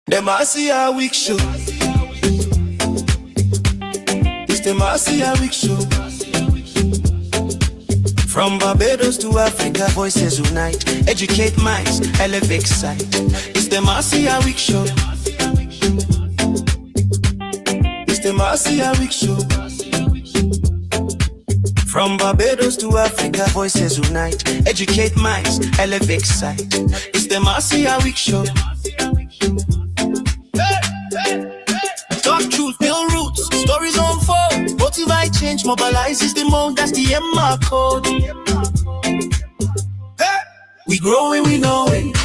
Them I see a week show. It's them I see a week show. From Barbados to Africa, voices unite. Educate minds, elevate sight. It's them I see a week show. It's them I see a week show. From Barbados to Africa, voices unite. Educate minds, elevate sight. It's the Marcia Week Show. Talk truth, build roots, stories unfold. Motivate change, mobilize is the mode, that's the MR code. Hey, we growing, we know it.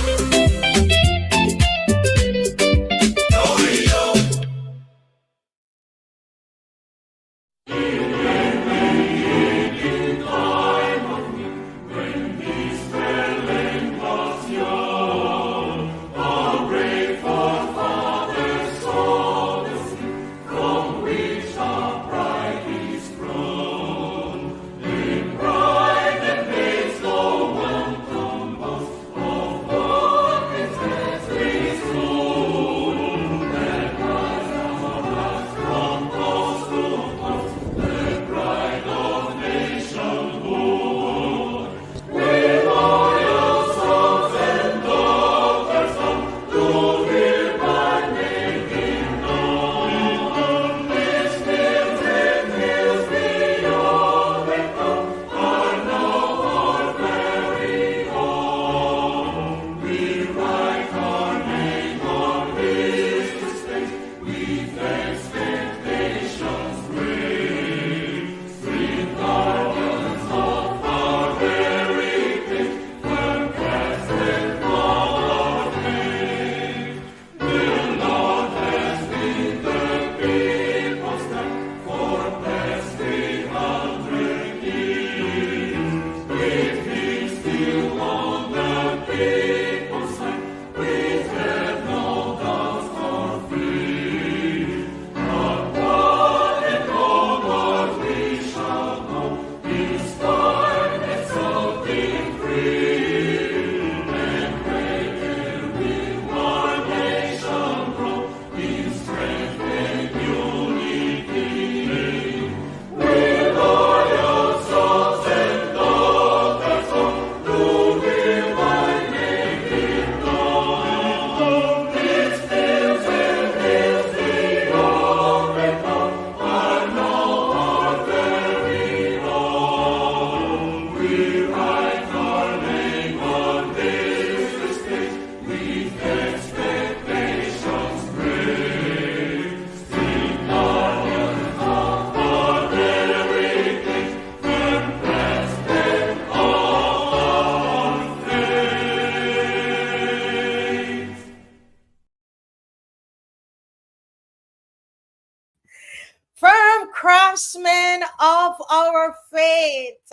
Craftsmen of our faith,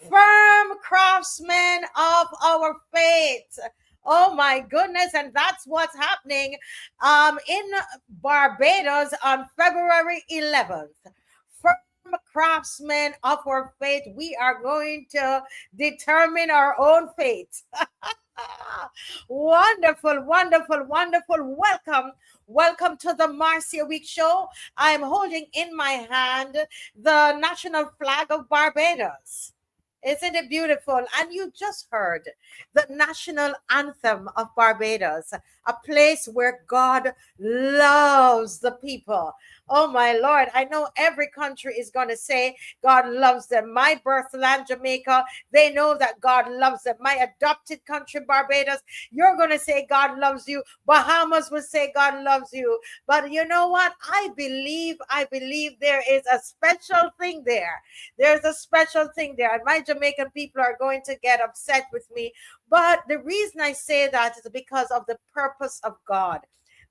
firm craftsmen of our faith. Oh my goodness, and that's what's happening in Barbados on February 11th. Firm craftsmen of our faith, we are going to determine our own fate. Wonderful, wonderful, wonderful. Welcome to the Marcia Week Show. I'm holding in my hand the national flag of Barbados. Isn't it beautiful? And you just heard the national anthem of Barbados, a place where God loves the people. Oh, my Lord. I know every country is going to say God loves them. My birthland, Jamaica, they know that God loves them. My adopted country, Barbados, you're going to say God loves you. Bahamas will say God loves you. But you know what? I believe there is a special thing there. There's a special thing there. And my Jamaican people are going to get upset with me. But the reason I say that is because of the purpose of God.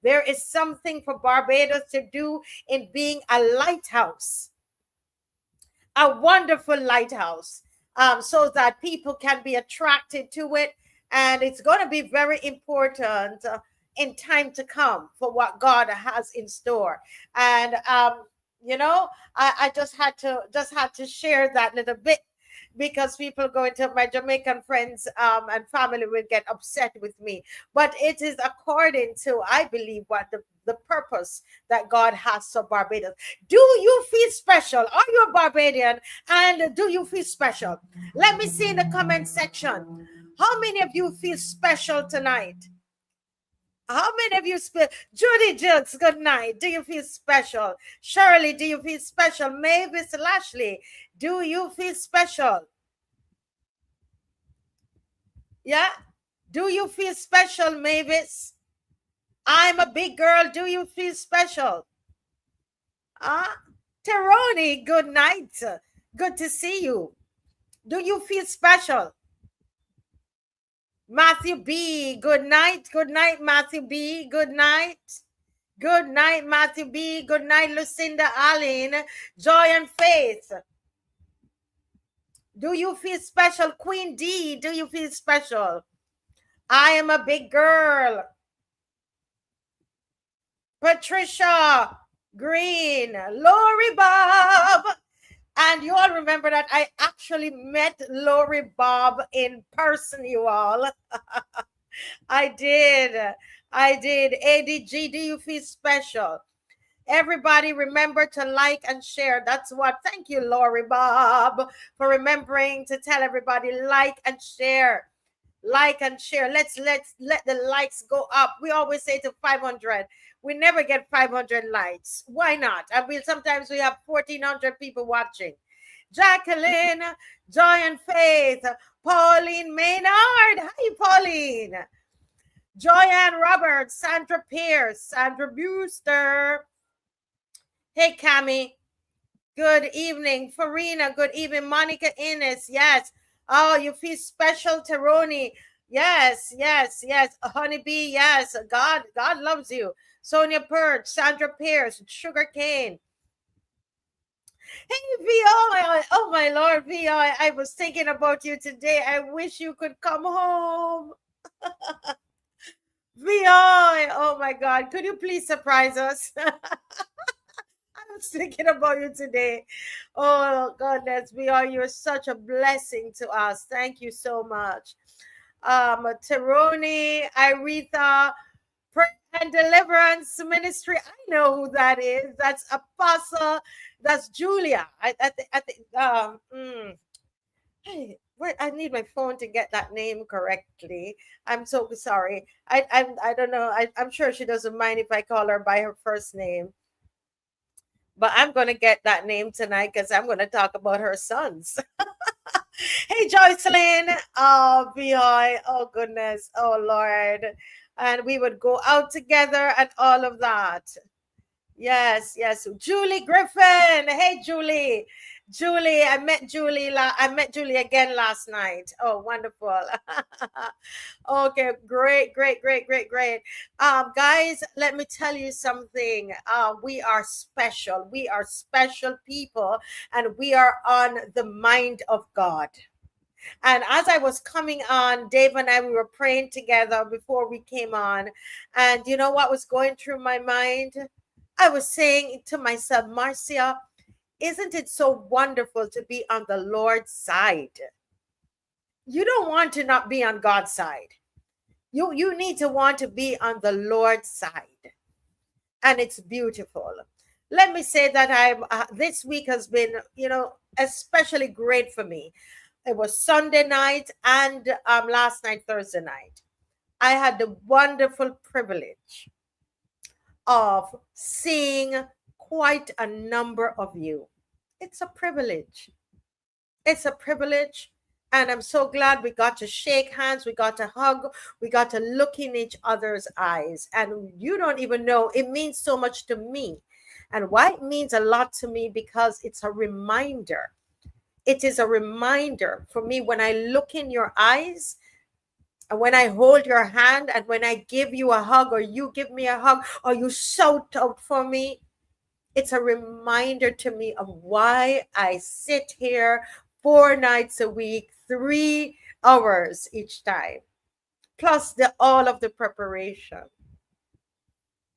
There is something for Barbados to do in being a lighthouse, a wonderful lighthouse, so that people can be attracted to it. And it's going to be very important in time to come for what God has in store. And, I just had to share that little bit. because people going to my Jamaican friends and family will get upset with me. But it is according to, I believe, what the purpose that God has for Barbados. Do you feel special? Are you a Barbadian? And do you feel special? Let me see in the comment section. How many of you feel special tonight? How many of you feel? Judy Jills, good night. Do you feel special? Shirley, do you feel special? Mavis Lashley, do you feel special? Yeah? Do you feel special, Mavis? I'm a big girl. Do you feel special? Teroni, good night. Good to see you. Do you feel special? Matthew B, good night. Good night, Matthew B. Good night. Good night, Matthew B. Good night, Lucinda Allen. Joy and Faith. Do you feel special? Queen D, do you feel special? I am a big girl. Patricia Green. Lori Bob. And you all remember that I actually met Lori Bob in person, you all. I did. ADG, do you feel special? Everybody remember to like and share. That's what. Thank you, Lori Bob, for remembering to tell everybody like and share. Like and share. Let's let the likes go up. We always say to 500. We never get 500 likes. Why not? And sometimes we have 1,400 people watching. Jacqueline, Joy and Faith, Pauline Maynard. Hi, Pauline. Joyanne Roberts, Sandra Pierce, Sandra Brewster. Hey, Cami. Good evening. Farina, good evening. Monica Innes, yes. Oh, you feel special, Teroni. Yes. Honeybee, yes. God loves you. Sonia Perch, Sandra Pierce, Sugar Cane. Hey, Vi. Oh, my Lord, Vi. I was thinking about you today. I wish you could come home. Vi, oh my God. Could you please surprise us? I was thinking about you today. Oh, goodness, Vi, you're such a blessing to us. Thank you so much. Teroni, Iretha, Prayer and Deliverance Ministry. I know who that is. That's Apostle. That's Julia. Hey, I need my phone to get that name correctly. I'm so sorry. I don't know. I'm sure she doesn't mind if I call her by her first name. But I'm going to get that name tonight because I'm going to talk about her sons. Hey, Joycelyn. Oh, Beyond. Oh, goodness. Oh, Lord. And we would go out together and all of that. Yes. Julie Griffin. Hey, Julie. I met Julie again last night. Oh, wonderful. Okay, great. Guys, let me tell you something. We are special. We are special people, and we are on the mind of God. And as I was coming on, Dave and I, we were praying together before we came on. And you know what was going through my mind? I was saying to myself, Marcia, isn't it so wonderful to be on the Lord's side? You don't want to not be on God's side. You need to want to be on the Lord's side. And it's beautiful. Let me say that this week has been, especially great for me. It was Sunday night and last night, Thursday night. I had the wonderful privilege of seeing quite a number of you. It's a privilege. And I'm so glad we got to shake hands, we got to hug, we got to look in each other's eyes. And you don't even know, it means so much to me. And why it means a lot to me, because it's a reminder. It is a reminder for me when I look in your eyes, and when I hold your hand, and when I give you a hug, or you give me a hug, or you shout out for me. It's a reminder to me of why I sit here 4 nights a week, 3 hours each time, plus all of the preparation.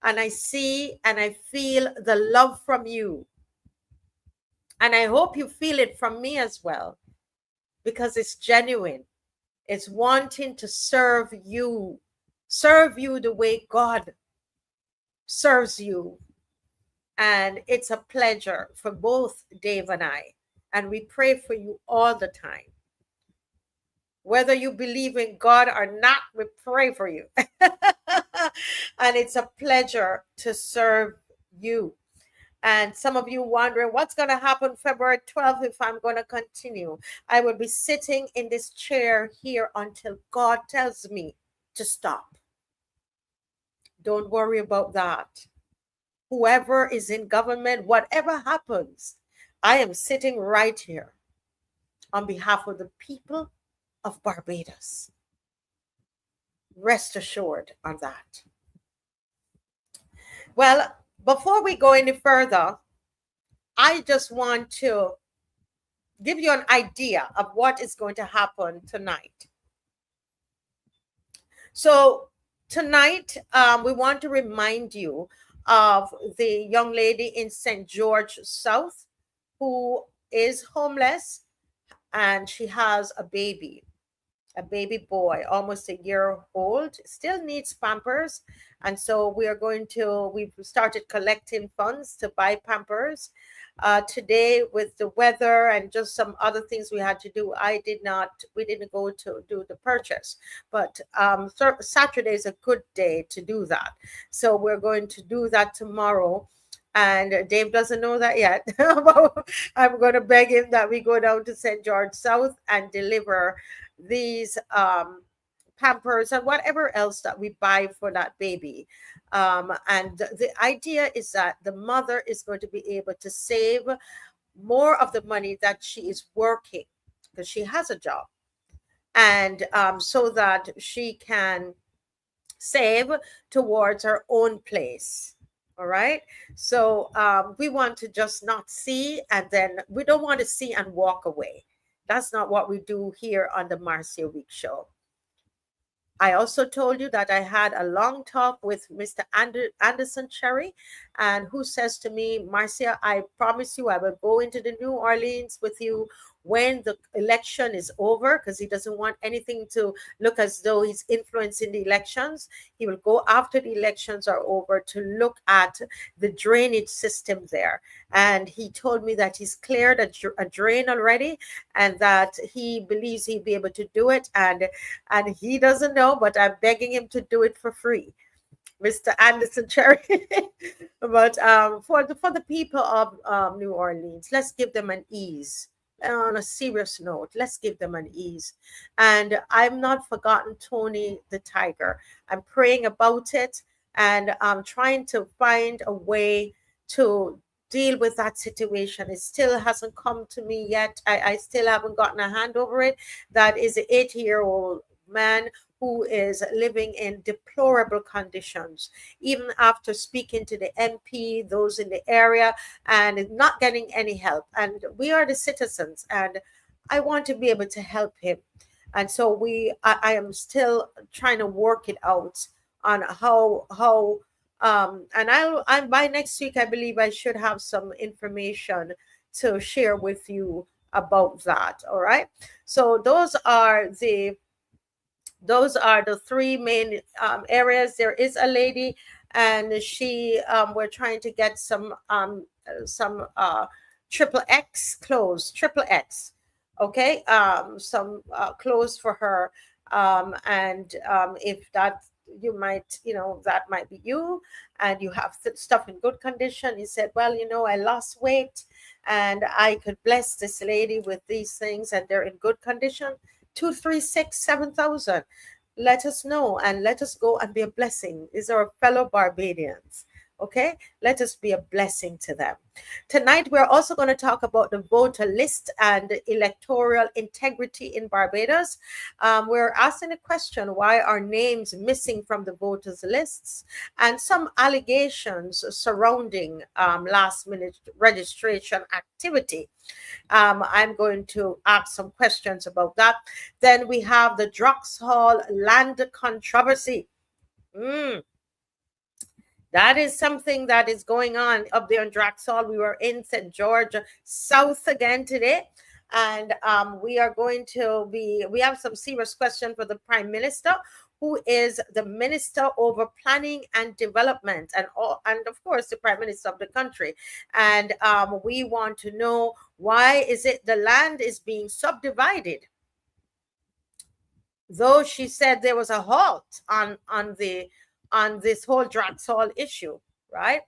And I see and I feel the love from you. And I hope you feel it from me as well. because it's genuine. It's wanting to serve you the way God serves you. And it's a pleasure for both Dave and I. And we pray for you all the time. Whether you believe in God or not, we pray for you. And it's a pleasure to serve you. And some of you wondering what's going to happen February 12th if I'm going to continue. I will be sitting in this chair here until God tells me to stop. Don't worry about that. Whoever is in government, whatever happens, I am sitting right here on behalf of the people of Barbados. Rest assured on that. Well, before we go any further, I just want to give you an idea of what is going to happen tonight. So tonight, we want to remind you of the young lady in St. George South who is homeless, and she has a baby boy, almost a year old, still needs Pampers. And so we've started collecting funds to buy Pampers. Today, with the weather and just some other things we had to do, we didn't go to do the purchase. But Saturday is a good day to do that. So we're going to do that tomorrow. And Dave doesn't know that yet. I'm going to beg him that we go down to St. George South and deliver these Pampers and whatever else that we buy for that baby. And the idea is that the mother is going to be able to save more of the money that she is working, because she has a job, and so that she can save towards her own place. All right. So we want to just not see, and then we don't want to see and walk away. That's not what we do here on the Marcia Week Show. I also told you that I had a long talk with Mr. Anderson Cherry, and who says to me, Marcia, I promise you I will go into the New Orleans with you when the election is over, because he doesn't want anything to look as though he's influencing the elections. He will go after the elections are over to look at the drainage system there. And he told me that he's cleared a drain already, and that he believes he'll be able to do it. And he doesn't know, but I'm begging him to do it for free, Mr. Anderson Cherry. But for the people of New Orleans, let's give them an ease. On a serious note, let's give them an ease. And I'm not forgotten Tony the Tiger. I'm praying about it, and I'm trying to find a way to deal with that situation. It still hasn't come to me yet. I still haven't gotten a hand over it. That is an 80-year-old man who is living in deplorable conditions, even after speaking to the MP, those in the area, and not getting any help. And we are the citizens, and I want to be able to help him. And so I am still trying to work it out on how and I by next week, I believe I should have some information to share with you about that. All right. So those are the three main areas. There is a lady, and we're trying to get some triple X clothes, okay, some clothes for her, and if that that might be you, and you have stuff in good condition. He said, well, I lost weight, and I could bless this lady with these things, and they're in good condition. 2, 3, 6, 7,000. Let us know, and let us go and be a blessing. These are fellow Barbadians. Okay, let us be a blessing to them. Tonight, we're also going to talk about the voter list and electoral integrity in Barbados. We're asking a question: why are names missing from the voters' lists? And some allegations surrounding last-minute registration activity. I'm going to ask some questions about that. Then we have the Drax Hall land controversy. That is something that is going on up there in Drax Hall. We were in St. George South again today. And we have some serious question for the Prime Minister, who is the Minister over Planning and Development, and of course the Prime Minister of the country. And we want to know, why is it the land is being subdivided? Though she said there was a halt on this whole Drax Hall issue, right?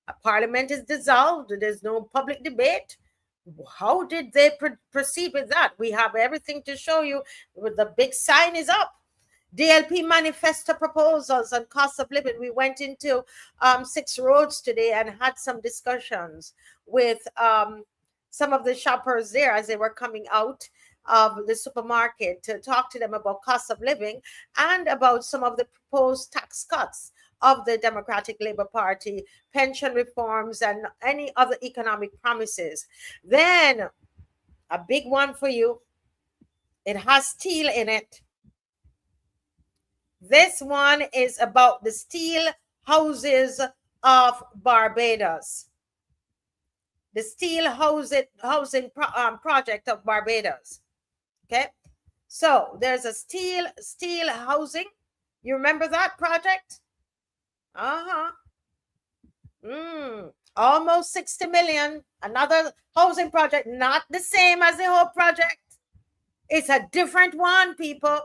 A parliament is dissolved. There's no public debate. How did they proceed with that? We have everything to show you. The big sign is up. DLP manifesto proposals on cost of living. We went into 6 Roads today and had some discussions with some of the shoppers there as they were coming out of the supermarket to talk to them about cost of living and about some of the proposed tax cuts of the Democratic Labour Party, pension reforms, and any other economic promises. Then a big one for you. It has steel in it. This one is about the steel houses of Barbados. The steel housing project of Barbados. Okay, so there's a steel housing. You remember that project? Almost 60 million. Another housing project, not the same as the Hope project. It's a different one, people.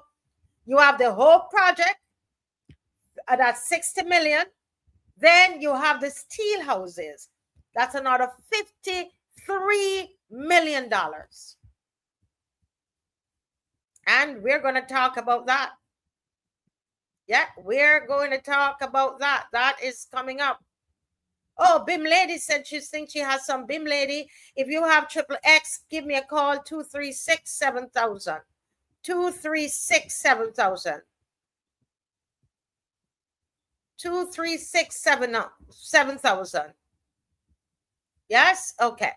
You have the Hope project, that's 60 million. Then you have the steel houses. That's another $53 million. And we're going to talk about that. Yeah, we're going to talk about that. That is coming up. Oh, BIM Lady said she thinks she has some. BIM Lady, if you have XXX, give me a call, 236-7000. 236-7000. 236-7000. Yes? Okay.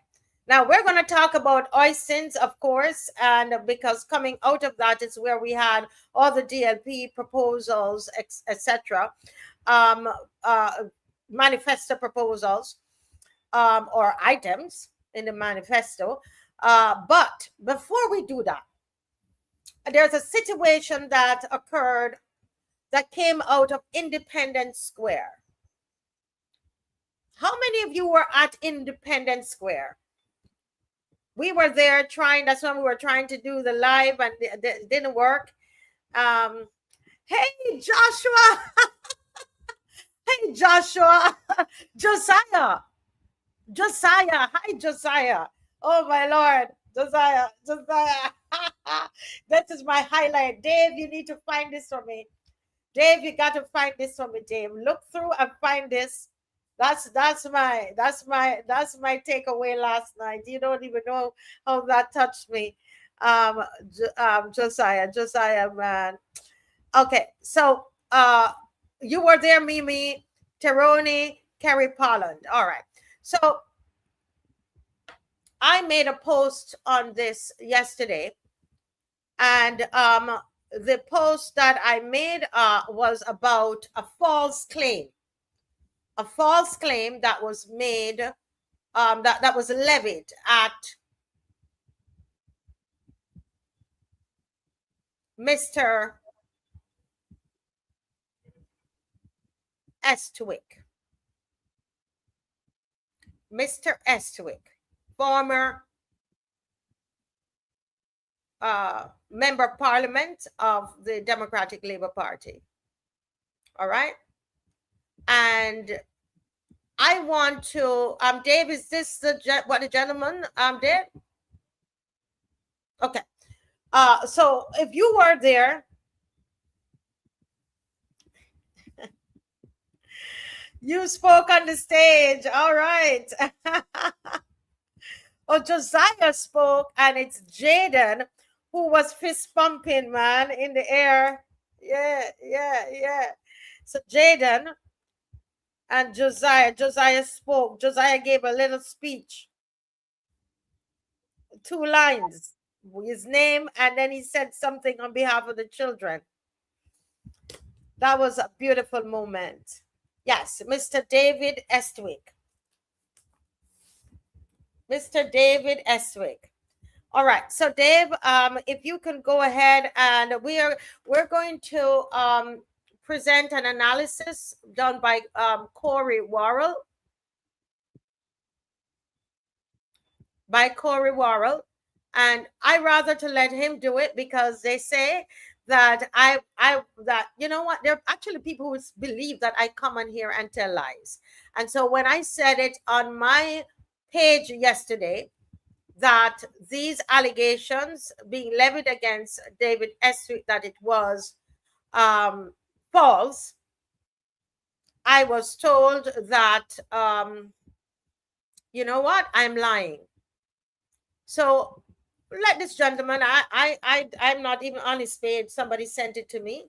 Now we're going to talk about OISINs, of course, and because coming out of that is where we had all the DLP proposals, etc., manifesto proposals, or items in the manifesto. But before we do that, there's a situation that occurred that came out of Independence Square. How many of you were at Independence Square? We were there that's when we were trying to do the live and it didn't work. Hey, Joshua. Hey, Joshua. Josiah. Hi, Josiah. Oh, my Lord. Josiah. That is my highlight. Dave, you need to find this for me. Dave, you got to find this for me, Dave. Look through and find this. That's my takeaway last night. You don't even know how that touched me. Josiah, man. Okay, so you were there, Mimi, Teroni, Carrie Polland. All right. So I made a post on this yesterday, and the post that I made was about a false claim. A false claim that was made, that was levied at Mr. Estwick. Mr. Estwick, former member of parliament of the Democratic Labour Party. All right. And I want to, Dave, is this the gentleman, Dave? Okay. So if you were there, you spoke on the stage. All right. Oh, Josiah spoke, and it's Jaden who was fist pumping, man, in the air. Yeah. So Jaden and Josiah spoke. Josiah gave a little speech. 2 lines, his name, and then he said something on behalf of the children. That was a beautiful moment. Yes, Mr. David Estwick. Mr. David Estwick. All right. So Dave, if you can go ahead, and we're going to present an analysis done by Corey Worrell. And I rather to let him do it, because they say that that you know what, there are actually people who believe that I come on here and tell lies. And so when I said it on my page yesterday, that these allegations being levied against David Estwick, that it was false, I was told that you know what, I'm lying. So let this gentleman, I'm not even on his page. Somebody sent it to me,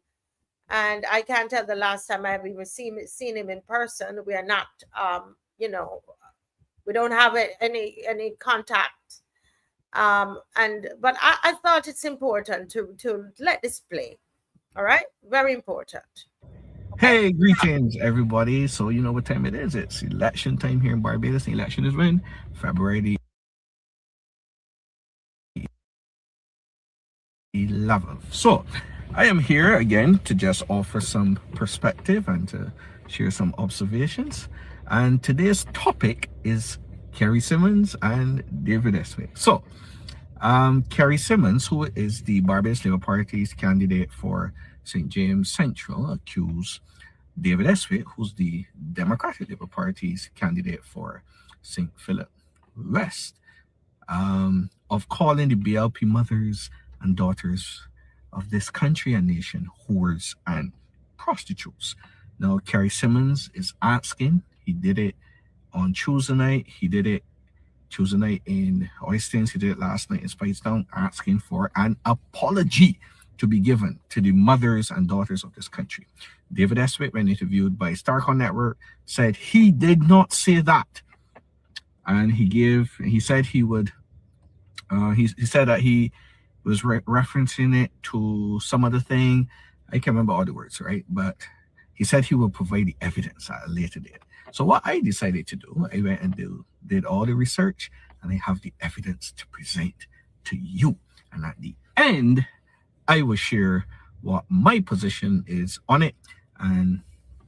and I can't tell the last time I've even seen him in person. We are not, you know, we don't have any contact. But I thought it's important to let this play. All right, very important. Hey, greetings, everybody. So you know what time it is. It's election time here in Barbados. The election is when? February 11th. So I am here again to just offer some perspective and to share some observations. And today's topic is Kerry Simmons and David Estwick. So Kerry Simmons, who is the Barbados Labour Party's candidate for St. James Central, accused David Estwick, who's the Democratic Labour Party's candidate for St. Philip West, of calling the BLP mothers and daughters of this country and nation whores and prostitutes. Now, Kerry Simmons is asking, he did it on Tuesday night, he did it Tuesday night in Oysters, he did it last night in Spicedown, asking for an apology to be given to the mothers and daughters of this country. David Estwick, when interviewed by Starcom Network, said he did not say that. And he said he would, he said that he was referencing it to some other thing. I can't remember all the words, right? But he said he would provide the evidence at a later date. So what I decided to do, I went and did all the research, and I have the evidence to present to you. And at the end, I will share what my position is on it, and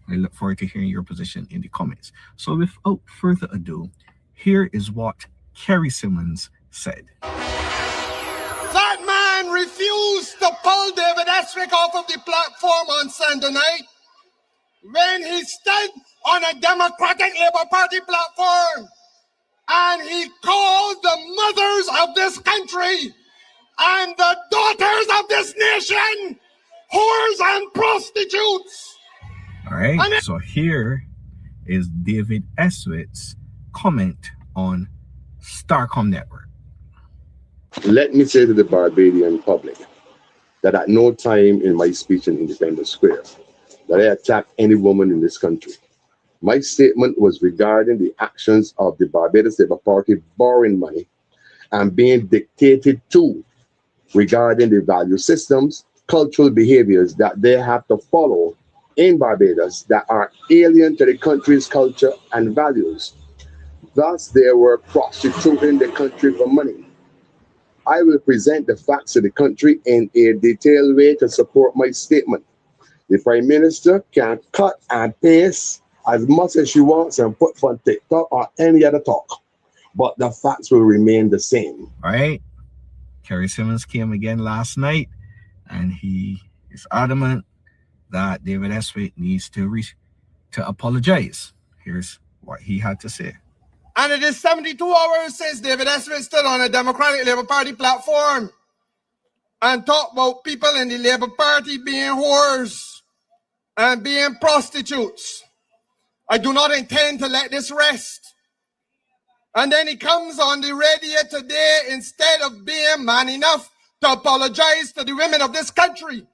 I look forward to hearing your position in the comments. So without further ado, here is what Kerry Simmons said. That man refused to pull David Estwick off of the platform on Sunday night when he stood on a Democratic Labour Party platform and he called the mothers of this country and the daughters of this nation whores and prostitutes. All right, so here is David Estwick's comment on Starcom Network. Let me say to the Barbadian public that at no time in my speech in Independence Square that I attacked any woman in this country. My statement was regarding the actions of the Barbados Labour Party borrowing money and being dictated to regarding the value systems, cultural behaviors that they have to follow in Barbados that are alien to the country's culture and values. Thus, they were prostituting the country for money. I will present the facts of the country in a detailed way to support my statement. The Prime Minister can cut and paste as much as she wants and put on TikTok or any other talk, but the facts will remain the same. All right. Kerry Simmons came again last night, and he is adamant that David Estwick needs to apologize. Here's what he had to say. And it is 72 hours since David Estwick stood on a Democratic Labour Party platform and talked about people in the Labour Party being whores and being prostitutes. I do not intend to let this rest. And then he comes on the radio today, instead of being man enough to apologize to the women of this country.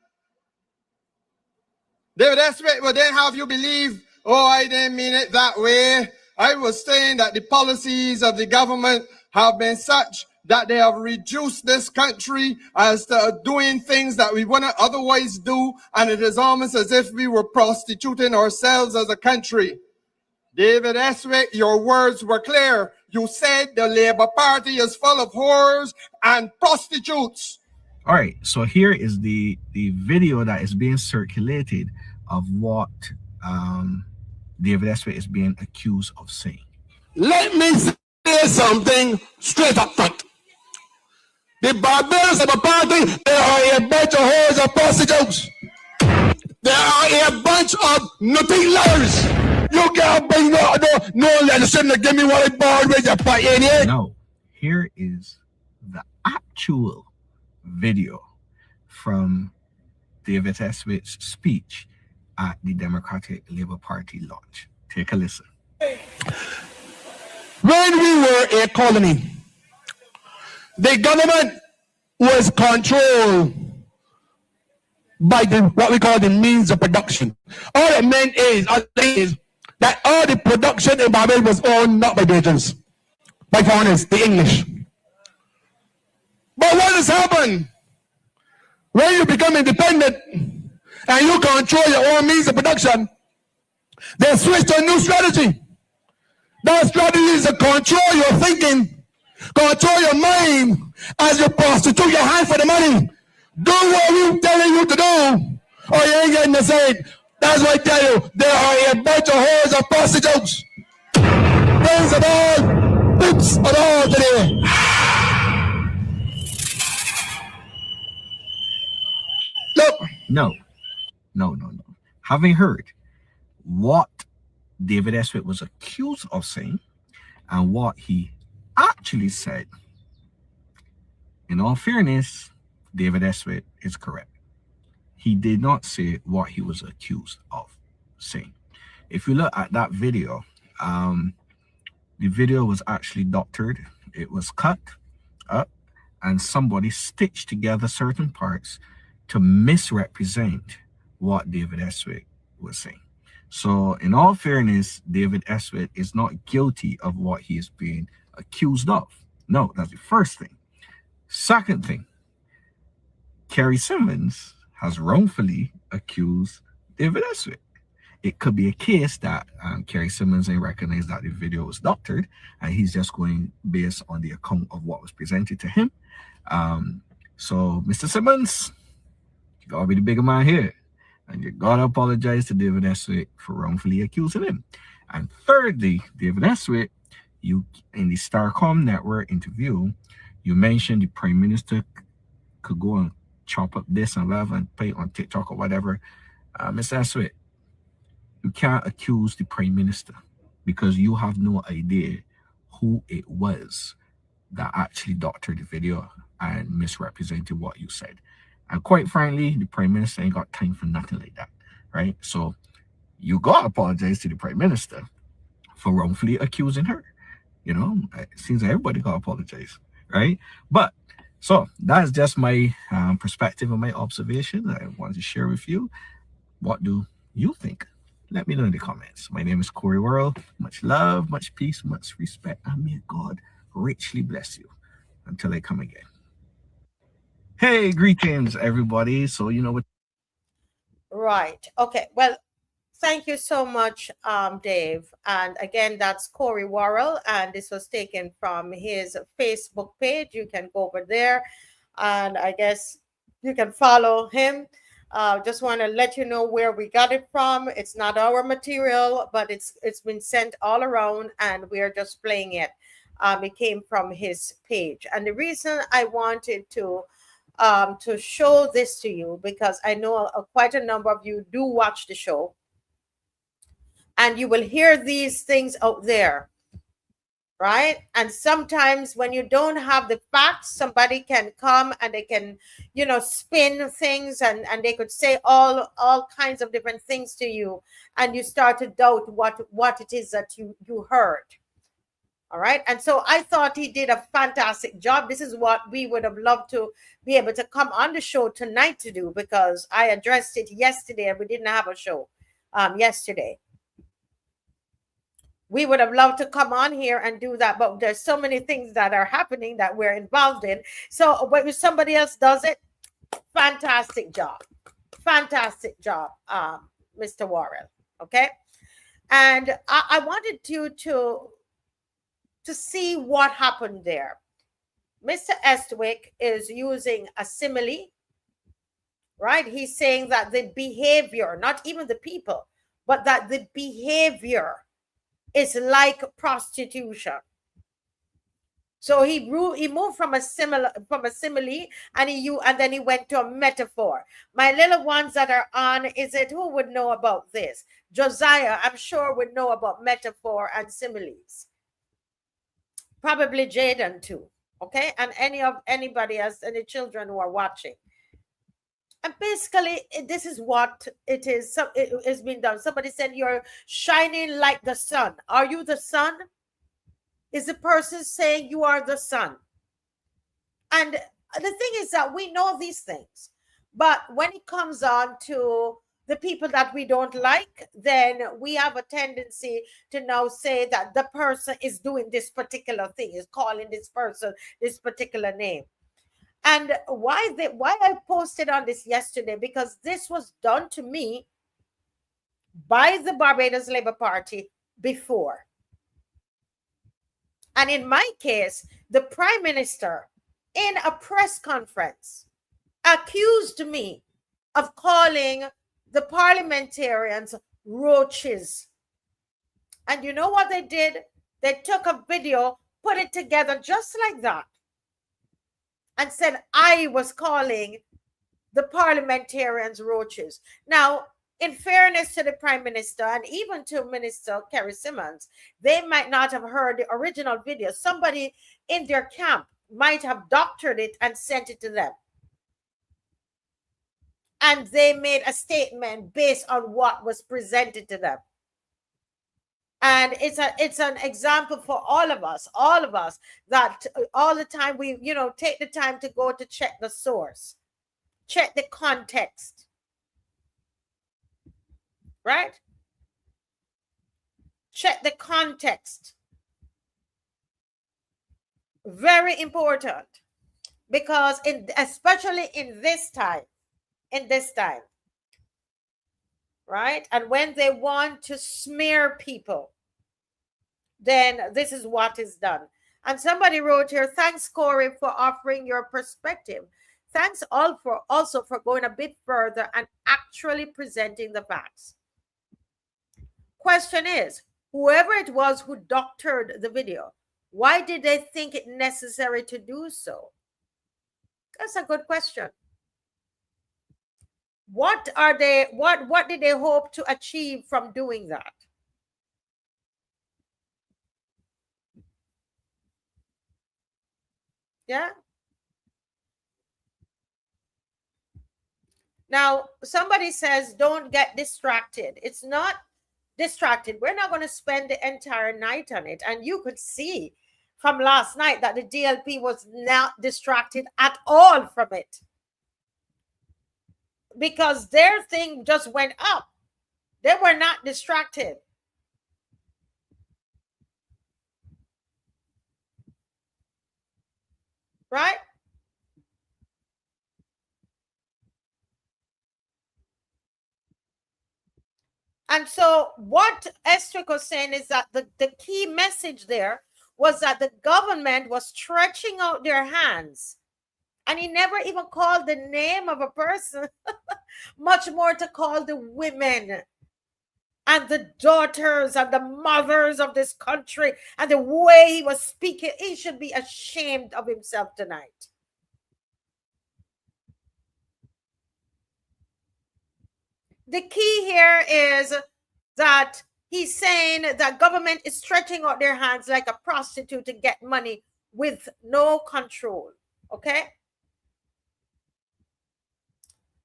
David Estwick will then have you believe, oh, I didn't mean it that way. I was saying that the policies of the government have been such that they have reduced this country as to doing things that we wouldn't otherwise do, and it is almost as if we were prostituting ourselves as a country. David Estwick, your words were clear. You said the Labour Party is full of whores and prostitutes. All right, so here is the video that is being circulated of what David Eswit is being accused of saying. Let me say something straight up front. The Barbados Labour Party, they are a bunch of whores and prostitutes. They are a bunch of nutty liars. You can't bring no legislation to give me what I borrowed with your part in here. No, here is the actual video from David Eswit's speech at the Democratic Labour Party launch. Take a listen. When we were a colony, the government was controlled by what we call the means of production. All it meant is that all the production in Barbados was owned not by Bajans, by foreigners, the English. But what has happened? When you become independent and you control your own means of production, they switch to a new strategy. That strategy is to control your thinking, control your mind as you prostitute your hand for the money. Do what we're telling you to do, or you ain't getting the same. That's what I tell you. There are a bunch of whores and prostitutes. Things of all, boots of all today. Look. No. Having heard what David Eswit was accused of saying and what he actually said, in all fairness, David Eswit is correct. He did not say what he was accused of saying. If you look at that video, the video was actually doctored. It was cut up and somebody stitched together certain parts to misrepresent what David Eswit was saying. So in all fairness, David Eswit is not guilty of what he is being accused of. No, that's the first thing. Second thing, Kerry Simmons has wrongfully accused David Eswit. It could be a case that Kerry Simmons ain't recognized that the video was doctored and he's just going based on the account of what was presented to him. So Mr. Simmons, you gotta be the bigger man here. And you gotta apologize to David Eswit for wrongfully accusing him. And thirdly, David Eswit, you in the Starcom Network interview, you mentioned the Prime Minister could go and chop up this and that and put it on TikTok or whatever. Mr. Eswit, you can't accuse the Prime Minister because you have no idea who it was that actually doctored the video and misrepresented what you said. And quite frankly, the Prime Minister ain't got time for nothing like that, right? So you got to apologize to the Prime Minister for wrongfully accusing her. You know, it seems like everybody got to apologize, right? But so that's just my perspective and my observation that I wanted to share with you. What do you think? Let me know in the comments. My name is Corey Worrell. Much love, much peace, much respect, and may God richly bless you until I come again. Hey, greetings, everybody. So you know what? Right. Okay. Well, thank you so much, Dave. And again, that's Corey Worrell, and this was taken from his Facebook page. You can go over there, and I guess you can follow him. Just want to let you know where we got it from. It's not our material, but it's been sent all around, and we're just playing it. It came from his page, and the reason I wanted to show this to you, because I know quite a number of you do watch the show, and you will hear these things out there, right? And sometimes when you don't have the facts, somebody can come and they can, you know, spin things, and they could say all kinds of different things to you, and you start to doubt what it is that you heard. All right. And so I thought he did a fantastic job. This is what we would have loved to be able to come on the show tonight to do, because I addressed it yesterday and we didn't have a show yesterday. We would have loved to come on here and do that, but there's so many things that are happening that we're involved in. So when somebody else does it, fantastic job. Fantastic job, Mr. Worrell. Okay. And I wanted you to to see what happened there. Mr. Estwick is using a simile, right? He's saying that the behavior, not even the people, but that the behavior is like prostitution. So he moved from a simile and then he went to a metaphor. My little ones that are on, who would know about this? Josiah, I'm sure, would know about metaphor and similes. Probably Jaden too. Okay, and anybody else, any children who are watching. And basically, this is what it is. So it has been done. Somebody said, "You're shining like the sun." Are you the sun? Is the person saying you are the sun? And the thing is that we know these things, but when it comes on to the people that we don't like, then we have a tendency to now say that the person is doing this particular thing, is calling this person this particular name. And why I posted on this yesterday, because this was done to me by the Barbados Labour Party before. And in my case, the Prime Minister, in a press conference, accused me of calling the parliamentarians roaches. And you know what they did? They took a video, put it together just like that, and said I was calling the parliamentarians roaches. Now, in fairness to the Prime Minister and even to Minister Kerry Simmons, they might not have heard the original video. Somebody in their camp might have doctored it and sent it to them. And they made a statement based on what was presented to them. And it's an example for all of us that all the time we, take the time to go to check the source, check the context, right? Check the context. Very important, because especially in this time, right? And when they want to smear people, then this is what is done. And somebody wrote here, thanks, Corey, for offering your perspective. Thanks also for going a bit further and actually presenting the facts. Question is, whoever it was who doctored the video, why did they think it necessary to do so? That's a good question. What did they hope to achieve from doing that? Yeah. Now, somebody says, don't get distracted. It's not distracted. We're not going to spend the entire night on it. And you could see from last night that the DLP was not distracted at all from it, because their thing just went up. They were not distracted. Right? And so what Estwick was saying is that the key message there was that the government was stretching out their hands. And he never even called the name of a person, much more to call the women and the daughters and the mothers of this country, and the way he was speaking. He should be ashamed of himself tonight. The key here is that he's saying that government is stretching out their hands like a prostitute to get money with no control. Okay?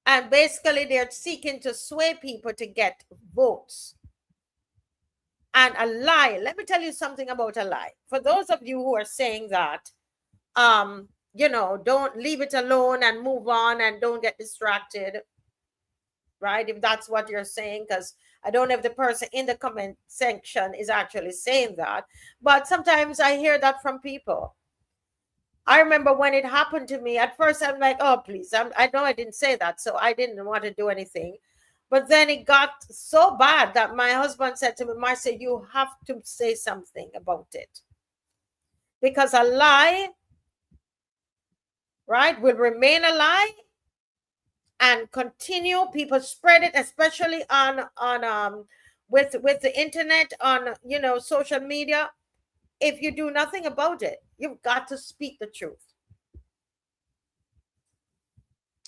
And basically they're seeking to sway people to get votes. And a lie, let me tell you something about a lie. For those of you who are saying that, don't leave it alone and move on and don't get distracted, right? If that's what you're saying, because I don't know if the person in the comment section is actually saying that, but sometimes I hear that from people. I remember when it happened to me, at first I'm like, oh, please, I know I didn't say that, so I didn't want to do anything. But then it got so bad that my husband said to me, Marcia, you have to say something about it. because a lie, right, will remain a lie and continue. People spread it, especially on with the internet, on social media. If you do nothing about it, you've got to speak the truth.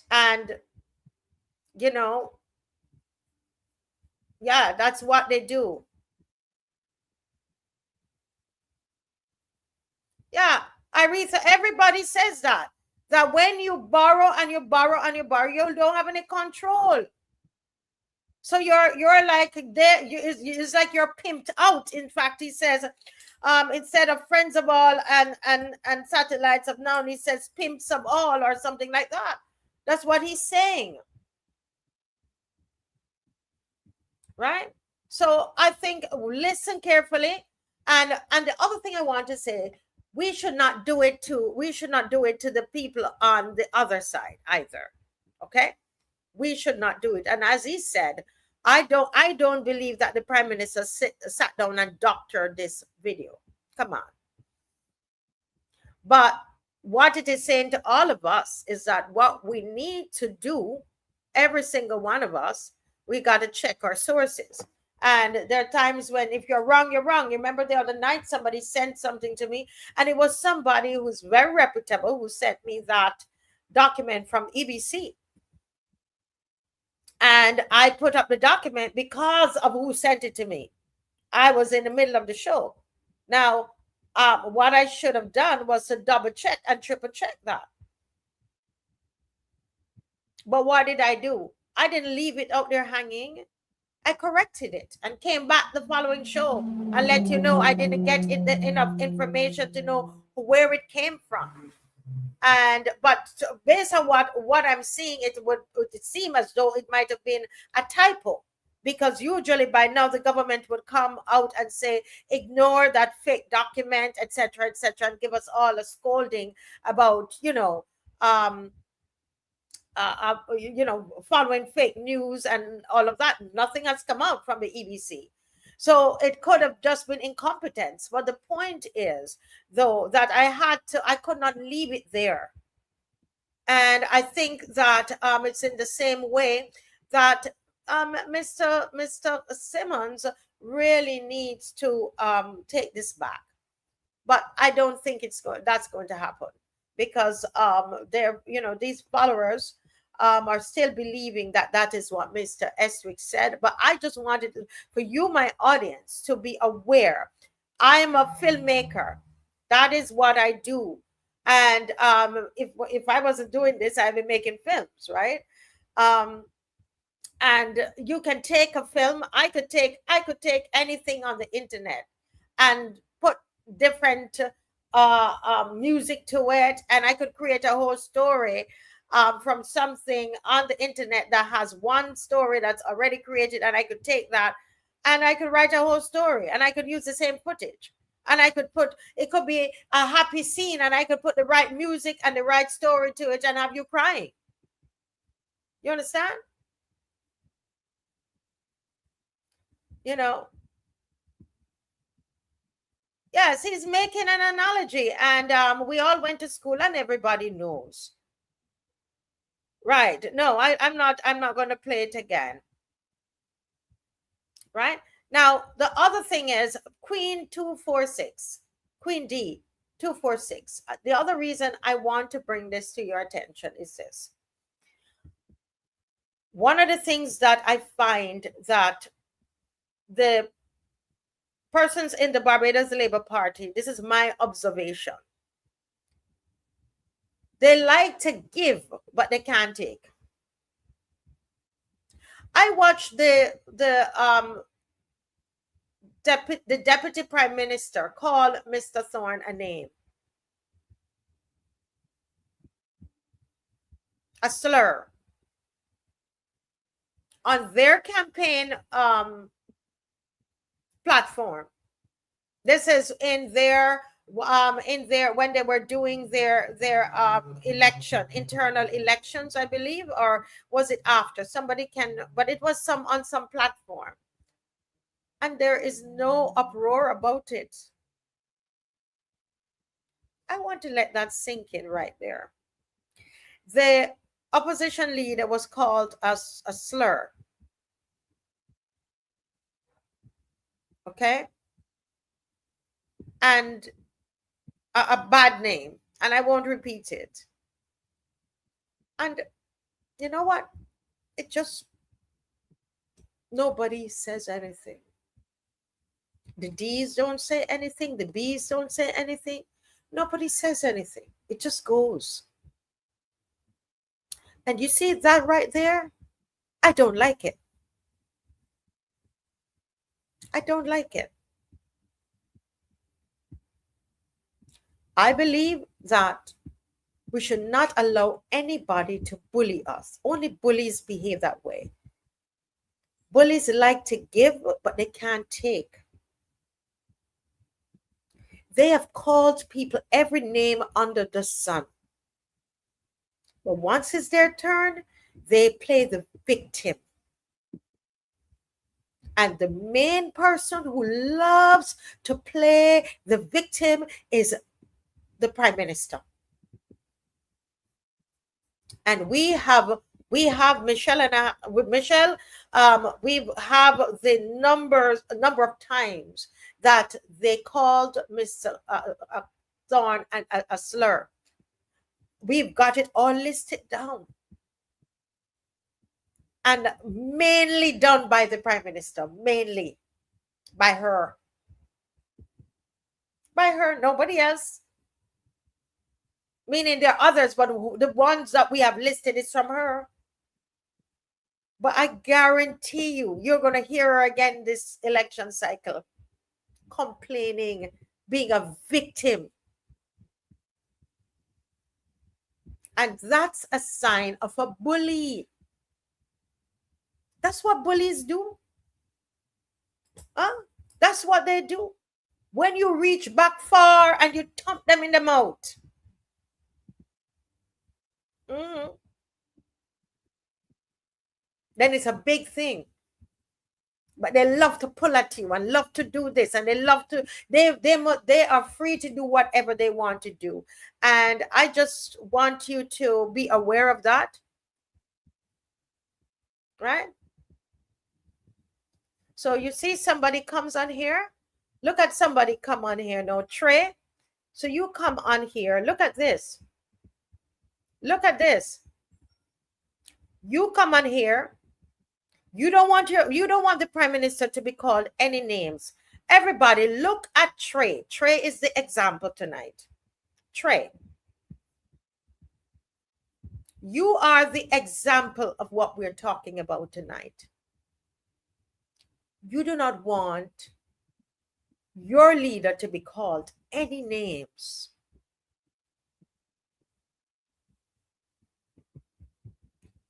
And yeah, that's what they do. Yeah, Aretha, everybody says that when you borrow and you borrow and you borrow, you don't have any control. So you're like there. It's like you're pimped out. In fact, he says, instead of friends of all and satellites of none, he says pimps of all or something like that. That's what he's saying, right? So I think listen carefully. And the other thing I want to say, we should not do it to the people on the other side either. Okay, we should not do it. And as he said, I don't believe that the Prime Minister sat down and doctored this video. Come on. But what it is saying to all of us is that what we need to do, every single one of us, we got to check our sources. And there are times when if you're wrong, you're wrong. You remember the other night somebody sent something to me, and it was somebody who's very reputable who sent me that document from EBC. And I put up the document because of who sent it to me. I was in the middle of the show. Now, what I should have done was to double check and triple check that. But what did I do? I didn't leave it out there hanging. I corrected it and came back the following show and let you know I didn't get enough information to know where it came from. But based on what I'm seeing, it would seem as though it might have been a typo, because usually by now the government would come out and say, ignore that fake document, etc., and give us all a scolding about following fake news and all of that. Nothing has come out from the EBC. So it could have just been incompetence. But the point is, though, that I could not leave it there. And I think that it's in the same way that Mr. Simmons really needs to take this back. But I don't think that's going to happen, because these followers are still believing that is what Mr. Estwick said. But I just wanted for you, my audience, to be aware. I am a filmmaker. That is what I do. And if I wasn't doing this, I'd be making films, right? And you can take a film. I could take anything on the internet and put different music to it, and I could create a whole story from something on the internet that has one story that's already created, and I could take that and I could write a whole story, and I could use the same footage, and I could it could be a happy scene, and I could put the right music and the right story to it and have you crying. You understand? Yes, he's making an analogy, and we all went to school and everybody knows. Right. No, I'm not going to play it again. Right. Now, the other thing is Queen 246, Queen D 246. The other reason I want to bring this to your attention is this. One of the things that I find that the persons in the Barbados Labour Party, this is my observation, they like to give, but they can't take. I watched the Deputy Prime Minister call Mr. Thorne a name, a slur, on their campaign platform. This is in their when they were doing their internal elections, I believe, or was it after? But it was on some platform, and there is no uproar about it. I want to let that sink in right there. The opposition leader was called a slur. Okay? And a bad name. And I won't repeat it. And you know what? It just, nobody says anything. The D's don't say anything. The B's don't say anything. Nobody says anything. It just goes. And you see that right there? I don't like it. I don't like it. I believe that we should not allow anybody to bully us. Only bullies behave that way. Bullies like to give, but they can't take. They have called people every name under the sun. But once it's their turn, they play the victim. And the main person who loves to play the victim is the Prime Minister. And we have Michelle and Michelle. We have the number of times that they called Mr. Thorne a slur. We've got it all listed down. And mainly done by the Prime Minister, mainly by her. By her, nobody else. Meaning there are others, but the ones that we have listed is from her. But I guarantee you, you're going to hear her again this election cycle, complaining, being a victim. And that's a sign of a bully. That's what bullies do. That's what they do. When you reach back far and you thump them in the mouth. Then it's a big thing. But they love to pull at you and love to do this, and they love to, they are free to do whatever they want to do. And I just want you to be aware of that. Right? So you see somebody comes on here. Look at somebody come on here. No, Trey. So you come on here. Look at this. Look at this. You come on here. You don't want the Prime Minister to be called any names. Everybody look at Trey. Trey is the example tonight. Trey. You are the example of what we're talking about tonight. You do not want your leader to be called any names.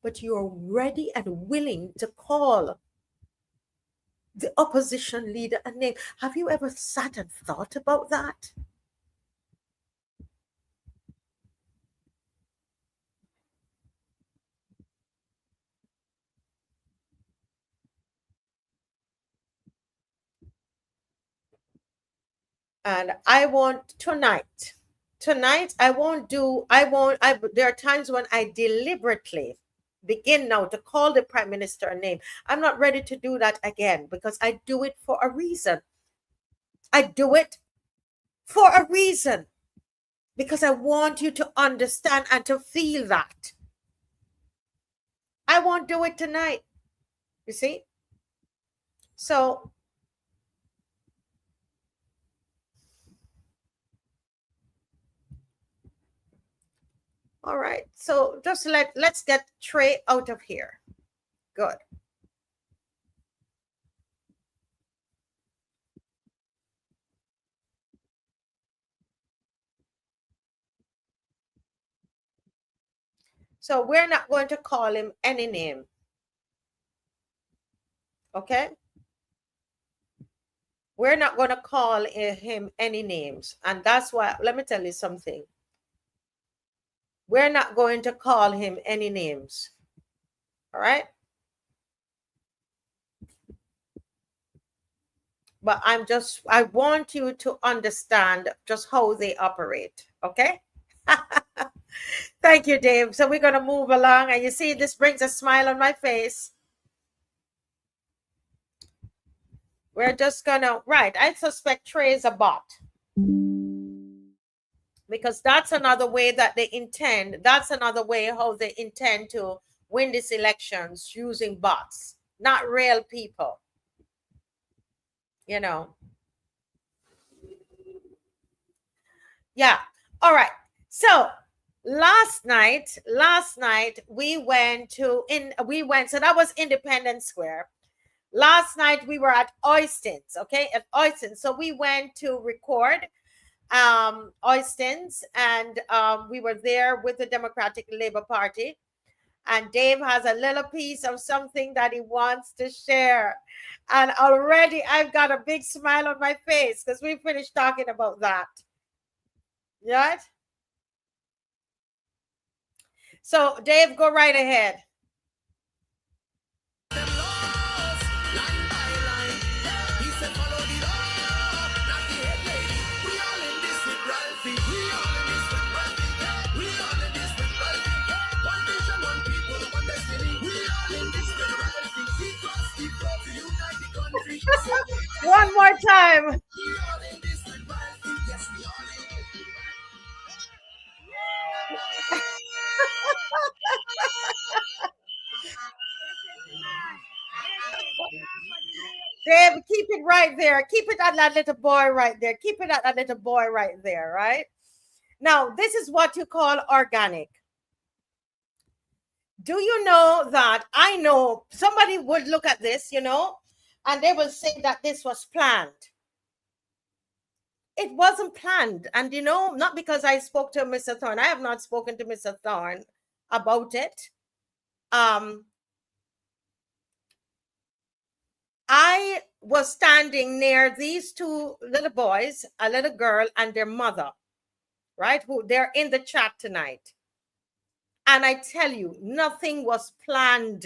But you're ready and willing to call the opposition leader a name. Have you ever sat and thought about that? And I want tonight, there are times when I deliberately begin now to call the Prime Minister a name. I'm not ready to do that again because I do it for a reason. I do it for a reason because I want you to understand and to feel that. I won't do it tonight. You see? So all right, so just let's get Trey out of here. Good. So we're not going to call him any name. Okay? We're not going to call him any names. And that's why, let me tell you something. We're not going to call him any names. All right? but I want you to understand just how they operate. Okay. Thank you, Dave. So we're going to move along, and you see, this brings a smile on my face. We're just going to, right. I suspect Trey is a bot, because that's another way that they intend. That's another way how they intend to win these elections, using bots, not real people. You know. Yeah. All right. So last night we went, so that was Independence Square. Last night we were at Oystins, okay, at Oystins. So we went to record Oystins, and we were there with the Democratic Labour Party, and Dave has a little piece of something that he wants to share, and already I've got a big smile on my face because we finished talking about that. Right? So Dave, go right ahead. One more time. Dave, keep it right there. Keep it at that little boy right there. Keep it at that little boy right there, right? Now, this is what you call organic. Do you know that I know somebody would look at this, you know, and they will say that this was planned. It wasn't planned. And, you know, not because I spoke to Mr. Thorne. I have not spoken to Mr. Thorne about it. I was standing near these two little boys, a little girl and their mother, right? Who they're in the chat tonight. And I tell you, nothing was planned.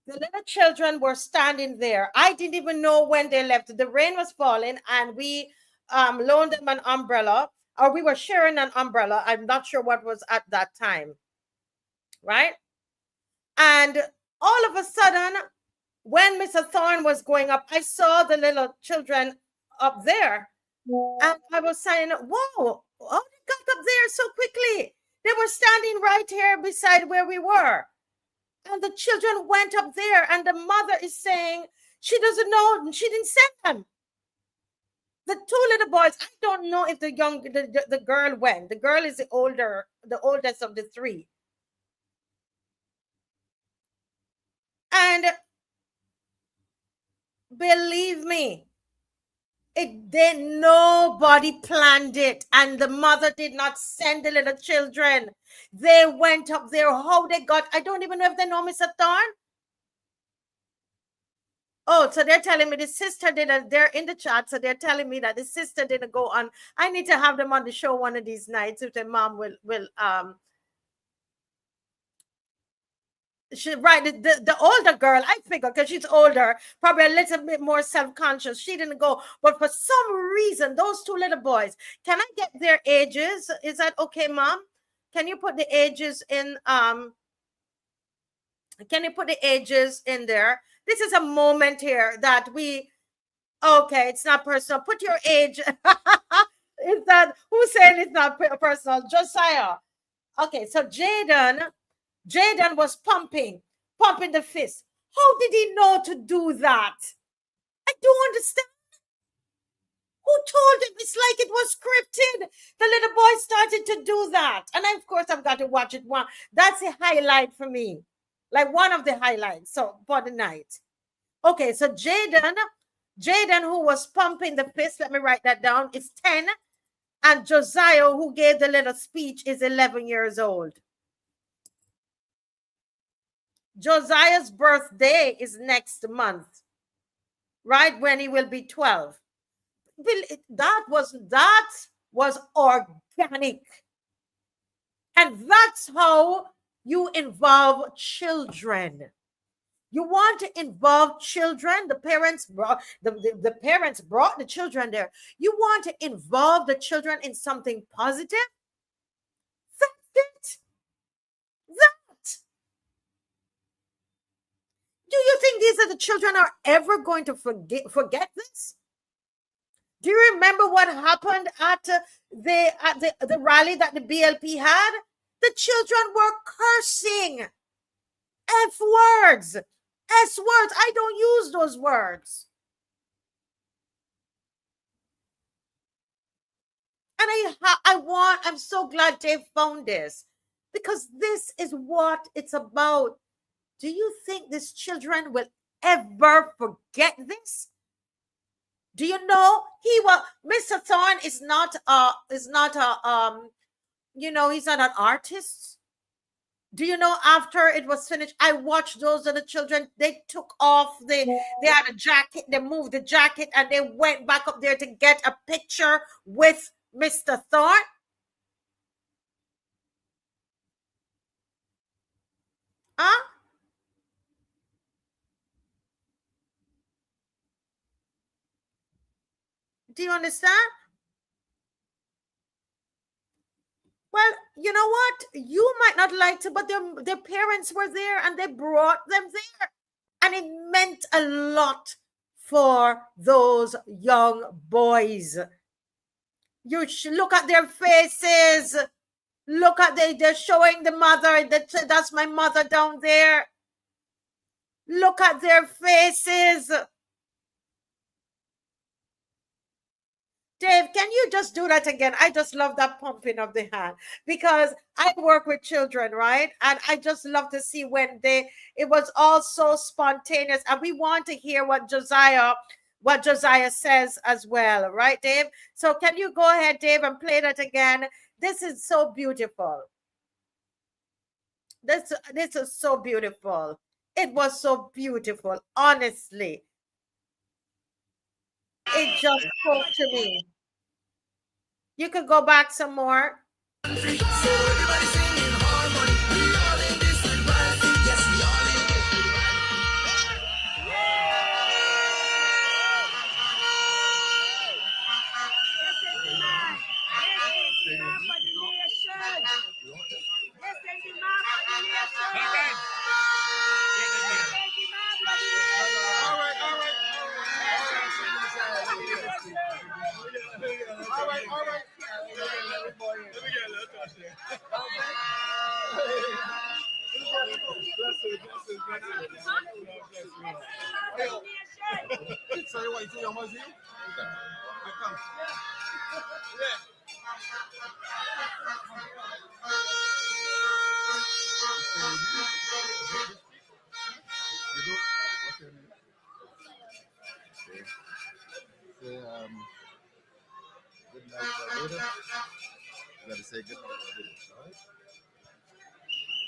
The little children were standing there. I didn't even know when they left. The rain was falling, and we loaned them an umbrella, or we were sharing an umbrella. I'm not sure what was at that time, right? And all of a sudden, when Mr. Thorne was going up, I saw the little children up there. And I was saying, whoa, how they got up there so quickly? They were standing right here beside where we were. And the children went up there, and the mother is saying she doesn't know, she didn't send them. The two little boys, I don't know if the girl went. The girl is the oldest of the three. And believe me, nobody planned it, and the mother did not send the little children. They went up there. How they got, I don't even know if they know Mr. Thorne. Oh, so they're telling me the sister didn't, they're in the chat, so they're telling me that the sister didn't go on. I need to have them on the show one of these nights if their mom will she, right, the older girl, I figure, because she's older, probably a little bit more self-conscious, she didn't go. But for some reason, those two little boys, can I get their ages? Is that okay, Mom? Can you put the ages in? Can you put the ages in there? This is a moment here that we, okay, it's not personal. Put your age. Is that, who's saying it's not personal? Josiah. Okay, so Jaden was pumping the fist. How did he know to do that? I don't understand. Who told him? It's like it was scripted. The little boy started to do that. And of course, I've got to watch it. That's a highlight for me. Like one of the highlights for the night. Okay, so Jaden, who was pumping the fist, let me write that down, is 10. And Josiah, who gave the little speech, is 11 years old. Josiah's birthday is next month, right? When he will be 12. That was organic. And that's how you involve children. You want to involve children. The parents brought the parents brought the children there. You want to involve the children in something positive. That's it. That. Do you think these are the children are ever going to forget this? Do you remember what happened at the rally that the BLP had? The children were cursing F words, S words. I don't use those words. And I'm so glad Dave found this, because this is what it's about. Do you think these children will ever forget this? Do you know Mr. Thorne is not he's not an artist. Do you know, after it was finished, I watched those other children. They took off, they had a jacket, they moved the jacket, and they went back up there to get a picture with Mr. Thorne. Huh? Do you understand? Well, you know what? You might not like to, but their parents were there and they brought them there. And it meant a lot for those young boys. You should look at their faces. Look at they're showing the mother. That's my mother down there. Look at their faces. Dave, can you just do that again? I just love that pumping of the hand, because I work with children, right? And I just love to see when it was all so spontaneous. And we want to hear what Josiah says as well, right, Dave? So can you go ahead, Dave, and play that again? This is so beautiful. This is so beautiful. It was so beautiful, honestly. It just spoke to me. You could go back some more.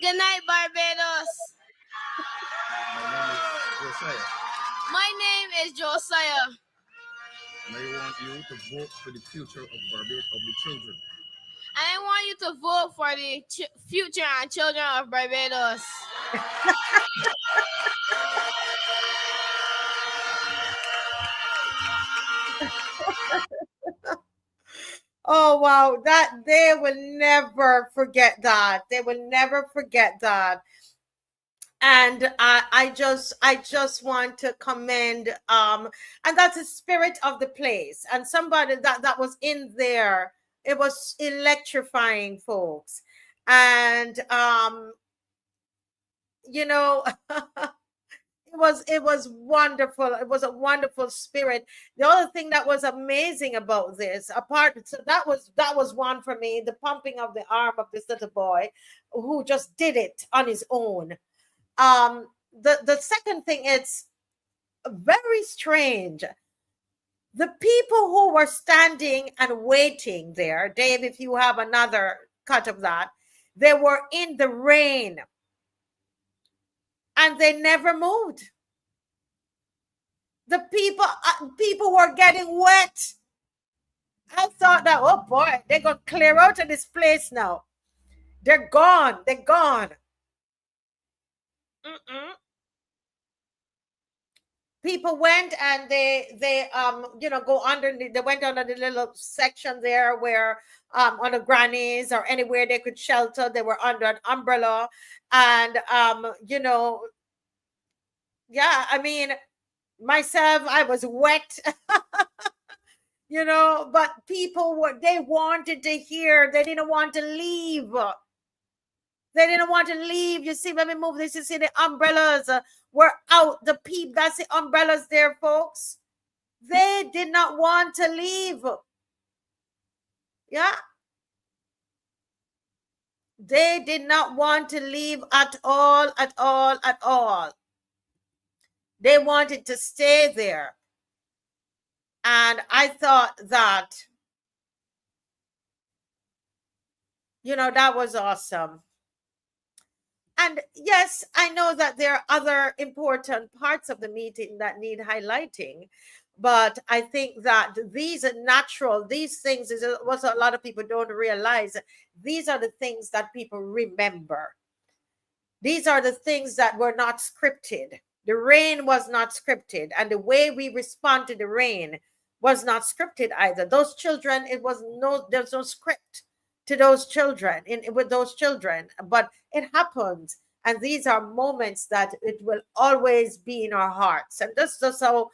Good night, Barbados. My name is Josiah. And I want you to vote for the future of Barbados, of the children. And I want you to vote for the future and children of Barbados. Oh wow, that they will never forget that. They will never forget that. And I just want to commend and that's the spirit of the place, and somebody that was in there. It was electrifying, folks. And you know, it was wonderful. It was a wonderful spirit. The other thing that was amazing about this, so that was one for me, the pumping of the arm of this little boy who just did it on his own. The second thing, it's very strange. The people who were standing and waiting there, Dave, if you have another cut of that, they were in the rain and they never moved. The people were getting wet. I thought that, oh boy, they're going to clear out of this place now. They're gone. They're gone. people went and they you know, go under they went under the little section there where on the grannies or anywhere they could shelter, they were under an umbrella. And you know, yeah, I mean, myself, I was wet. You know, but people were, they wanted to hear, they didn't want to leave. They didn't want to leave. You see, when we move this, you see the umbrellas were out. The people, that's the umbrellas there, folks. They did not want to leave. Yeah. They did not want to leave at all, at all, at all. They wanted to stay there. And I thought that, you know, that was awesome. And yes, I know that there are other important parts of the meeting that need highlighting, but I think that these are natural, these things is what a lot of people don't realize. These are the things that people remember. These are the things that were not scripted. The rain was not scripted, and the way we respond to the rain was not scripted either. Those children, there's no script to those children, with those children, but it happens. And these are moments that it will always be in our hearts. And that's just how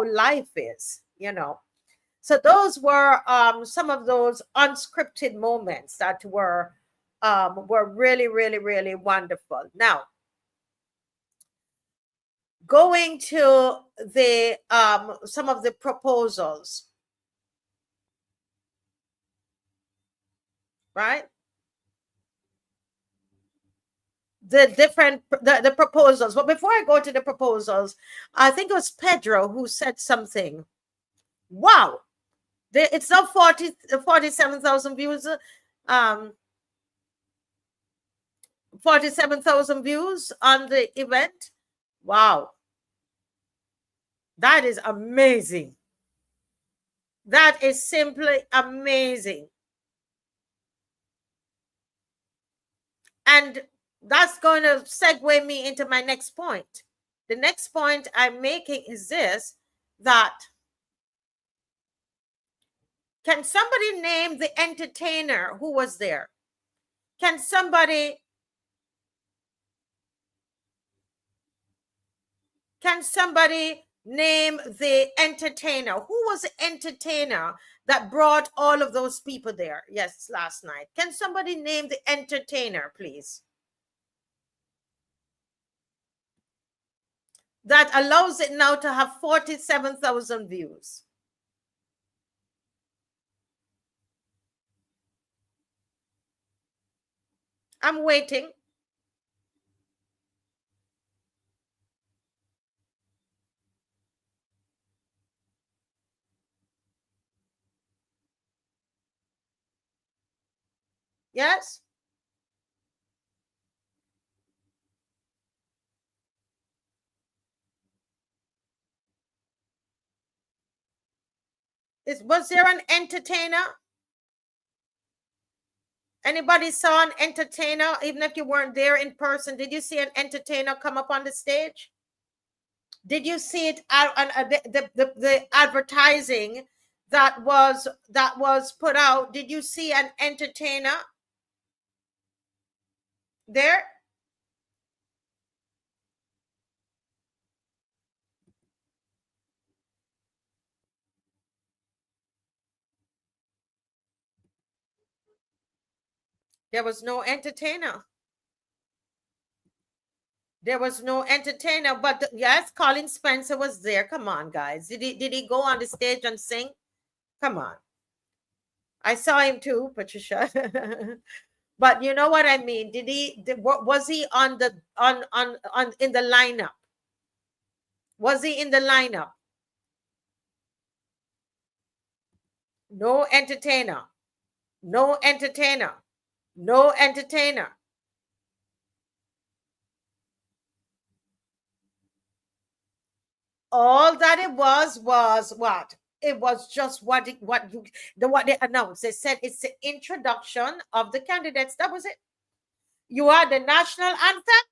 life is, you know. So those were some of those unscripted moments that were really, really, really wonderful. Now, going to the some of the proposals, right? The proposals. But before I go to the proposals, I think it was Pedro who said something. Wow, it's now 47,000 views. 47,000 views on the event. Wow, that is amazing. That is simply amazing. And that's going to segue me into my next point. The next point I'm making is this, that can somebody name the entertainer who was there? Can somebody name the entertainer? Who was the entertainer that brought all of those people there? Yes, last night. Can somebody name the entertainer, please? That allows it now to have 47,000 views. I'm waiting. Yes? Was there an entertainer? Anybody saw an entertainer, even if you weren't there in person? Did you see an entertainer come up on the stage? Did you see it on the advertising that was put out? Did you see an entertainer there? There was no entertainer. There was no entertainer, but yes, Colin Spencer was there. Come on, guys. Did he go on the stage and sing? Come on. I saw him too, Patricia. But you know what I mean? Was he on in the lineup? Was he in the lineup? No entertainer. No entertainer. No entertainer. All that it was what? It was just what they announced. They said it's the introduction of the candidates. That was it. You had the national anthem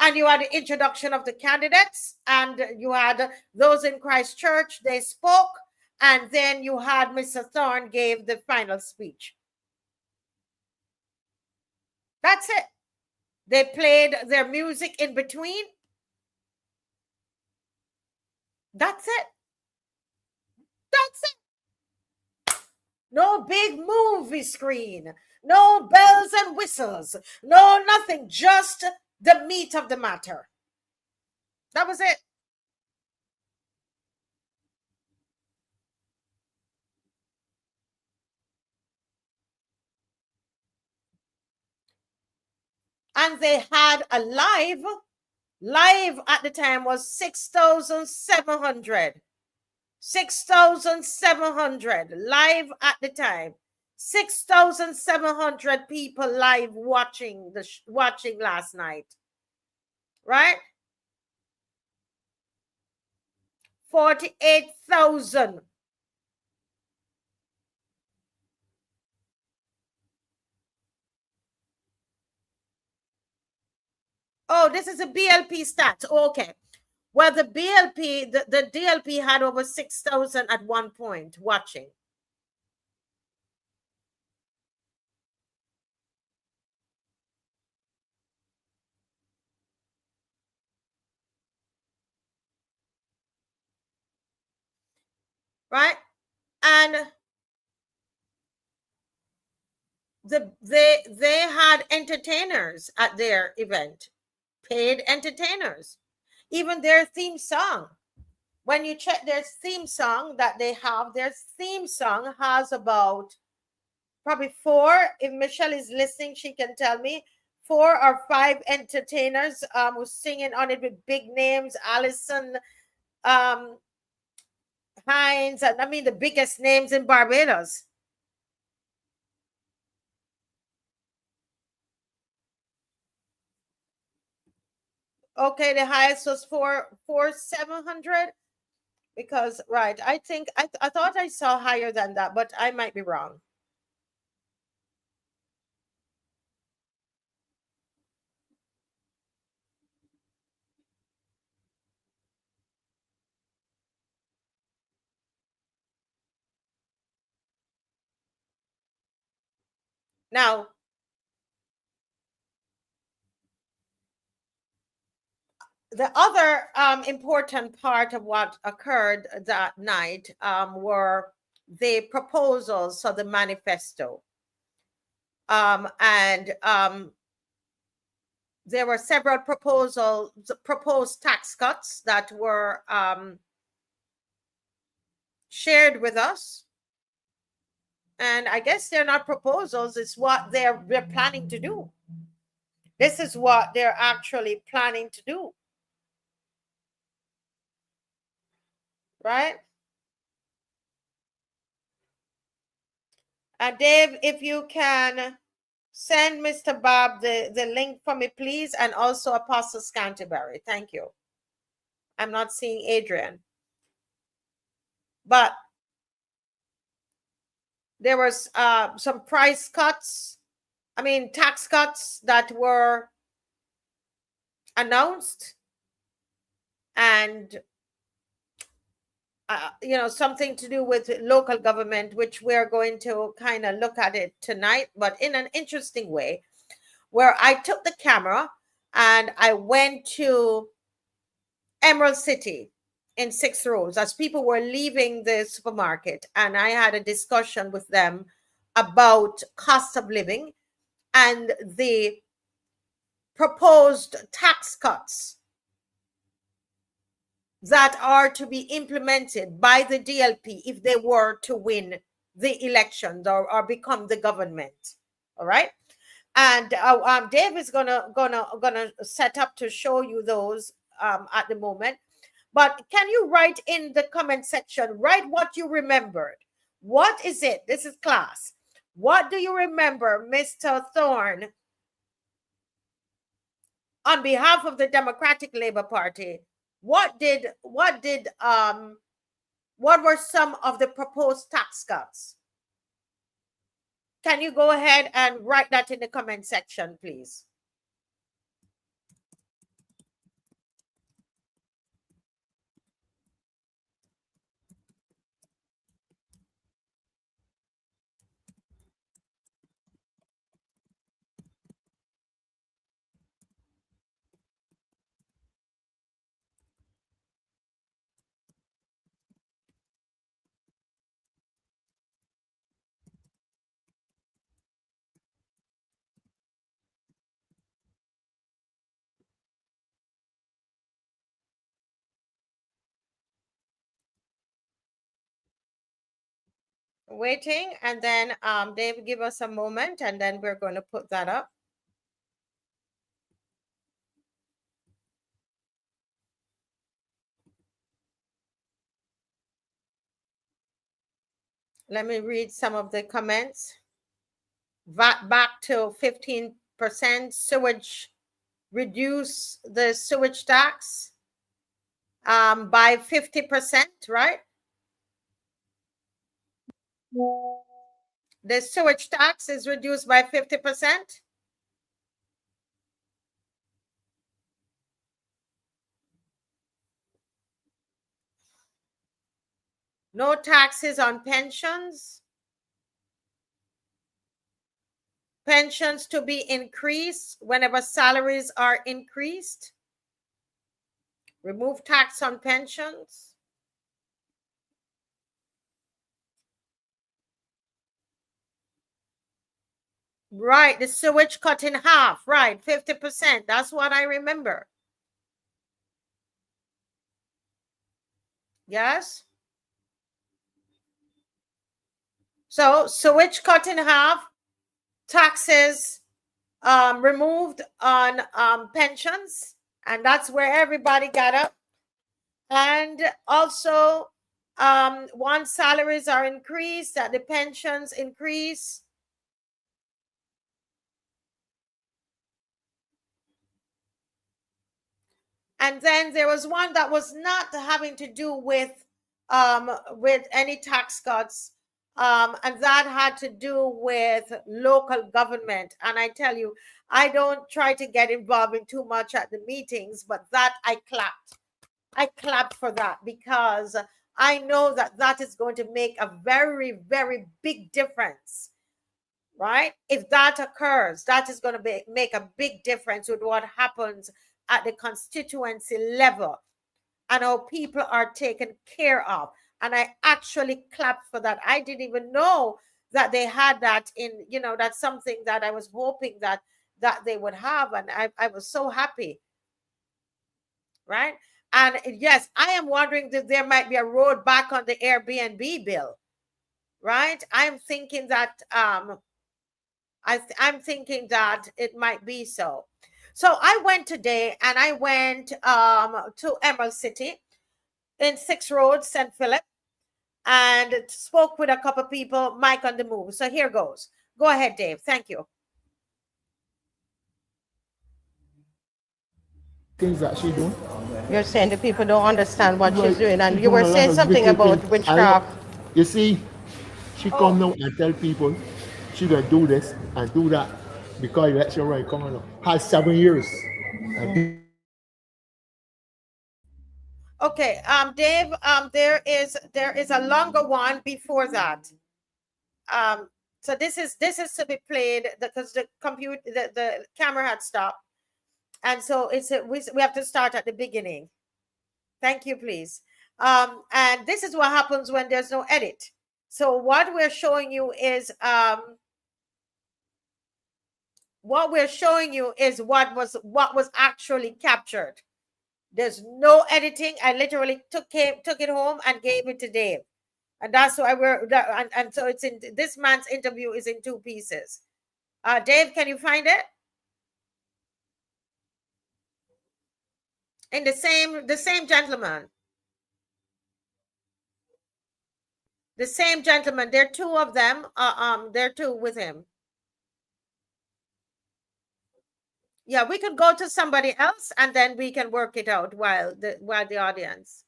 And you had the introduction of the candidates, and you had those in Christchurch, they spoke, and then you had Mr. Thorne gave the final speech. That's it. They played their music in between. That's it. That's it. No big movie screen, no bells and whistles, no nothing, just the meat of the matter. That was it. And they had a live at the time was 6,700. 6,700 live at the time. 6,700 people live watching watching last night. Right? 48,000. Oh, this is a BLP stat. Okay. Well, the BLP, the DLP had over 6,000 at one point watching. Right? And they had entertainers at their event, paid entertainers. Even their theme song, when you check their theme song that they have, their theme song has about probably 4, if Michelle is listening, she can tell me, 4 or 5 entertainers who's singing on it with big names, Allison Hines, and I mean the biggest names in Barbados. Okay, the highest was 4,700, because right, I think I thought I saw higher than that, but I might be wrong. Now, the other important part of what occurred that night were the proposals, so the manifesto. And there were several proposed tax cuts that were shared with us. And I guess they're not proposals, it's what they're planning to do. This is what they're actually planning to do. Right? Dave, if you can send Mr. Bob the link for me, please, and also Apostle Canterbury. Thank you. I'm not seeing Adrian. But there was some price cuts, tax cuts that were announced, and something to do with local government, which we're going to kind of look at it tonight, but in an interesting way, where I took the camera and I went to Emerald City in 6 Roads as people were leaving the supermarket, and I had a discussion with them about cost of living and the proposed tax cuts that are to be implemented by the DLP if they were to win the elections or become the government. All right. And Dave is gonna set up to show you those at the moment. But can you write in the comment section, write what you remembered? What is it? This is class. What do you remember, Mr. Thorne, on behalf of the Democratic Labour Party? What were some of the proposed tax cuts? Can you go ahead and write that in the comment section, please? waiting, and then Dave, give us a moment, and then we're going to put that up. Let me read some of the comments. VAT back to 15%. Sewage, reduce the sewage tax by 50%, right? The sewage tax is reduced by 50%. No taxes on pensions. Pensions to be increased whenever salaries are increased. Remove tax on pensions. Right, the sewage cut in half. Right, 50%. That's what I remember. Yes. So sewage cut in half, taxes removed on pensions, and that's where everybody got up. And also, once salaries are increased, that the pensions increase. And then there was one that was not having to do with any tax cuts, and that had to do with local government. And I tell you, I don't try to get involved in too much at the meetings, but that I clapped. I clapped for that because I know that that is going to make a very, very big difference, right? If that occurs, that is going to make a big difference with what happens at the constituency level and how people are taken care of. And I actually clapped for that. I didn't even know that they had that in, that's something that I was hoping that they would have. And I was so happy, right? And yes, I am wondering that there might be a road back on the Airbnb bill, right? I'm thinking that I'm thinking that it might be so. So I went today, and I went to Emerald City in 6 Road, St. Philip, and spoke with a couple of people, Mike on the move. So here goes. Go ahead, Dave. Thank you. Things that she do. You're saying the people don't understand what she's doing, and you were saying something about witchcraft. You see, she come now and tell people she gonna do this and do that because election right coming up. Has 7 years. Okay, Dave, there is a longer one before that. So this is to be played because the camera had stopped. And so we have to start at the beginning. Thank you, please. And this is what happens when there's no edit. So what we're showing you is what was actually captured. There's no editing. I literally took it home and gave it to Dave, and that's why and so it's in this man's interview is in 2 pieces. Dave, can you find it? In the same gentleman. The same gentleman. There are 2 of them. There are 2 with him. Yeah, we could go to somebody else and then we can work it out while the audience.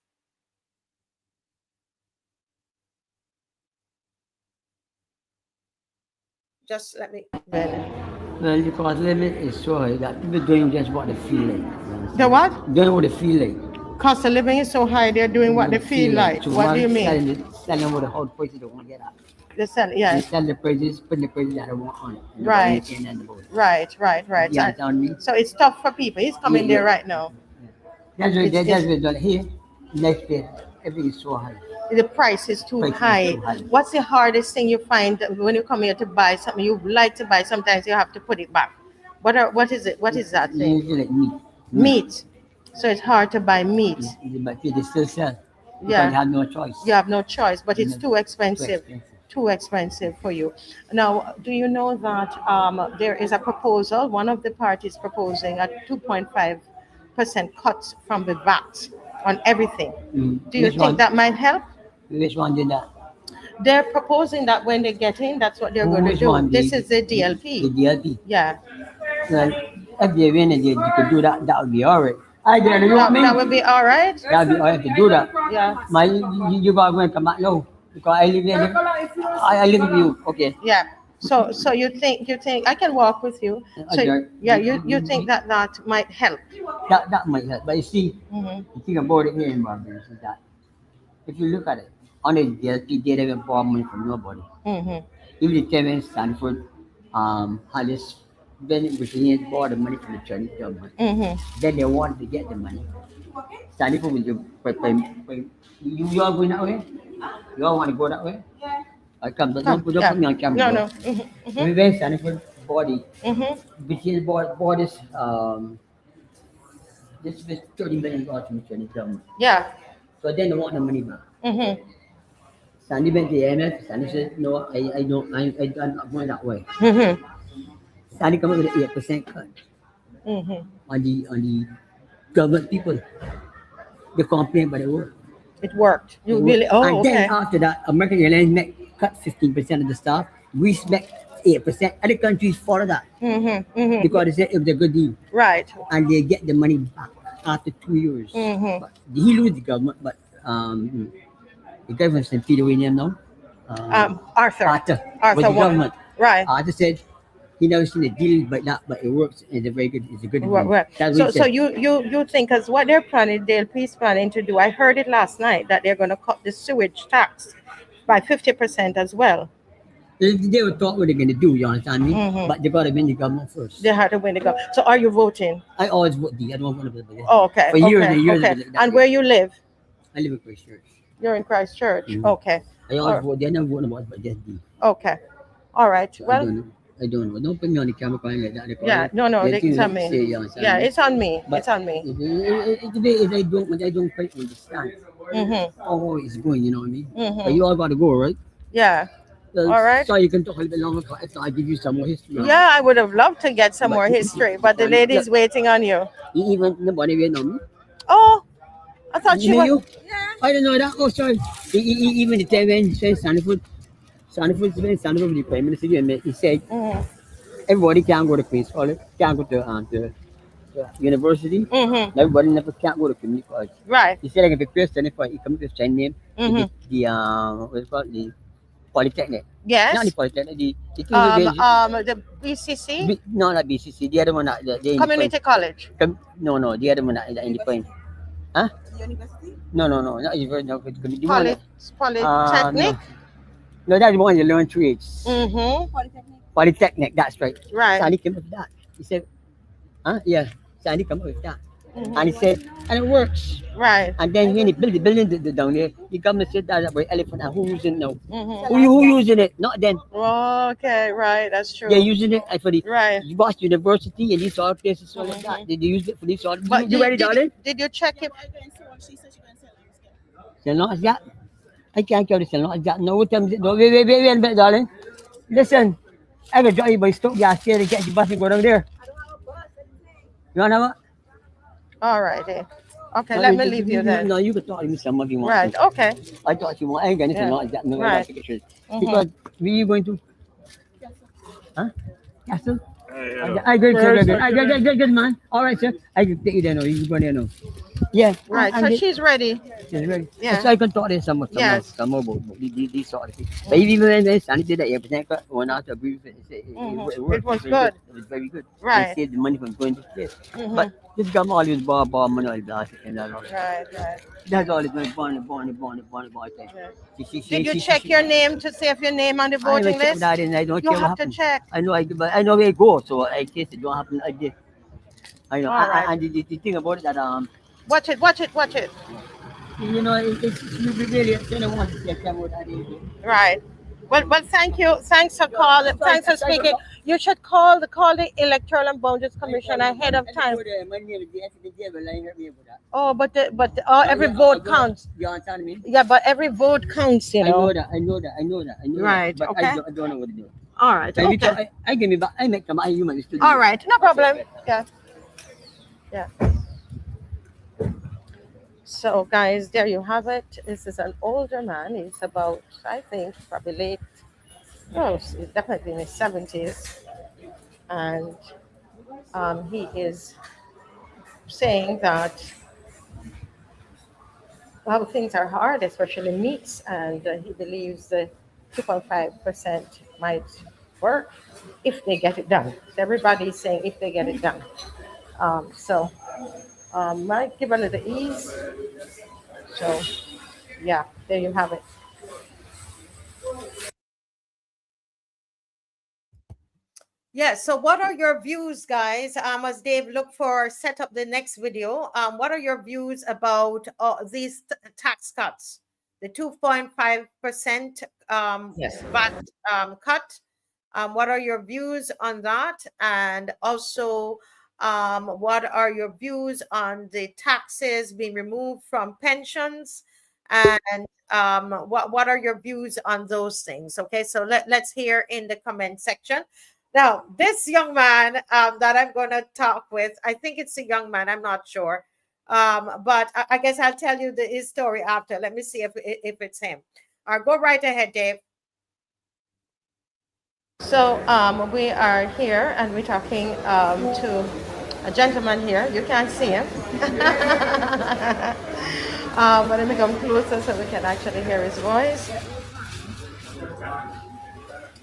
Just let me. Well, the cost limit is so high that people doing just what they feel like. The what? Doing what they feel like. Cost of living is so high, they're doing what they feel like. So what do you mean? Selling what the whole prices they want to get at. They sell, yeah. They sell the prices, put the prices that they want on it. Right. Right. You understand me? So it's tough for people. He's coming there right now. That's what they're done here. Next day, everything is so high. The price is too high. What's the hardest thing you find when you come here to buy something you like to buy? Sometimes you have to put it back. What is it? What is that thing? Usually like meat. Meat. So it's hard to buy meat. But they still sell. Yeah. You have no choice. You have no choice, but it's too expensive. too expensive for you. Now, do you know that there is a proposal? One of the parties proposing a 2.5% cut from the VAT on everything. Do you Which think one? that might help? Which one did that? They're proposing that when they get in, that's what they're going to Which do. one? This is the The DLP. DLP. Yeah, Well, if they win and they could do that, that would be all right. I did you know what I mean? that would be all right. That would be all right to do that. Yeah, You gotta go and come back now. Because I live there. I live with you. Okay. yeah. So you think I can walk with you? So Okay. yeah, you think that might help? That might help. But you see, Mhm. the thing about it here in Barbados is that if you look at it, on the DLP, they haven't borrowed money from nobody. Mhm. Even the Kevin Stanford had this Brazilian borrowed the money from the Chinese government. Mhm. Then they wanted to get the money. Stanford will do you all going that way? You all want to go that way? I come, but don't Yeah. put me on camera. No. Mhm. Mhm. We went Stanford body. Mhm. Brazilian bought this 30 million dollars from the Chinese government. Yeah. So then they want the money back. Mhm. Sandy went to the IMF. Sandy said, no, I'm not going that way. Mhm. Sandy come up with an 8% cut Mhm. on the government people. They complain, but it worked. It worked. You It really? worked. Oh, And okay. then after that, American Airlines cut 15% of the staff. We make 8%. Other countries follow that Mhm. Mhm. because they said it was a good deal. Right. And they get the money back after 2 years. Mhm. But he lose the government, but the government St. Peter William now. Arthur. Arthur Arthur with the won. government. Right. Arthur said he never seen a deal but it works. It's a very good. It's a good deal. Right. That's So what he so said. you think, because what they're planning, DLP's planning to do, I heard it last night that they're going to cut the sewage tax by 50% as well. They were thought what they're gonna do. You understand me? Mhm. But they gotta win the government first. They had to win the go. So are you voting? I always vote D. I don't want to vote D. Oh, okay. For years okay, and years. okay. And where you live? I live in Christchurch. You're in Christchurch. Mhm. Okay. I always vote D. I never vote about but just D. Okay. All right. So Well, I don't know. Don't put me on the camera crying like that. yeah. No, it's on me. Yeah, it's on me. But It's on me. If I don't quite understand Mhm. how it's going, you know what I mean? Mhm. But you all got to go, right? Yeah. All right. So you can talk a little bit longer if I give you some more history. Yeah, I would have loved to get some But more you- history, but the and lady's look- waiting on you. Even nobody will know me. Oh, I thought You you know were. you? I don't know that. Oh, sorry. Even the time when Sanford with the Prime Minister, he said Mhm. everybody can go to Queen's College, can't go to university. Mhm. Everybody never can't go to community college. Right. He said like if a person, if he comes with a Chinese name, Mhm. the what's it called, the Polytechnic. Not Yes. the Polytechnic, the thing The BCC, not BCC, the other one, the Community College. No, the other one, the Independent. Huh? No, not university. No, the one. Polytechnic. No, that's the one you learn trades. Mhm. Polytechnic, that's right. Right. Sandy came up with that. He said, huh? Yeah, Sandy came up with that. Mhm. And he said, and it works. Right. And then when he built the building down there, the government said that about elephant and who using it now? Mhm. Who using it? Not them. Okay. Right. That's true. They're using it for the Right. Boston University and these all places so like that. They use it for these all. But You ready, darling? did you check it? Sell not that. I can't carry sell not that. No, tell me. No, wait a minute, darling. Listen, I will drive you by stop gas here and get the bus and go down there. You want to have All right. Okay. Let me leave you then. No, you can talk to me some if you want. Right. to. Okay. I thought you want. I ain't got anything Yeah. like that. No, Right. I got pictures. Because where you going to? Huh? Castle? I good, sir. Good, man. All right, sir. I can take you there now. You can go there now. Yeah. Right. So she's ready. She's ready. Yeah. So I can talk to some more Yes. about these sort of things. But even when Sandy said that 8% cut, one out to agree with it. It worked. It was very good. It was very good. Right. They saved the money from going to space. Mhm. But this government always borrow money all blast and that. Right. That's all it's going born. Yeah. Did you check your name to see if your name on the I voting list? that and I don't You care what have to happens. check. I know, but I know where it goes, so in case it don't happen, I did. I know. All right. And the thing about it that Watch it. you know, it's really I don't want to see a camera that is. Right. Well, thank you. Thanks for calling. Thanks for speaking. You should call the Electoral and Boundaries Commission ahead of time. Oh, but every vote counts. You understand me? Yeah, but every vote counts, you I know know. that, I know that, I know that, I know Right, that. But okay. I don't know what to do. All right. I, Okay. I give me back, I make them, I human still. All right. No problem. Yeah. Yeah. So, guys, there you have it. This is an older man. He's about, I think, probably late. Oh, he's definitely in his 70s. And he is saying that, well, things are hard, especially meats, and he believes the 2.5% might work if they get it done. So everybody's saying if they get it done. So might give a little ease. So yeah, there you have it. Yeah, so what are your views, guys? As Dave look for set up the next video, what are your views about these tax cuts? The 2.5% Yes. VAT cut. What are your views on that? And also, what are your views on the taxes being removed from pensions? And what are your views on those things? Okay, so let's hear in the comment section. Now, this young man that I'm going to talk with, I think it's a young man, I'm not sure. But I guess I'll tell you his story after. Let me see if it's him. All right, go right ahead, Dave. So we are here and we're talking to a gentleman here. You can't see him. But let me come closer so we can actually hear his voice.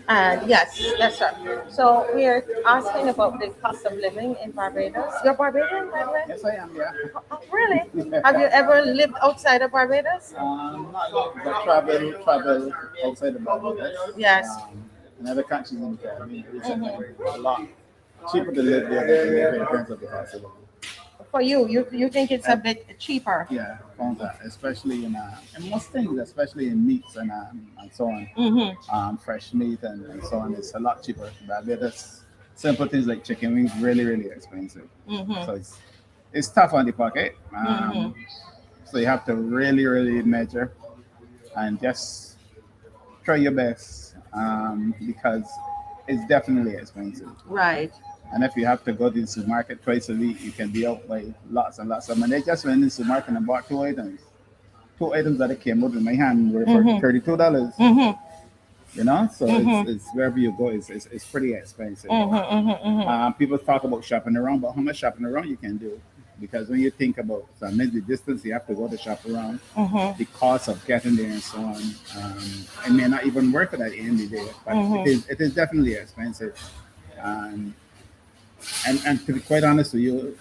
And yes, that's right. So we are asking about the cost of living in Barbados. You're Barbadian, by the way? Yes, I am, yeah. Oh, really? Have you ever lived outside of Barbados? Not but travel outside of Barbados. Yes. In other countries in the Caribbean, it's a lot cheaper to live there than to live in terms of the cost of living. For you think it's a bit cheaper? Yeah, found that, especially in most things, especially in meats and so on. Fresh meat and so on, it's a lot cheaper. Barbados, simple things like chicken wings, really, really expensive. So it's tough on the pocket. So you have to really, really measure and just try your best because it's definitely expensive. Right. And if you have to go to the supermarket twice a week, you can be out by lots and lots of money. I just went in the supermarket and bought two items. Two items that came out in my hand were for $32. You know, so it's wherever you go, it's pretty expensive. People talk about shopping around, but how much shopping around you can do? Because when you think about the distance you have to go to shop around, the cost of getting there and so on, it may not even work at the end of the day, but it is definitely expensive. And to be quite honest with you,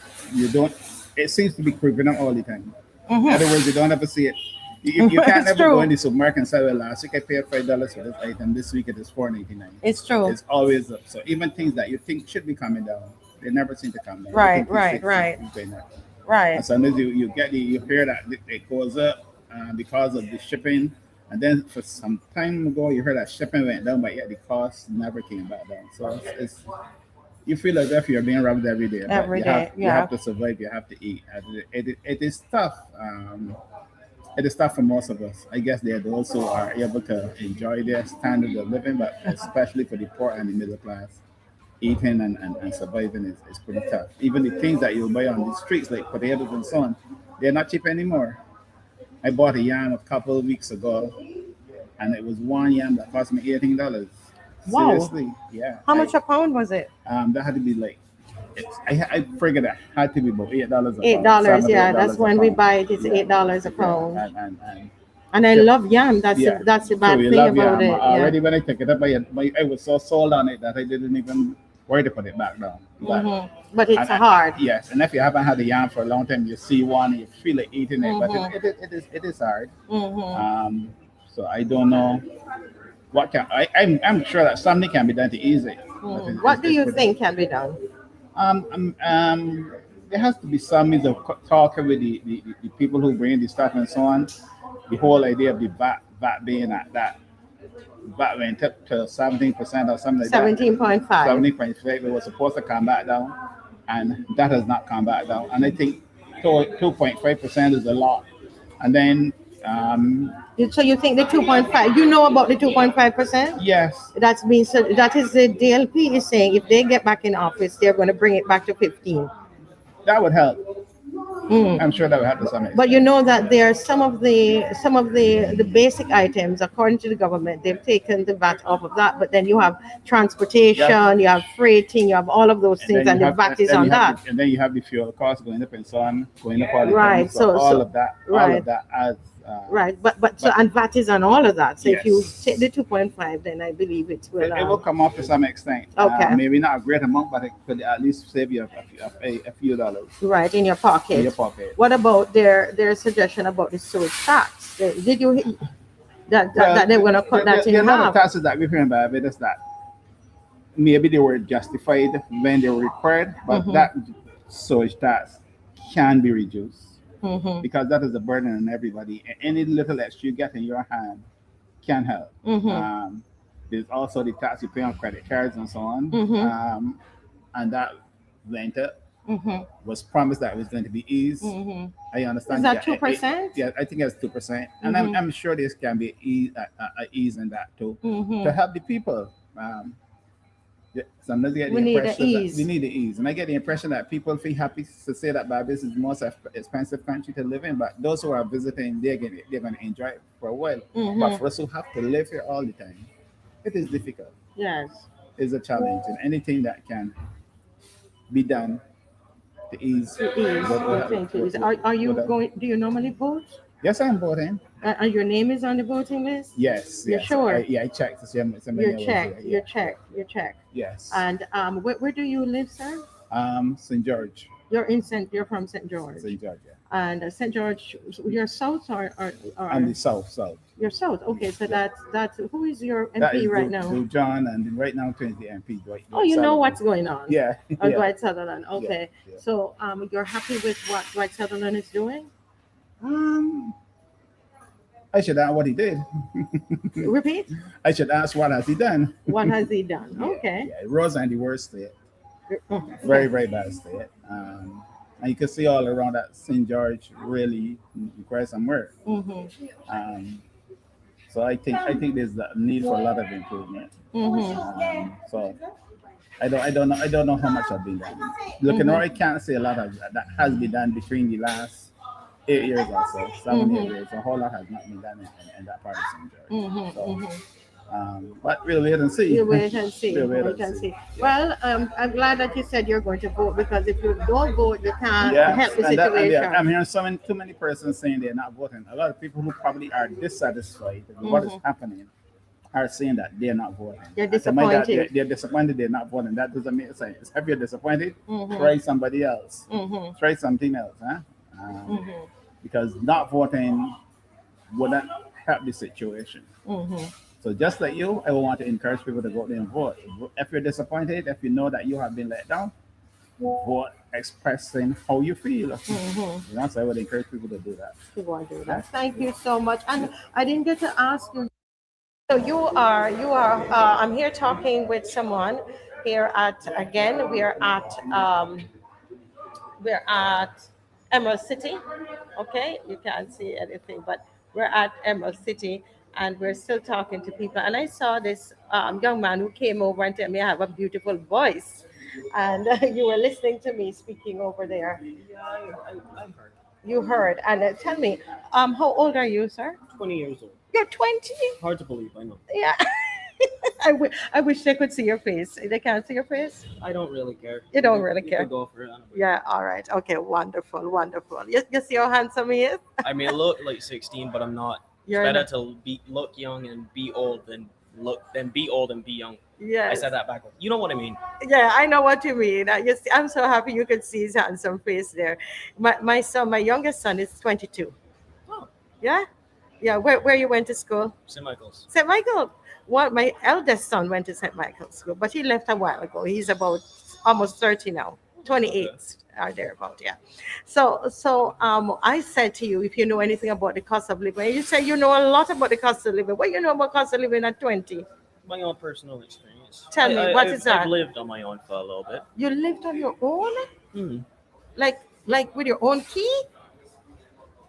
it seems to be creeping up all the time. In other words, you don't ever see it. You can't ever go in the supermarket and say, well, last week I paid $5 for this item, this week it is $4.99. It's true. It's always up. So even things that you think should be coming down, they never seem to come down. Right. And so as you hear that it goes up because of the shipping. And then for some time ago, you heard that shipping went down, but yet the cost never came back down. So it's you feel as if you're being robbed every day. You have to survive. You have to eat. It is tough. It is tough for most of us. I guess they also are able to enjoy their standard of living, but especially for the poor and the middle class, eating and surviving is pretty tough. Even the things that you buy on the streets, like potatoes and so on, they're not cheap anymore. I bought a yam a couple of weeks ago, and it was one yam that cost me $18. Wow. Seriously, yeah. How much a pound was it? That had to be like, I figured it had to be about $8 a pound. $8, yeah. That's when we buy it. It's $8 a pound. And I love yam. That's the bad thing about it. Already when I took it up, I was so sold on it that I didn't even worry to put it back down. But it's hard. Yes, and if you haven't had a yam for a long time, you see one, you feel like eating it, but it is hard. So I don't know what I'm sure that something can be done to ease it. What do you think can be done? There has to be some means of talking with the people who bring the stuff and so on. The whole idea of the VAT being at that That went up to 17% or something like that. 17.5. 17.5. It was supposed to come back down, and that has not come back down. And I think 2.5% is a lot. And then, So you think the 2.5? You know about the 2.5%? yes, That's being said. That is the DLP is saying if they get back in office, they're going to bring it back to 15. that would help. Mm. I'm sure that would help to some extent. But you know that there are some of the basic items, according to the government, they've taken the VAT off of that. But then you have transportation, Yeah. you have freighting, you have all of those things, and the VAT is on that. And then you have the fuel costs going up and so on, going up all the Right, time. So all so- of that, right. adds. Right, but so and VAT is on all of that. So if you Yes. take the 2.5, then I believe it will. It will come off to some extent. Okay. Maybe not a great amount, but it could at least save you a few dollars Right in your pocket. in your pocket. What about their suggestion about the sewage tax? Did you hear that they're going to cut that in There are a lot of half? taxes that we're hearing by Barbados that maybe they were justified when they were required, but Mhm. that sewage tax can be reduced. Mm-hmm. Because that is a burden on everybody. And any little extra you get in your hand can help. Mm-hmm. There's also the tax you pay on credit cards and so on. Mhm. And that went up. Mm-hmm. Was promised that it was going to be eased. Mm-hmm. I understand. Is that Yeah, 2%? Yeah, I think it's 2%. And Mhm. I'm sure this can be ease in that too Mm-hmm. to help the people. Sometimes you get the We need the impression that ease. we need the ease, and I get the impression that people feel happy to say that Barbados is the most expensive country to live in. But those who are visiting, they're going to enjoy it for a while. Mhm. But for us who have to live here all the time, it is difficult. Yes. It's a challenge, and anything that can be done to ease. It is. would- Thank you. would- Are you would- going? Do you normally vote? Yes, I'm voting. And your name is on the voting list? Yes. You're yes. sure? I checked to see how somebody You're was checked. here. You're checked. Yes. And where do you live, sir? St. George. You're from St. George. St. George. Yeah. And St. George, you're south or I'm the south. you're south? Okay, so that's who is your That MP is right Lou- now? Lou John, and right now turns the MP. Dwight Oh, you know Sullivan. what's going on. Yeah. Oh, yeah. Dwight Sutherland. Okay. yeah. So you're happy with what Dwight Sutherland is doing? I should ask what he did. Repeat. I should ask what has he done. What has he done? Yeah, Okay. Yeah, Rose and the worst state. Oh, Very, very bad state. And you can see all around that St. George really requires some work. Mm-hmm. So I think there's a need for a lot of improvement. Mm-hmm. So I don't know how much has been done. Looking around, I can't say a lot of that has been done between the last 8 years or so, 7 8 years. A whole lot has not been done in that part of St. George. Mm-hmm. So, but we'll wait and see. You wait and see. We'll Wait and see. Well, I'm glad that you said you're going to vote, because if you don't vote, you can't help the situation. I'm hearing too many persons saying they're not voting. A lot of people who probably are dissatisfied with what is happening are saying that they're not voting. They're And to my dad, disappointed. They're disappointed they're not voting. That doesn't make sense. If you're disappointed, Mhm. try somebody else. Mm-hmm. Try something else, huh? Because not voting wouldn't help the situation. Mm-hmm. So just like you, I want to encourage people to go there and vote. If you're disappointed, if you know that you have been let down, vote expressing how you feel. Mm-hmm. You know, so I would encourage people to do that. You want to do that. Thank you so much. And I didn't get to ask you. So you are. I'm here talking with someone here we're at Emerald City. Okay, you can't see anything, but we're at Emerald City, and we're still talking to people. And I saw this young man who came over and told me I have a beautiful voice, and you were listening to me speaking over there. I've heard. You heard, and tell me, how old are you, sir? 20 years old. You're 20. Hard to believe, I know. Yeah. I wish they could see your face. They can't see your face. I don't really care. You don't really You care. could go for it. I don't really- Yeah. All right. Okay. Wonderful. Wonderful. You see how handsome he is? I may look like 16, but I'm not. You're it's better not- to look young and be old than be old and be young. I Yes. said that backwards. You know what I mean? Yeah, I know what you mean. I'm so happy you could see his handsome face there. My son, my youngest son, is 22. Oh. Yeah. Yeah. Where you went to school? St. Michael's. St. Michael. Well, my eldest son went to St. Michael's school, but he left a while ago. He's about almost 30 now. 28 are thereabout, yeah. So I said to you, if you know anything about the cost of living, you say you know a lot about the cost of living. What you know about cost of living at 20? My own personal experience. Tell me, what is that? I've lived on my own for a little bit. You lived on your own? Hmm. Like with your own key?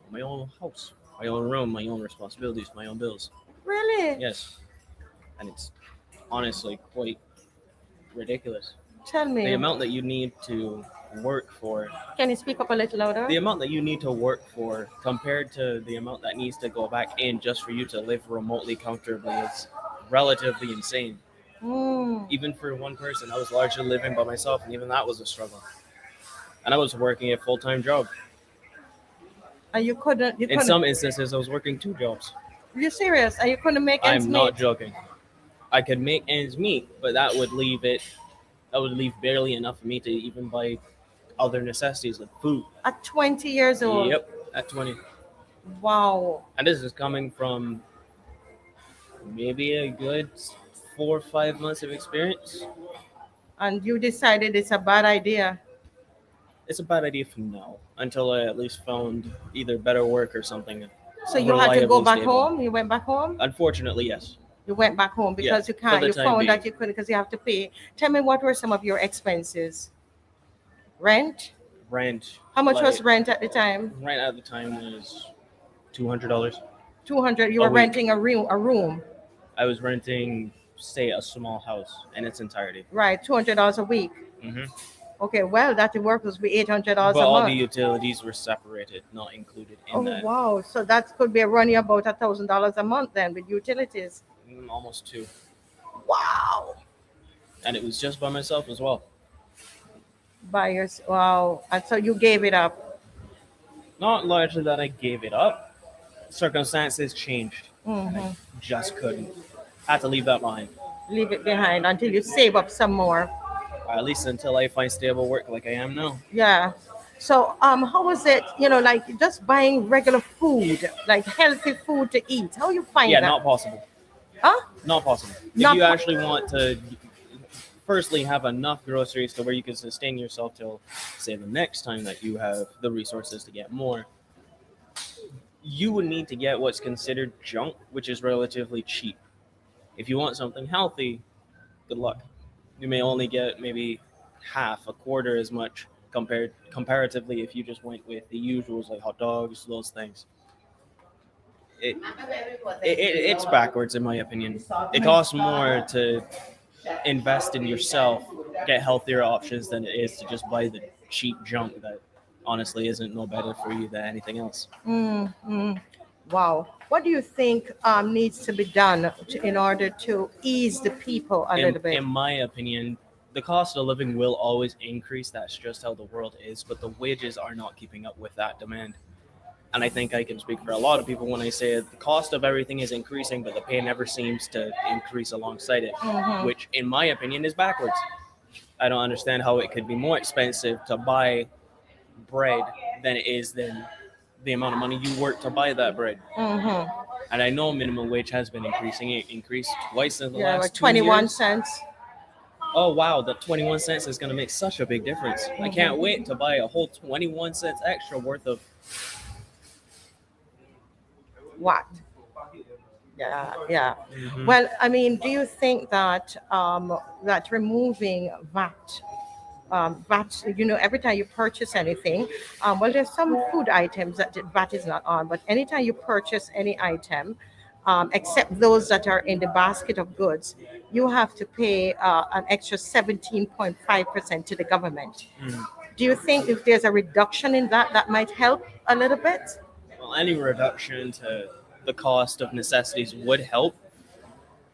My own house, my own room, my own responsibilities, my own bills. Really? Yes. And it's honestly quite ridiculous. Tell me. The amount that you need to work for, Can you speak up a little louder? the amount that you need to work for compared to the amount that needs to go back in just for you to live remotely comfortably is relatively insane. Even for one person, I was largely living by myself, and even that was a struggle. And I was working a full-time job. And you couldn't. In some instances, I was working 2 jobs. You're serious? And you couldn't make ends I'm meet? not joking. I could make ends meet, but that would leave barely enough for me to even buy other necessities like food. At 20 years old? Yep, at 20. Wow. And this is coming from maybe a good 4 or 5 months of experience. And you decided it's a bad idea? It's a bad idea for now, until I at least found either better work or something. So you had to go reliably back stable. home? You went back home? Unfortunately, yes. You went back home because Yeah, you can't. for the You time found being. that you couldn't because you have to pay. Tell me, what were some of your expenses? Rent? Rent. How much like, was rent at the time? Rent at the time was $200. 200. You were week. renting a room. I was renting, say, a small house in its entirety. Right, $200 a week. Mm-hmm. Okay, well, that work was be $800 But a all month. the utilities were separated, not included in Oh that. wow! So that could be running about $1,000 a month then with utilities. Almost 2. Wow! And it was just by myself as well. Wow! And so you gave it up. Not largely that I gave it up. Circumstances changed. And I Mhm. just couldn't. Had to leave that behind. Leave it behind until you save up some more. Or at least until I find stable work like I am now. Yeah. So how was it? You know, like just buying regular food, like healthy food to eat. How you find Yeah, that? not possible. Huh? Not possible. If Not you po- actually want to firstly have enough groceries to where you can sustain yourself till, say, the next time that you have the resources to get more, you would need to get what's considered junk, which is relatively cheap. If you want something healthy, good luck. You may only get maybe half, a quarter as much comparatively if you just went with the usuals like hot dogs, those things. It's backwards in my opinion. It costs more to invest in yourself, get healthier options than it is to just buy the cheap junk that honestly isn't no better for you than anything else. Wow. What do you think needs to be done in order to ease the people a little bit? In my opinion, the cost of living will always increase. That's just how the world is, but the wages are not keeping up with that demand. And I think I can speak for a lot of people when I say the cost of everything is increasing, but the pay never seems to increase alongside it, which in my opinion is backwards. I don't understand how it could be more expensive to buy bread than it is than the amount of money you work to buy that bread. And I know minimum wage has been increasing. It increased twice in the last like 2 21 years. cents. Oh wow, the 21 cents is going to make such a big difference. I can't wait to buy a whole 21 cents extra worth of What? Yeah. Well, I mean, do you think that that removing VAT, you know, every time you purchase anything, well, there's some food items that the VAT is not on, but anytime you purchase any item, except those that are in the basket of goods, you have to pay an extra 17.5% to the government. Do you think if there's a reduction in that, that might help a little bit? well, any reduction to the cost of necessities would help.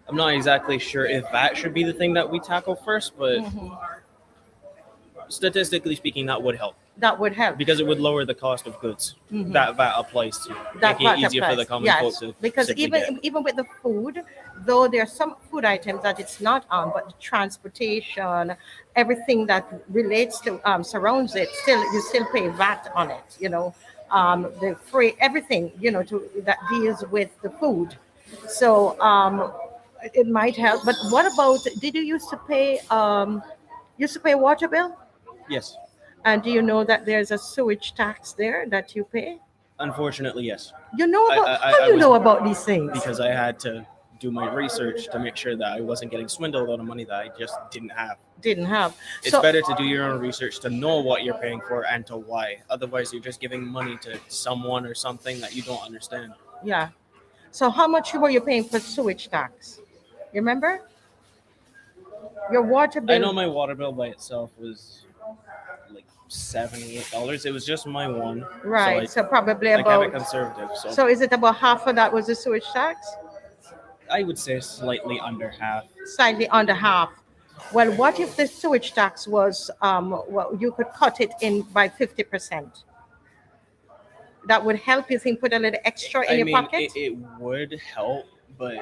I'm not exactly sure if that should be the thing that we tackle first, but statistically speaking, that would help. That would help. Because it would lower the cost of goods. That applies to. That making it easier for the applies. common folk to Because simply even get. even with the food, though there are some food items that it's not on, but the transportation, everything that relates to surrounds it, you still pay VAT on it. You know, the free everything that deals with the food. So it might help. But what about? Did you used to pay water bill? Yes. And do you know that there's a sewage tax there that you pay? Unfortunately, yes. You know about how I you was- know about these things? Because I had to do my research to make sure that I wasn't getting swindled out of money that I just didn't have. Didn't have. It's So better to do your own research to know what you're paying for and to why. Otherwise, you're just giving money to someone or something that you don't understand. yeah. So how much were you paying for sewage tax? You remember? Your water bill. I know my water bill by itself was like $78. It was just my one. Right. So probably I kept about. it conservative. So is it about half of that was the sewage tax? I would say slightly under half. Slightly under half. Well, what if the sewage tax was, well, you could cut it in by 50%? That would help you think put a little extra in I your mean, pocket? it would help, but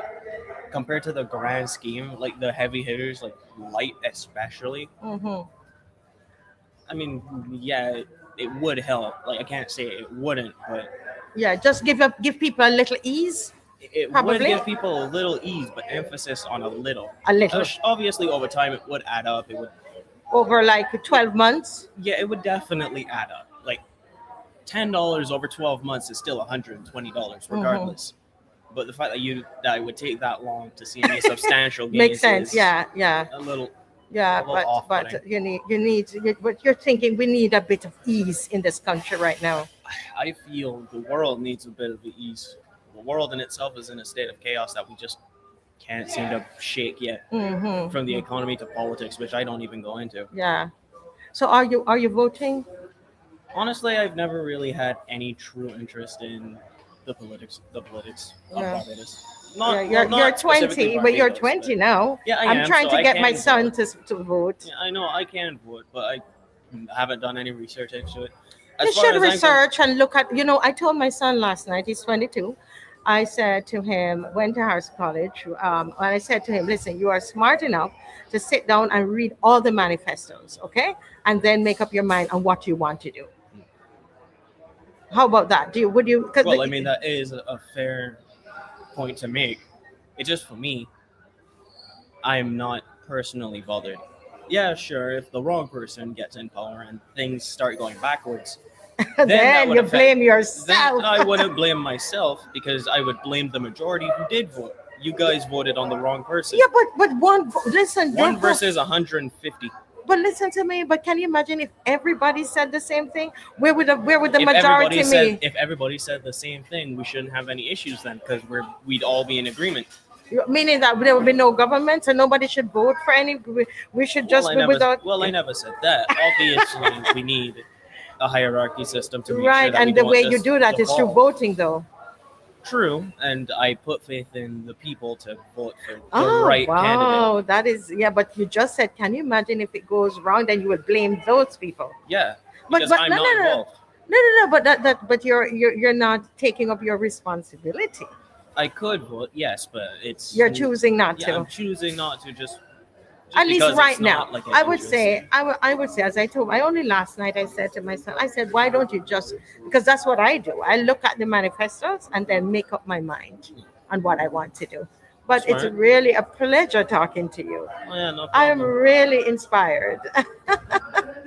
compared to the grand scheme, like the heavy hitters, like light especially, Mm-hmm. I mean, yeah, it would help. Like I can't say it wouldn't, but Yeah, just give people a little ease. it Probably. would give people a little ease, but emphasis on a little. A little. Obviously, over time, it would add up. It would, Over like 12 months. yeah, it would definitely add up. Like $10 over 12 months is still $120 Mm-hmm. regardless. But the fact that it would take that long to see any substantial gains Makes sense. is Yeah, yeah. a little. Yeah, A little but off-putting. what you're thinking, we need a bit of ease in this country right now. I feel the world needs a bit of ease. The world in itself is in a state of chaos that we just can't seem to shake yet. Mm-hmm. From the economy to politics, which I don't even go into. Yeah. So are you voting? Honestly, I've never really had any true interest in the politics of Yeah. Barbados. Yeah, you're 20, but you're 20 now. Yeah, I I'm am, trying so to I get my can son vote. to vote. Yeah, I know I can vote, but I haven't done any research into it. You As far should as I'm research and look at, I told my son last night, he's 22. I said to him, went to Harris College, and I said to him, listen, you are smart enough to sit down and read all the manifestos, okay? And then make up your mind on what you want to do. How about that? Would you? Well, I mean, that is a fair point to make. It's just for me, I'm not personally bothered. Yeah, sure, if the wrong person gets in power and things start going backwards, then that would you affect- blame then yourself. I wouldn't blame myself because I would blame the majority who did vote. You guys voted on the wrong person. Yeah, but listen, One your- versus 150. But listen to me. But can you imagine if everybody said the same thing? Where would the If majority be? if everybody said the same thing, we shouldn't have any issues then because we'd all be in agreement. Meaning that there would be no government and nobody should vote for any. We should just be without. I never said that. Obviously, we need a hierarchy system to make sure Right, that we and the don't way you just do that is through default. voting, though. True, and I put faith in the people to vote for the Oh, right candidate. wow, that is But you just said, can you imagine if it goes wrong? Then you would blame those people. Yeah, But- because but I'm no, not no, no. involved. No. But you're not taking up your responsibility. I could vote, yes, but it's You're choosing not Yeah, to. I'm choosing not to just At least because it's right not now, like I would interest. say, I would say, as I told, I only last night I said to my son, I said, why don't you just, because that's what I do. I look at the manifestos and then make up my mind on what I want to do. But it's Smart. really a pleasure talking to you. Oh, yeah, no I am problem. really inspired.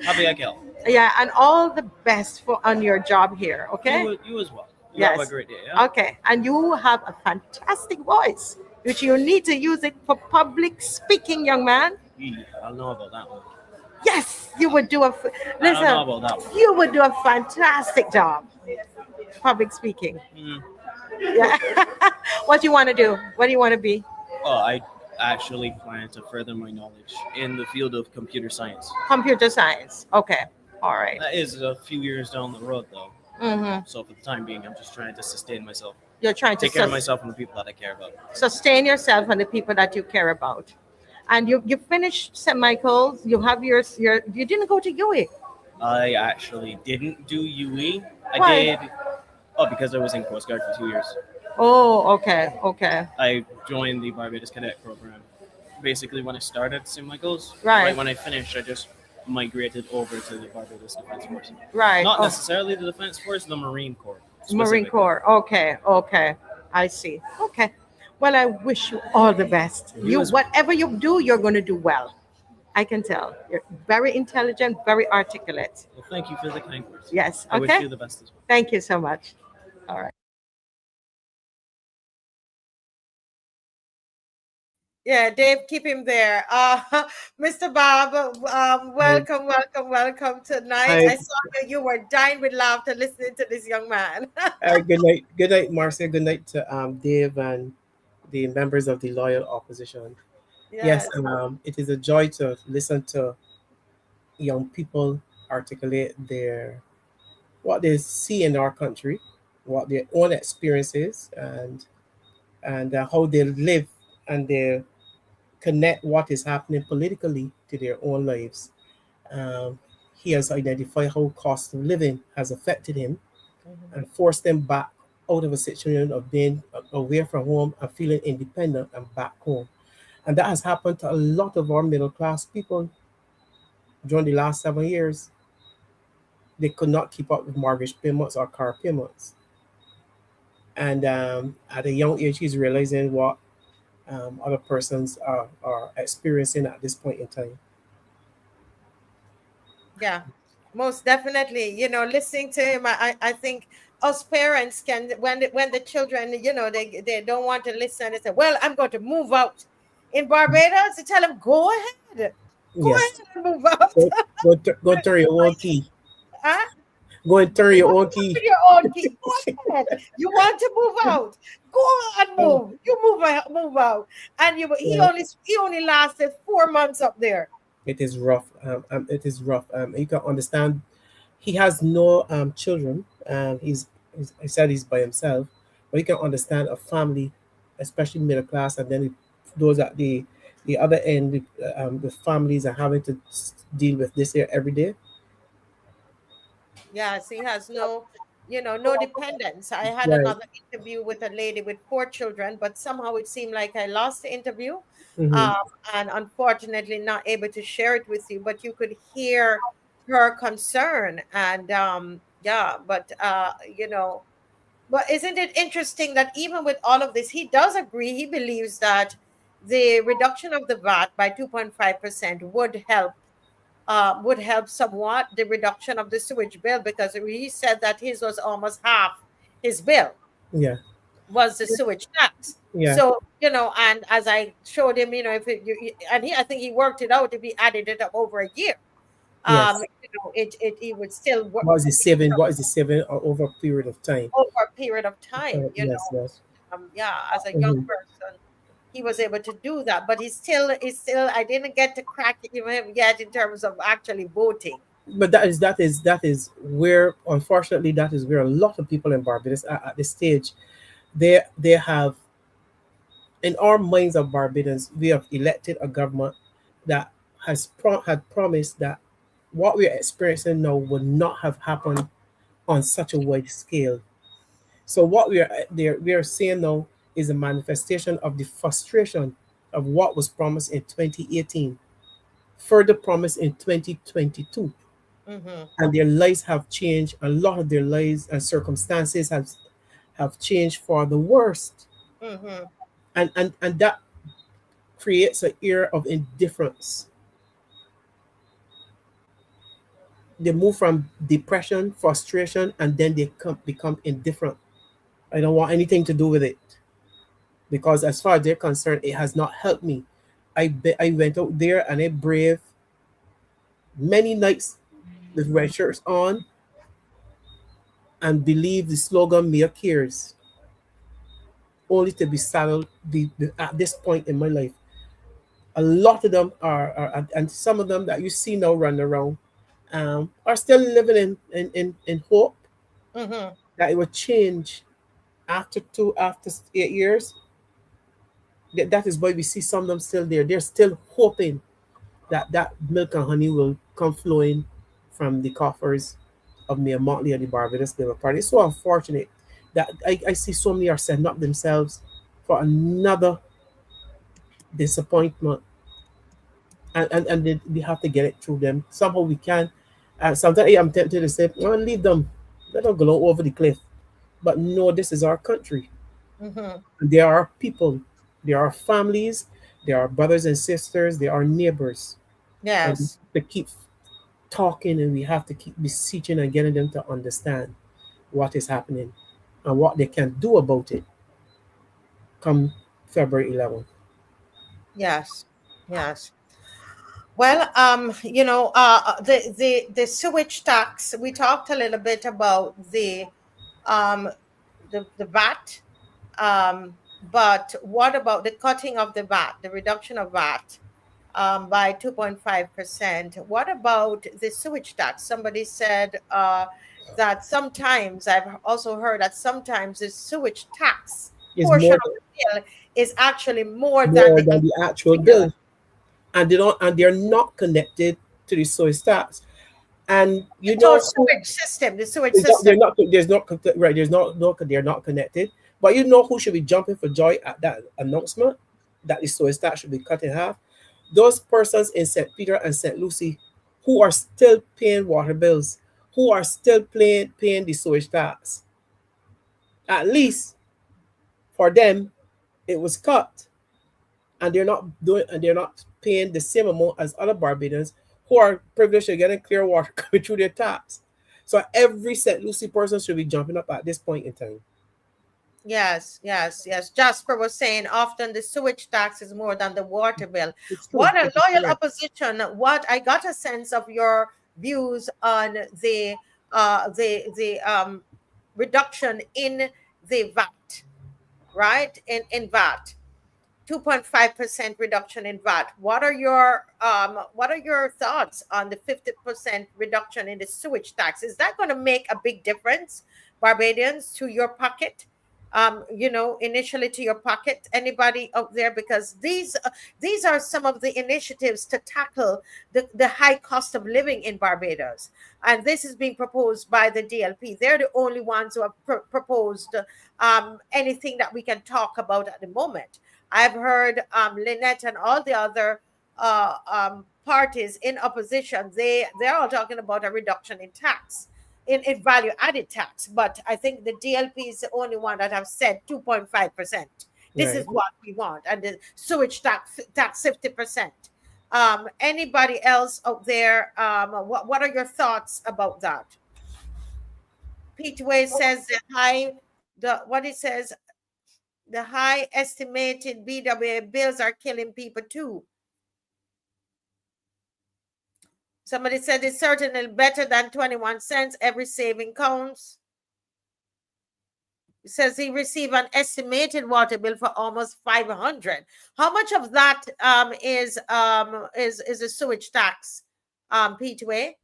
Happy I can help. Yeah, and all the best on your job here. Okay. You as well. You Yes. have a great day. Yeah? Okay, and you have a fantastic voice, which you need to use it for public speaking, young man. Yeah, I don't know about that one. Yes, you would do I don't know about that one. You would do a fantastic job, public speaking. Mm. Yeah. What do you want to do? What do you want to be? Oh, I actually plan to further my knowledge in the field of computer science. Computer science. Okay. All right. That is a few years down the road, though. Mm-hmm. So for the time being, I'm just trying to sustain myself. You're trying to Take care of myself and the people that I care about. sustain yourself and the people that you care about. And you finished St. Michael's. You have your you didn't go to UE. I actually didn't do UE. I Why? did. Oh, because I was in Coast Guard for 2 years. Oh, okay, okay. I joined the Barbados Cadet Program. Basically, when I started St. Michael's, Right. when I finished, I just migrated over to the Barbados Defense Force. Right. Not Oh. necessarily the Defense Force, the Marine Corps. Marine specifically. Corps. Okay, okay. I see. Okay. Well, I wish you all the best. You as well. Whatever you do, you're going to do well. I can tell. You're very intelligent, very articulate. Well, thank you for the kind words. Yes. I wish Okay. you the best as well. Thank you so much. All right. Yeah, Dave, keep him there. Mr. Bob, welcome, welcome, welcome tonight. Hi, I saw that you were dying with laughter listening to this young man. good night, Marcia. Good night to Dave and the members of the loyal opposition. Yes, Yes. it is a joy to listen to young people articulate their what they see in our country, what their own experiences, and how they live and they connect what is happening politically to their own lives. Um, he has identified how cost of living has affected him and forced them back out of a situation of being away from home and feeling independent and back home. And that has happened to a lot of our middle class people during the last 7 years. They could not keep up with mortgage payments or car payments. And at a young age, he's realizing what other persons are experiencing at this point in time. Yeah, most definitely. Listening to him, I think us parents can, when the children, they don't want to listen, they say, well, I'm going to move out. In Barbados, you tell them, go ahead. Go Yes. ahead and move out. Go turn your own key. Huh? Go and turn your Go own key. turn your own key. Go ahead. You want to move out? Go and move. You move out. And he Yeah. only lasted 4 months up there. It is rough. It is rough. You can understand. He has no children. He said he's by himself, but you can understand a family, especially middle class, and then those at the other end, the families are having to deal with this here every day. Yes, he has no dependence. I had Right. another interview with a lady with 4 children, but somehow it seemed like I lost the interview, Mhm. and unfortunately not able to share it with you. But you could hear her concern, and yeah, but isn't it interesting that even with all of this, he does agree. He believes that the reduction of the VAT by 2.5% would help somewhat the reduction of the sewage bill, because he said that his was almost half his bill Yeah. was the sewage tax. Yeah. So, and as I showed him, I think he worked it out, if he added it up over a year, Yes. it would still work What is the saving? What is the saving over a period of time? over a period of time. Yes. Yes. Yeah, as a young Mhm. person, he was able to do that, but he's still, I didn't get to crack him yet in terms of actually voting. But that is where, unfortunately, that is where a lot of people in Barbados are at this stage. They have, in our minds of Barbadians, we have elected a government that had promised that what we are experiencing now would not have happened on such a wide scale. So what we are seeing now is a manifestation of the frustration of what was promised in 2018, further promised in 2022, Mm-hmm. and their lives have changed. A lot of their lives and circumstances have changed for the worst, Mm-hmm. and that creates an air of indifference. They move from depression, frustration, and then they become indifferent. I don't want anything to do with it, because as far as they're concerned, it has not helped me. I went out there and I braved many nights with red shirts on and believed the slogan "Mere cares," only to be saddled at this point in my life. A lot of them and some of them that you see now running around are still living in hope Mm-hmm. that it will change after 8 years. That is why we see some of them still there. They're still hoping that milk and honey will come flowing from the coffers of Mayor Motley and the Barbados Labour Party. It's so unfortunate that I see so many are setting up themselves for another disappointment, and they have to get it through them. Somehow we can. Sometimes I'm tempted to say, "Oh, leave them. Let them go over the cliff." But no, this is our country. Mm-hmm. There are people, there are families, there are brothers and sisters, there are neighbors And Yes. to keep talking, and we have to keep beseeching and getting them to understand what is happening and what they can do about it come February 11th. Yes. Yes. Well, the sewage tax. We talked a little bit about um, the VAT. But what about the cutting of the VAT, the reduction of VAT by 2.5%? What about the sewage tax? Somebody said that sometimes, I've also heard that sometimes the sewage tax Is portion more of the bill is actually more than more the than the actual bill. bill, and they're not connected to the source tax. And The you total know who sewage system, the sewage is not, system. there's not right there's no they're not connected. But you know who should be jumping for joy at that announcement that the source tax should be cut in half? Those persons in St. Peter and St. Lucie who are still paying water bills, who are still paying the sewage tax. At least for them, it was cut, and they're not paying the same amount as other Barbadians who are privileged to getting clear water coming through their taps. So every St. Lucie person should be jumping up at this point in time. Yes, yes, yes. Jasper was saying often the sewage tax is more than the water bill. It's true. What a It is loyal correct. opposition. What I got a sense of your views on the reduction in the VAT, right? In VAT. 2.5% reduction in VAT. What are your thoughts on the 50% reduction in the sewage tax? Is that going to make a big difference, Barbadians, to your pocket? Initially to your pocket, anybody out there? Because these are some of the initiatives to tackle the high cost of living in Barbados. And this is being proposed by the DLP. They're the only ones who have proposed anything that we can talk about at the moment. I've heard Lynette and all the other parties in opposition. They're all talking about a reduction in tax, in value added tax. But I think the DLP is the only one that have said 2.5%. This is Right. what we want, and the sewage tax 50%. Anybody else out there? What are your thoughts about that? Pete Way says what he says, the high estimated BWA bills are killing people too. Somebody said it's certainly better than 21 cents. Every saving counts. It says he received an estimated water bill for almost 500. How much of that is a sewage tax, Pete Way?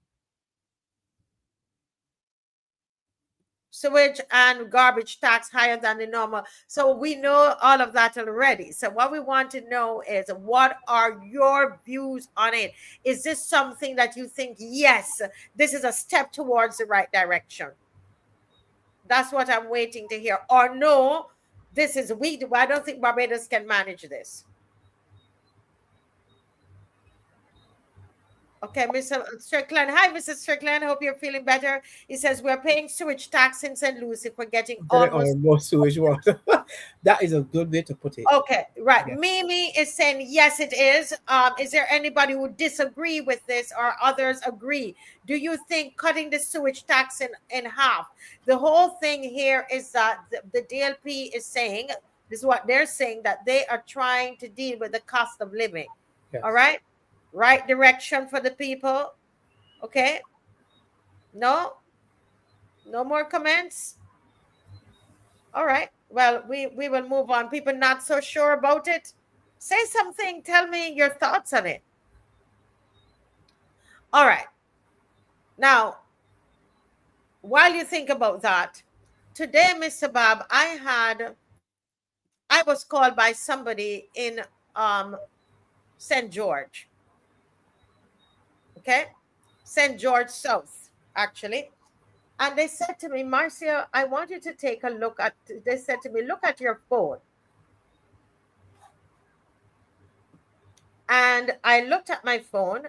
Sewage and garbage tax higher than the normal. So we know all of that already. So what we want to know is, what are your views on it? Is this something that you think, yes, this is a step towards the right direction? That's what I'm waiting to hear. Or no, this is weak. I don't think Barbados can manage this. Okay, Mr. Strickland. Hi, Mr. Strickland. Hope you're feeling better. He says we're paying sewage tax in St. Lucie for getting almost. Almost sewage water. That is a good way to put it. Okay, right. Yes. Mimi is saying yes, it is. Is there anybody who disagree with this, or others agree? Do you think cutting the sewage tax in half? The whole thing here is that the DLP is saying, this is what they're saying, that they are trying to deal with the cost of living. Yes. All right. Right direction for the people. Okay. No more comments. All right. Well, we will move on. People not so sure about it, say something. Tell me your thoughts on it. All right. Now, while you think about that, today, Mr. Bob, I was called by somebody in St. George. Okay. St. George South, actually. And they said to me, Marcia, I want you to take a look at, they said to me, look at your phone. And I looked at my phone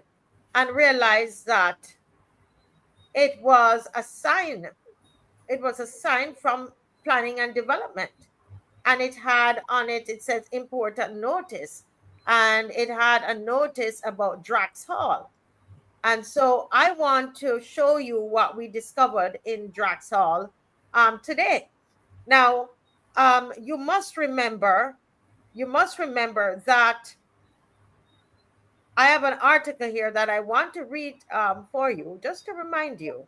and realized that it was a sign. It was a sign from planning and development. And it had on it, it says important notice. and it had a notice about Drax Hall. And so I want to show you what we discovered in Drax Hall today. Now, you must remember that I have an article here that I want to read for you, just to remind you.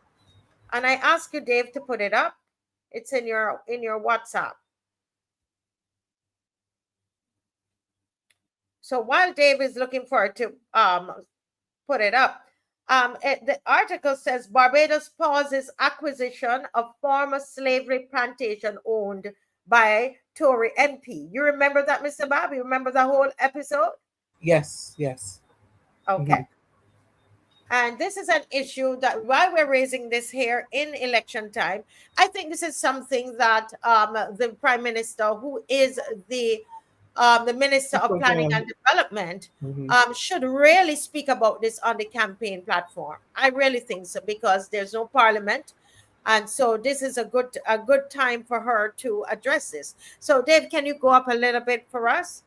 And I ask you, Dave, to put it up. It's in your WhatsApp. So while Dave is looking for it to put it up, the article says Barbados pauses acquisition of former slavery plantation owned by Tory MP. You remember that, Mr. Bob? You remember the whole episode? Yes. Okay. And this is an issue that while we're raising this here in election time, I think this is something that the Prime Minister, who is the Minister of Planning and Development, should really speak about this on the campaign platform. I really think so, because there's no parliament. And so this is a good time for her to address this. So Dave, can you go up a little bit for us?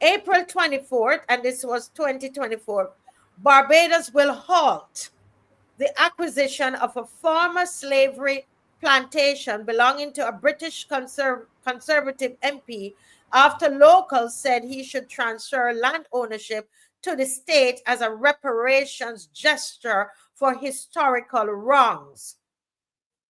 April 24th, and this was 2024, Barbados will halt the acquisition of a former slavery plantation belonging to a British conservative MP after locals said he should transfer land ownership to the state as a reparations gesture for historical wrongs.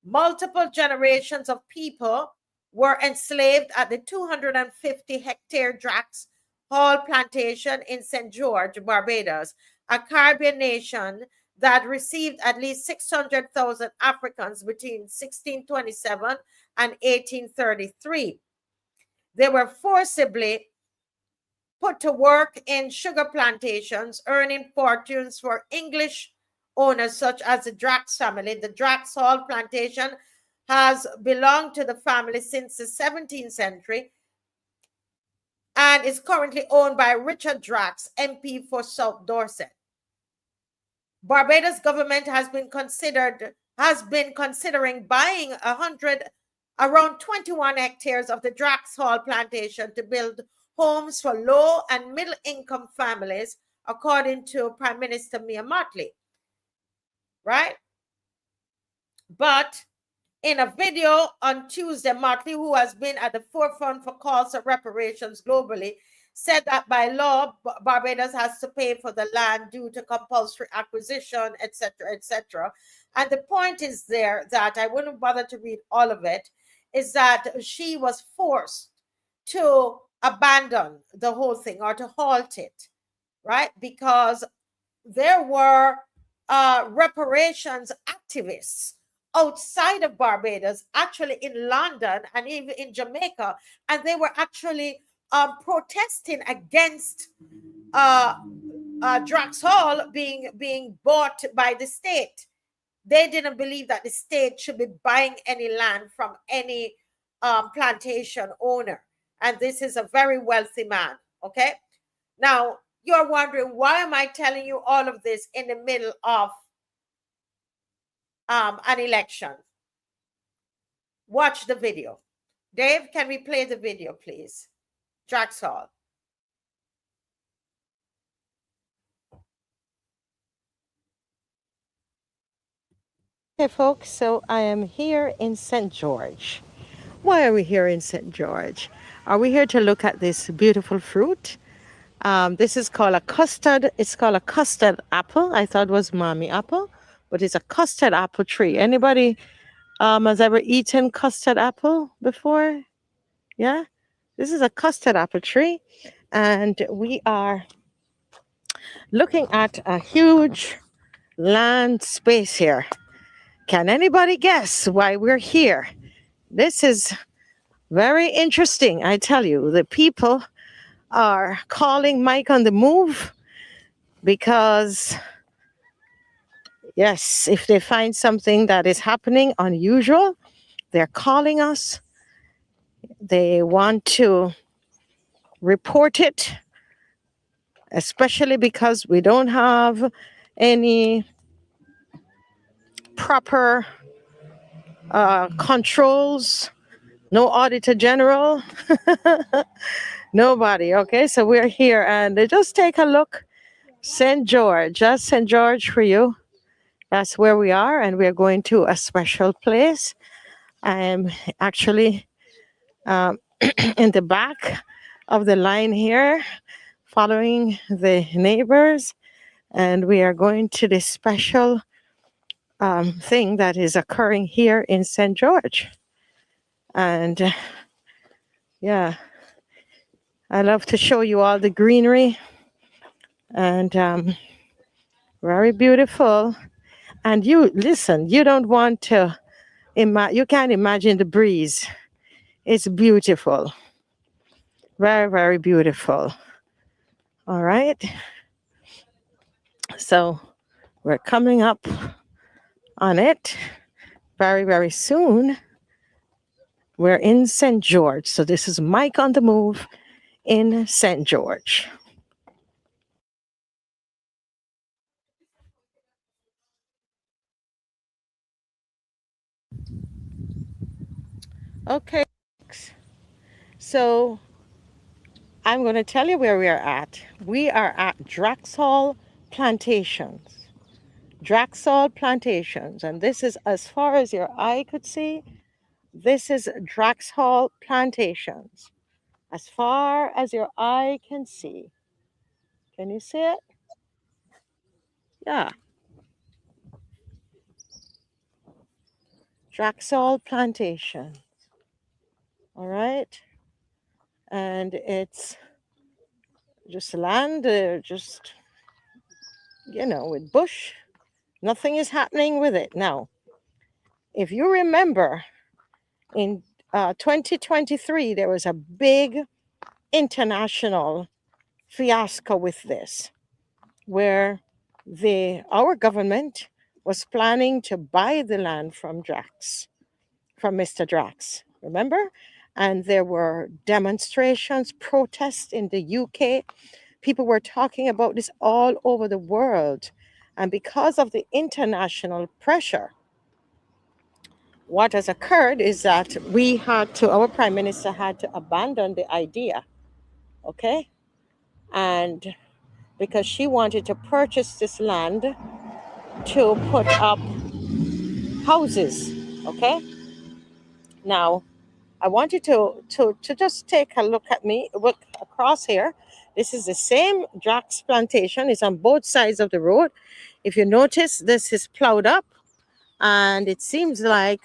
Multiple generations of people were enslaved at the 250-hectare Drax Hall plantation in St. George, Barbados, a Caribbean nation that received at least 600,000 Africans between 1627 and 1833. They were forcibly put to work in sugar plantations, earning fortunes for English owners such as the Drax family. The Drax Hall plantation has belonged to the family since the 17th century and is currently owned by Richard Drax, MP for South Dorset. Barbados government has been considering buying around 21 hectares of the Drax Hall plantation to build homes for low and middle income families, according to Prime Minister Mia Mottley. Right? But in a video on Tuesday, Mottley, who has been at the forefront for calls for reparations globally, said that by law, Barbados has to pay for the land due to compulsory acquisition, etc., etc. And the point is there that I wouldn't bother to read all of it, is that she was forced to abandon the whole thing or to halt it, right? Because there were reparations activists outside of Barbados, actually in London and even in Jamaica, and they were actually protesting against Drax Hall being bought by the state. They didn't believe that the state should be buying any land from any plantation owner. And this is a very wealthy man, okay? Now, you're wondering, why am I telling you all of this in the middle of an election? Watch the video. Dave, can we play the video, please? Drax Hall. Hey folks, so I am here in St. George. Why are we here in St. George? Are we here to look at this beautiful fruit? This is called a custard. It's called a custard apple. I thought it was mommy apple, but it's a custard apple tree. Anybody has ever eaten custard apple before? Yeah? This is a custard apple tree, and we are looking at a huge land space here. Can anybody guess why we're here? This is very interesting, I tell you. The people are calling Mike on the Move because, yes, if they find something that is happening unusual, they're calling us. They want to report it, especially because we don't have any proper controls, no auditor general. Nobody. Okay, so we're here and just take a look. St. George, that's St. George for you. That's where we are, and we're going to a special place. I'm actually in the back of the line here, following the neighbors, and we are going to this special thing that is occurring here in St. George. And yeah, I love to show you all the greenery, and very beautiful. And you listen, you don't want to you can't imagine the breeze. It's beautiful. Very, very beautiful. All right. So we're coming up on it very, very soon. We're in St. George. So this is Mike on the Move in St. George. Okay. So I'm going to tell you where we are at. We are at Drax Hall Plantations. Drax Hall Plantations. And this is as far as your eye could see. This is Drax Hall Plantations. As far as your eye can see. Can you see it? Yeah. Drax Hall Plantation. All right. And it's just land, just, with bush. Nothing is happening with it. Now, if you remember, in 2023, there was a big international fiasco with this, where our government was planning to buy the land from Mr. Drax, remember? And there were demonstrations, protests in the UK. People were talking about this all over the world. And because of the international pressure, what has occurred is that our prime minister had to abandon the idea, okay? And because she wanted to purchase this land to put up houses, okay? Now, I want you to just take a look across here. This is the same Drax plantation. It's on both sides of the road. If you notice, this is plowed up, and it seems like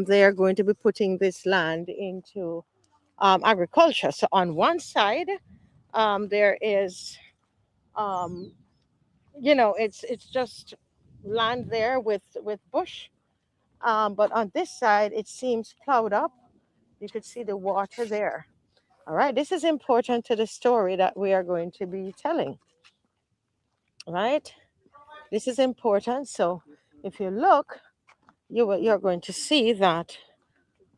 they are going to be putting this land into agriculture. So on one side, there is, it's just land there with bush. But on this side, it seems plowed up. You could see the water there. All right, this is important to the story that we are going to be telling. Right? This is important. So if you look, you're going to see that,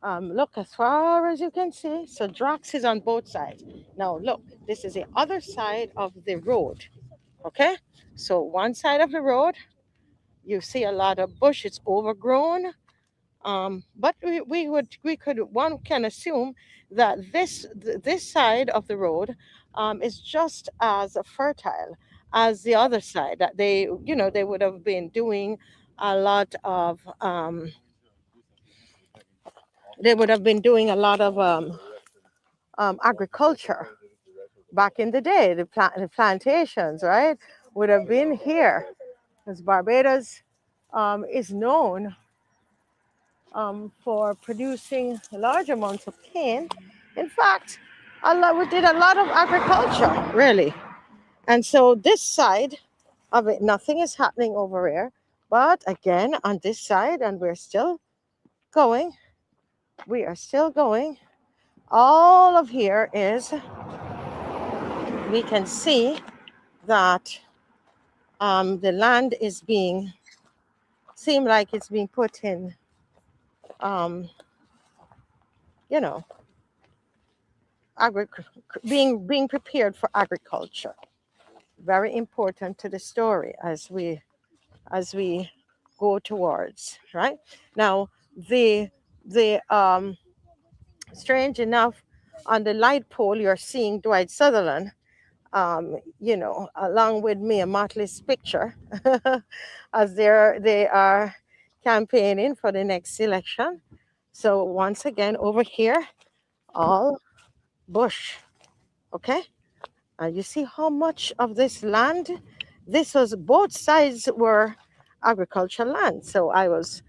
look as far as you can see. So Drax is on both sides. Now look, this is the other side of the road. Okay? So one side of the road, you see a lot of bush, it's overgrown. But one can assume that this side of the road is just as fertile as the other side. That they would have been doing a lot of agriculture back in the day. The plantations, right, would have been here, because Barbados is known for producing large amounts of cane. In fact, we did a lot of agriculture, really. And so this side of it, nothing is happening over here. But again, on this side, and we're still going. We are still going. All of here is, we can see that the land is seem like it's being put in, being prepared for agriculture. Very important to the story as we go towards, right? Now, the strange enough, on the light pole, you're seeing Dwight Sutherland, along with Mia Motley's picture, as they are campaigning for the next election. So once again, over here, all bush. Okay, and you see how much of this land, this was, both sides were agricultural land. So I was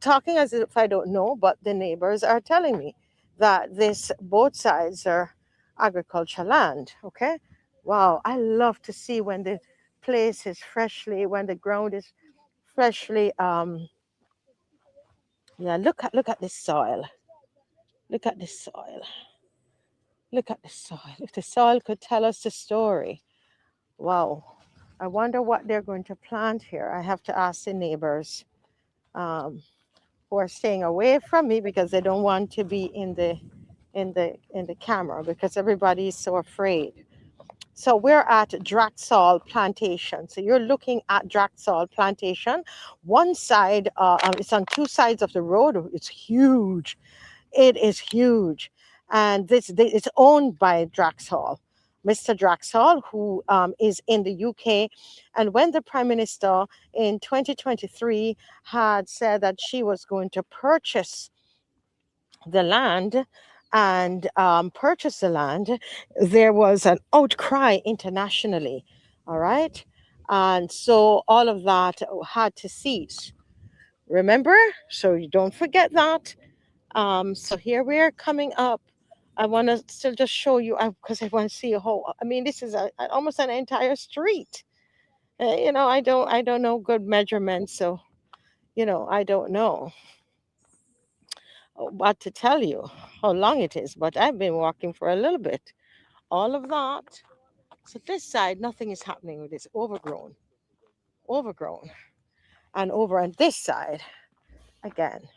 talking as if I don't know, but the neighbors are telling me that this, both sides are agricultural land. Okay, wow, I love to see when the place is freshly, when the ground is freshly. Yeah, look at this soil. Look at this soil. Look at the soil. If the soil could tell us the story. Wow. I wonder what they're going to plant here. I have to ask the neighbors who are staying away from me because they don't want to be in the camera because everybody is so afraid. So we're at Drax Hall Plantation. So you're looking at Drax Hall Plantation. One side, it's on two sides of the road. It's huge. It is huge. And it's owned by Drax Hall, Mr. Drax Hall, who is in the UK. And when the Prime Minister in 2023 had said that she was going to purchase the land and purchase the land, there was an outcry internationally. All right. And so all of that had to cease. Remember? So you don't forget that. So here we are coming up. I want to still just show you because I want to see a whole. I mean, this is almost an entire street. I don't know good measurements, so I don't know what to tell you how long it is. But I've been walking for a little bit. All of that. So this side, nothing is happening with this overgrown, and over on this side, again,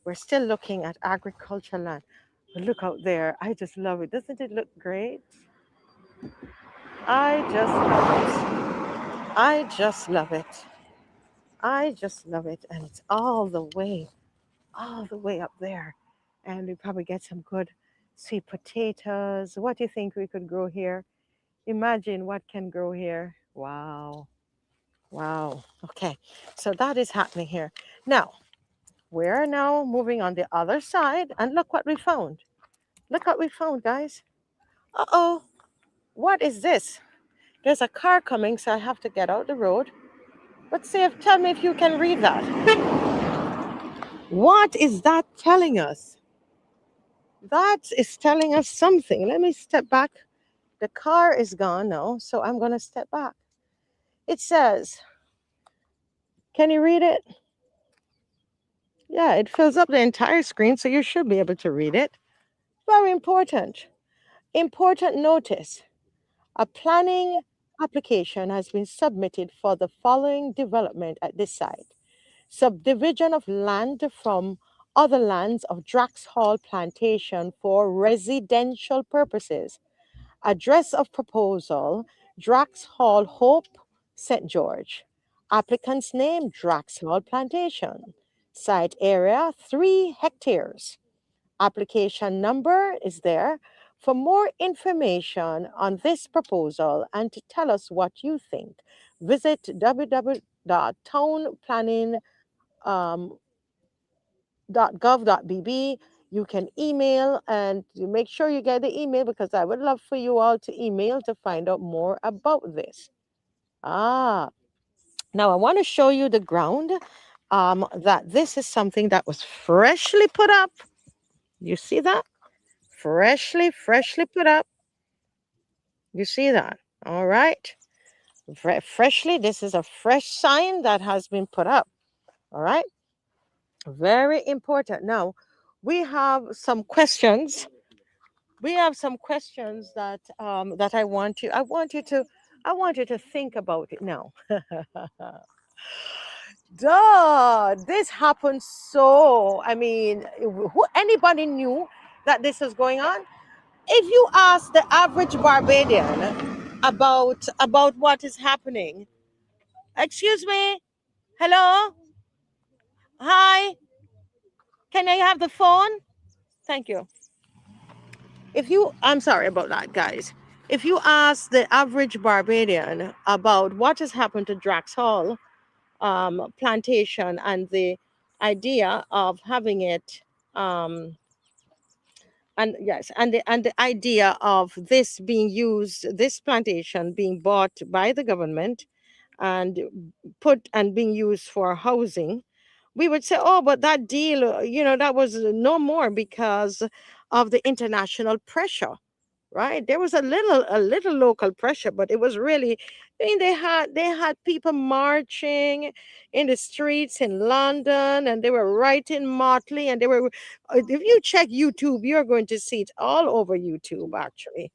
we're still looking at agricultural land. But look out there. I just love it. Doesn't it look great? I just love it. I just love it. I just love it. And it's all the way up there. And we probably get some good sweet potatoes. What do you think we could grow here? Imagine what can grow here. Wow. Wow. Okay. So that is happening here. Now, we're now moving on the other side. And look what we found. Look what we found, guys. Uh-oh. What is this? There's a car coming, so I have to get out the road. But tell me if you can read that. What is that telling us? That is telling us something. Let me step back. The car is gone now, so I'm going to step back. It says, can you read it? Yeah, it fills up the entire screen, so you should be able to read it. Very important. Important notice. A planning application has been submitted for the following development at this site. Subdivision of land from other lands of Drax Hall Plantation for residential purposes. Address of proposal, Drax Hall, Hope, St. George. Applicant's name, Drax Hall Plantation. Site area, 3 hectares. Application number is there. For more information on this proposal and to tell us what you think, visit www.townplanning.gov.bb. You can email and you make sure you get the email because I would love for you all to email to find out more about this. Now I want to show you the ground that this is something that was freshly put up. You see that? Freshly put up. You see that? All right. Freshly, this is a fresh sign that has been put up. All right. Very important. Now, we have some questions. We have some questions that that I want you to think about it now. Duh, this happened so, I mean, anybody knew that this was going on? If you ask the average Barbadian about what is happening, excuse me, hello, hi, can I have the phone? Thank you. I'm sorry about that, guys. If you ask the average Barbadian about what has happened to Drax Hall plantation and the idea of having it, and yes, and the idea of this being used, this plantation being bought by the government and put and being used for housing, we would say, oh, but that deal, that was no more because of the international pressure, right? There was a little local pressure, but it was really, I mean, they had people marching in the streets in London, and they were writing Motley, and they were, if you check YouTube, you're going to see it all over YouTube, actually.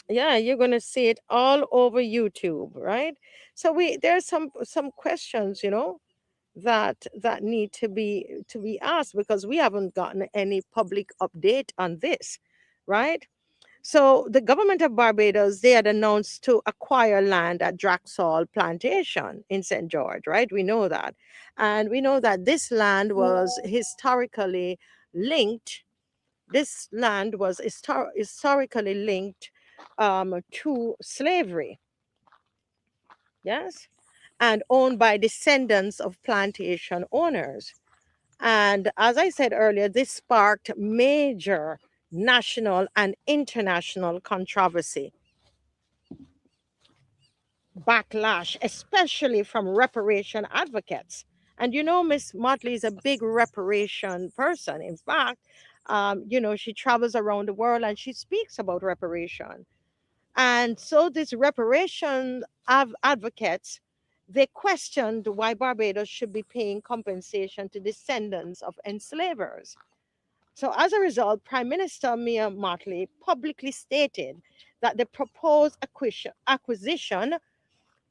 Yeah, you're going to see it all over YouTube, right? So there's some questions, that need to be asked, because we haven't gotten any public update on this, right? So the government of Barbados, they had announced to acquire land at Drax Hall plantation in St. George, right? We know that. And we know that this land was historically linked. This land was historically linked to slavery. Yes. And owned by descendants of plantation owners. And as I said earlier, this sparked major national and international controversy, backlash, especially from reparation advocates. And Miss Motley is a big reparation person. In fact, she travels around the world and she speaks about reparation. And so these reparation advocates, they questioned why Barbados should be paying compensation to descendants of enslavers. So as a result, Prime Minister Mia Mottley publicly stated that the proposed acquisition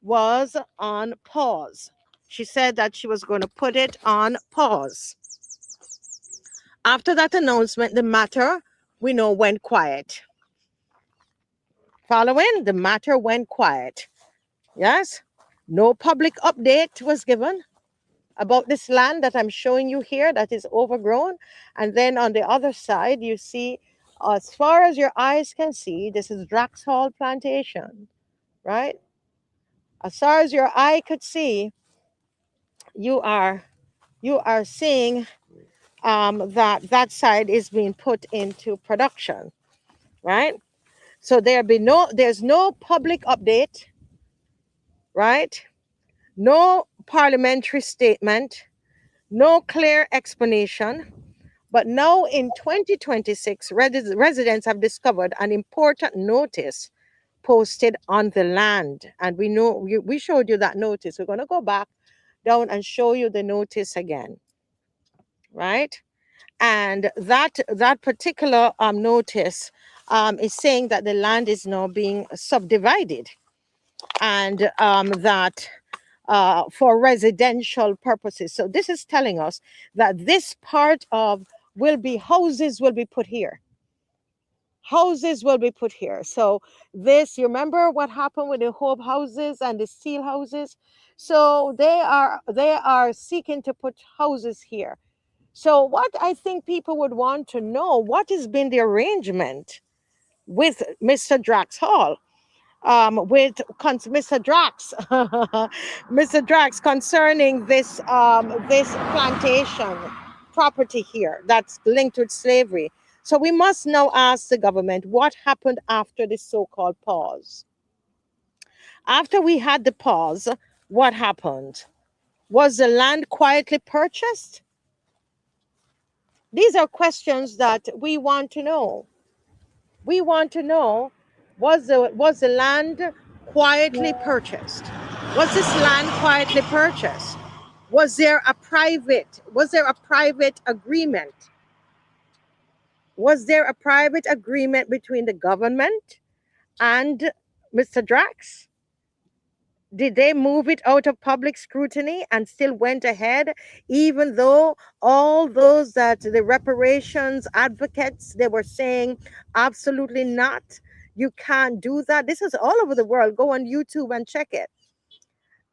was on pause. She said that she was going to put it on pause. After that announcement, the matter, we know, went quiet. Following, the matter went quiet. Yes, no public update was given about this land that I'm showing you here that is overgrown. And then on the other side, you see, as far as your eyes can see, this is Drax Hall plantation, right? As far as your eye could see, you are seeing that side is being put into production, right? So there's no public update, right? No parliamentary statement, no clear explanation. But now in 2026, residents have discovered an important notice posted on the land. And we showed you that notice. We're going to go back down and show you the notice again, right? And that particular notice is saying that the land is now being subdivided, and that for residential purposes. So this is telling us that this part of houses will be put here. Houses will be put here. So this, you remember what happened with the Hope houses and the steel houses? So they are seeking to put houses here. So what I think people would want to know, what has been the arrangement with Mr. Drax Hall? With Mr. Drax, Mr. Drax, concerning this plantation property here that's linked with slavery. So we must now ask the government what happened after this so-called pause. After we had the pause, what happened? Was the land quietly purchased? These are questions that we want to know. We want to know, was the land quietly purchased? Was this land quietly purchased? Was there a private agreement? Was there a private agreement between the government and Mr. Drax? Did they move it out of public scrutiny and still went ahead, even though all those that the reparations advocates, they were saying, absolutely not, you can't do that. This is all over the world. Go on YouTube and check it.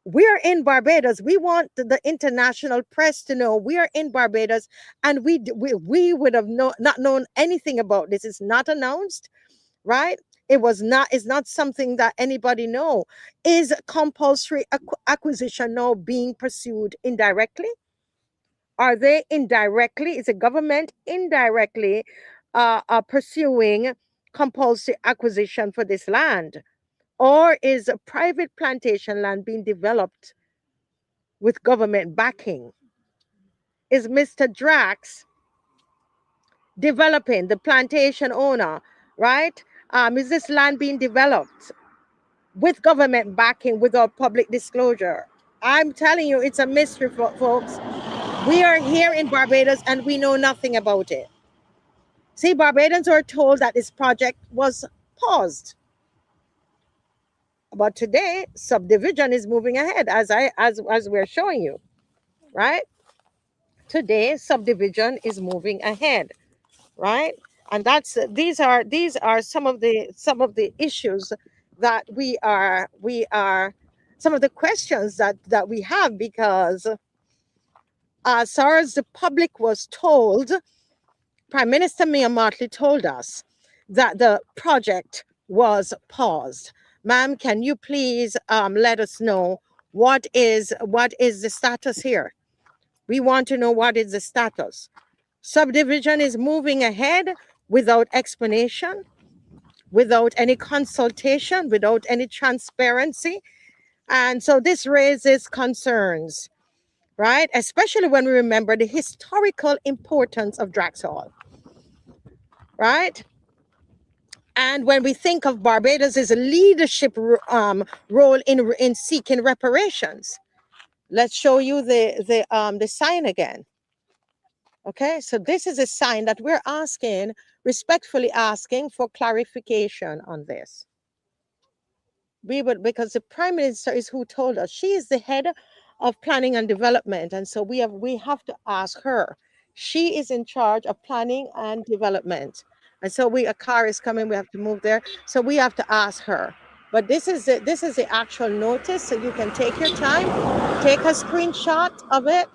We're in Barbados. We want the international press to know we are in Barbados, and we would have not known anything about this. It's not announced, right? It's not something that anybody know. Is compulsory acquisition now being pursued indirectly? Are they indirectly? Is the government indirectly pursuing compulsory acquisition for this land? Or is a private plantation land being developed with government backing? Is Mr. Drax developing, the plantation owner, right? Is this land being developed with government backing without public disclosure? I'm telling you, it's a mystery, folks. We are here in Barbados and we know nothing about it. See, Barbadians are told that this project was paused. But today, subdivision is moving ahead, as we're showing you, right? Today, subdivision is moving ahead, right? And these are some of the issues that we are some of the questions that we have, because as far as the public was told, Prime Minister Mia Mottley told us that the project was paused. Ma'am, can you please let us know what is the status here? We want to know what is the status. Subdivision is moving ahead without explanation, without any consultation, without any transparency. And so this raises concerns, right? Especially when we remember the historical importance of Drax Hall, right? And when we think of Barbados' leadership role in seeking reparations, let's show you the sign again. Okay, so this is a sign that we're respectfully asking for clarification on this. Because the Prime Minister is who told us. She is the head of planning and development, and so we have to ask her. She is in charge of planning and development. And so a car is coming, we have to move there. So we have to ask her. But this is the actual notice, so you can take your time, take a screenshot of it.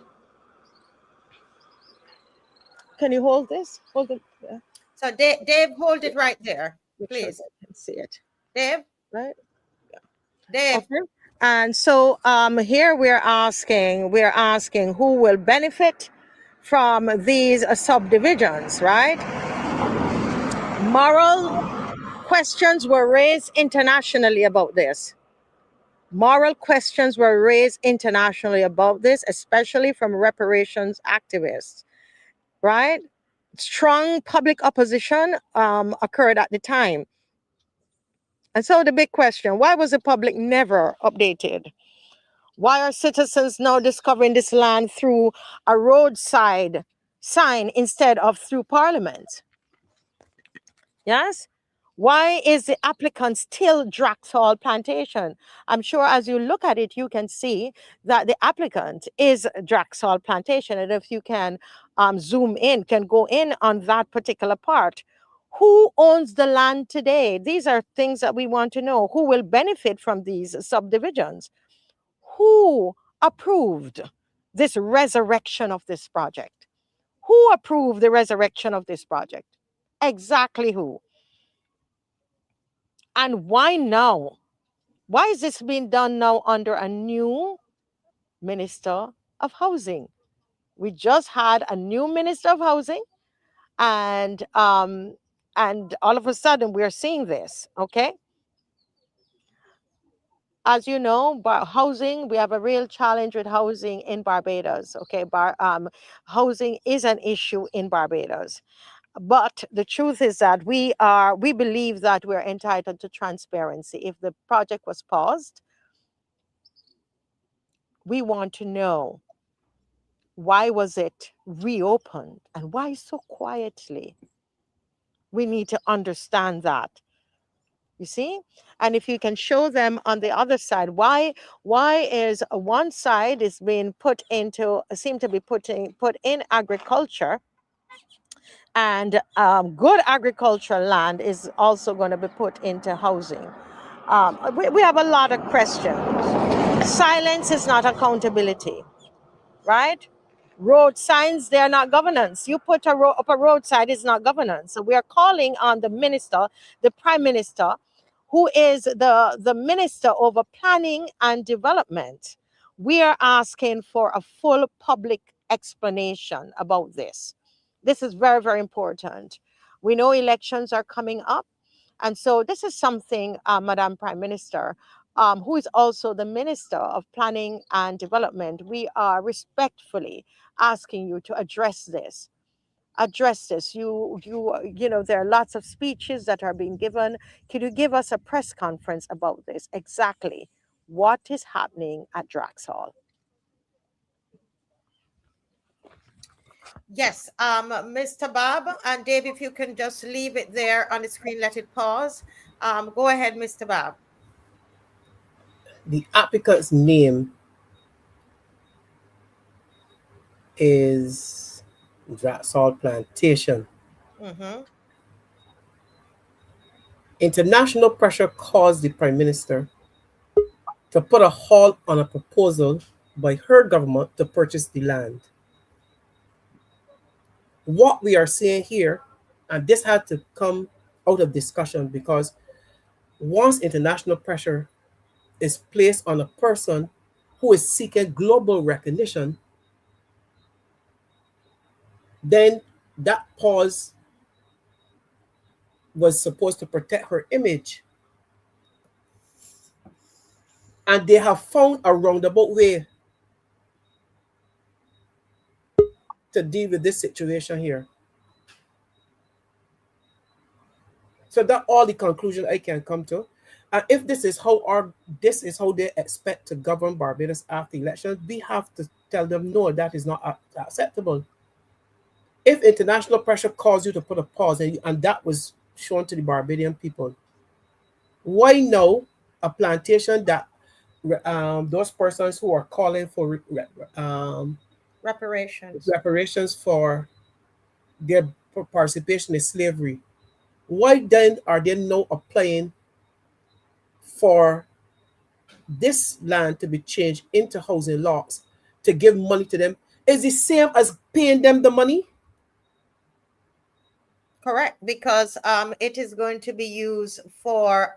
Can you hold this? Hold it. Yeah. So Dave, hold it right there, please. I can see it. Dave, right? Yeah. Dave. Okay. And so here we're asking who will benefit from these subdivisions, right? Moral questions were raised internationally about this. Moral questions were raised internationally about this, especially from reparations activists, right? Strong public opposition occurred at the time. And so the big question, why was the public never updated? Why are citizens now discovering this land through a roadside sign instead of through Parliament? Yes? Why is the applicant still Drax Hall Plantation? I'm sure as you look at it, you can see that the applicant is Drax Hall Plantation. And if you can zoom in, can go in on that particular part. Who owns the land today? These are things that we want to know. Who will benefit from these subdivisions? Who approved this resurrection of this project? Who approved the resurrection of this project? Exactly who? And why now? Why is this being done now under a new Minister of Housing? We just had a new Minister of Housing, and all of a sudden we're seeing this, okay? As you know, housing, we have a real challenge with housing in Barbados, okay? Housing is an issue in Barbados. But the truth is that we believe that we're entitled to transparency. If the project was paused, we want to know, why was it reopened and why so quietly? We need to understand that. You see? And if you can show them on the other side, why is one side is being put in agriculture, and good agricultural land is also going to be put into housing. We have a lot of questions. Silence is not accountability, right? Road signs, they are not governance. You put up a roadside, it's not governance. So we are calling on the minister, the prime minister, who is the minister over planning and development. We are asking for a full public explanation about this. This is very, very important. We know elections are coming up. And so this is something, Madam Prime Minister, who is also the Minister of Planning and Development, we are respectfully asking you to address this. Address this. You know, there are lots of speeches that are being given. Could you give us a press conference about this? Exactly what is happening at Drax Hall? Yes, Mr. Bob and Dave, if you can just leave it there on the screen, let it pause. Go ahead, Mr. Bob. The applicant's name is Drax Hall Plantation. International pressure caused the Prime Minister to put a halt on a proposal by her government to purchase the land. What we are seeing here, and this had to come out of discussion, because once international pressure is placed on a person who is seeking global recognition, then that pause was supposed to protect her image. And they have found a roundabout way to deal with this situation here. So that's all the conclusion I can come to. And if this is how they expect to govern Barbados after elections, we have to tell them no, that is not acceptable. If international pressure caused you to put a pause, and that was shown to the Barbadian people, why now a plantation that those persons who are calling for reparations for their participation in slavery, why then are they now applying for this land to be changed into housing lots to give money to them? Is the same as paying them the money? Correct, because it is going to be used for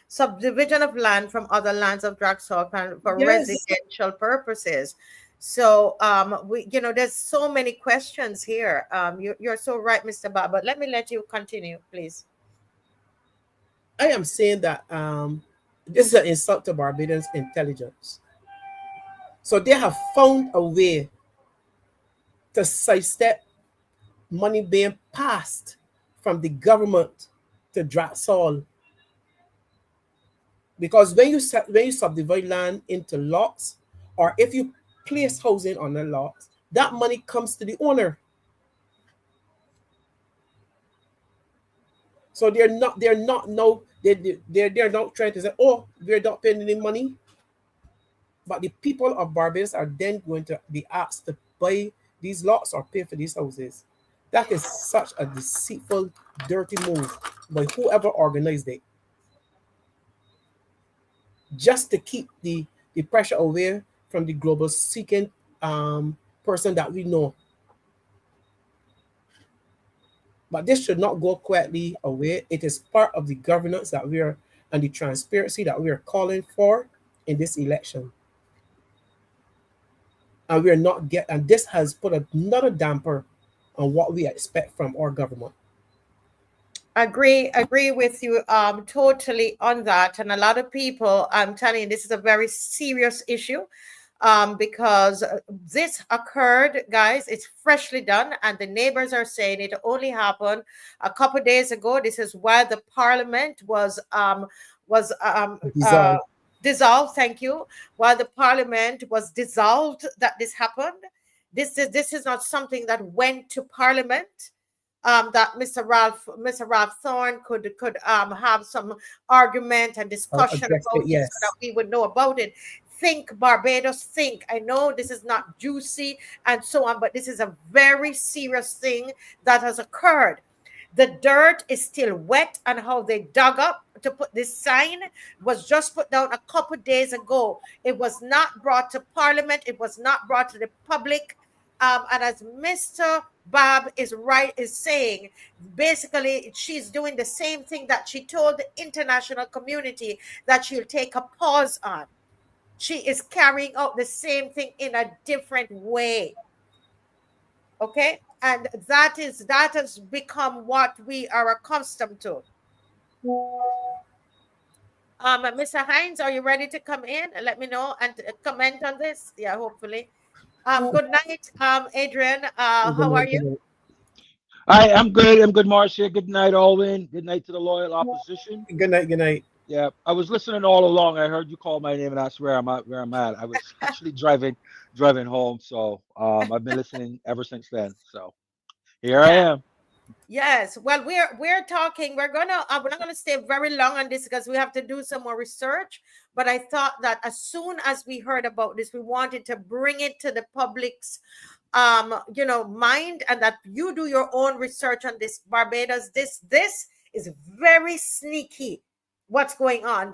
subdivision of land from other lands of Drax Hall for residential purposes. So there's so many questions here. You're so right, Mr. Bob, but let me let you continue, please. I am saying that this is an insult to Barbadians' intelligence. So they have found a way to sidestep money being passed from the government to Drax Hall. Because when you subdivide land into lots, or if you place housing on a lot, that money comes to the owner. So they're not trying to say, oh, we're not paying any money. But the people of Barbados are then going to be asked to buy these lots or pay for these houses. That is such a deceitful, dirty move by whoever organized it, just to keep the pressure away from the global seeking person that we know. But this should not go quietly away. It is part of the governance that we are, and the transparency that we are calling for in this election. And we are not and this has put another damper on what we expect from our government. Agree with you totally on that. And a lot of people, I'm telling you, this is a very serious issue because this occurred, guys. It's freshly done, and the neighbors are saying it only happened a couple of days ago. This is why the parliament was dissolved. Thank you. While the parliament was dissolved, that this happened. This is not something that went to parliament. That Mr. Ralph Thorne could have some argument and discussion about it, so that we would know about it. Think, Barbados, think. I know this is not juicy and so on, but this is a very serious thing that has occurred. The dirt is still wet, and how they dug up to put this sign was just put down a couple days ago. It was not brought to Parliament. It was not brought to the public. And as Mr. Bob is saying, basically she's doing the same thing that she told the international community that she'll take a pause on. She is carrying out the same thing in a different way. Okay, and that has become what we are accustomed to. Mr. Hines, are you ready to come in and let me know and comment on this? Yeah, hopefully. Good night, Adrian. How are you? Hi, I'm good. I'm good, Marcia. Good night, Alwyn. Good night to the loyal opposition. Good night. Good night. Yeah, I was listening all along. I heard you call my name, and that's where I'm at. I was actually driving home, so I've been listening ever since then. So here I am. Yes. Well, we're talking. We're not gonna stay very long on this because we have to do some more research. But I thought that as soon as we heard about this, we wanted to bring it to the public's mind, and that you do your own research on this. Barbados, this is very sneaky. What's going on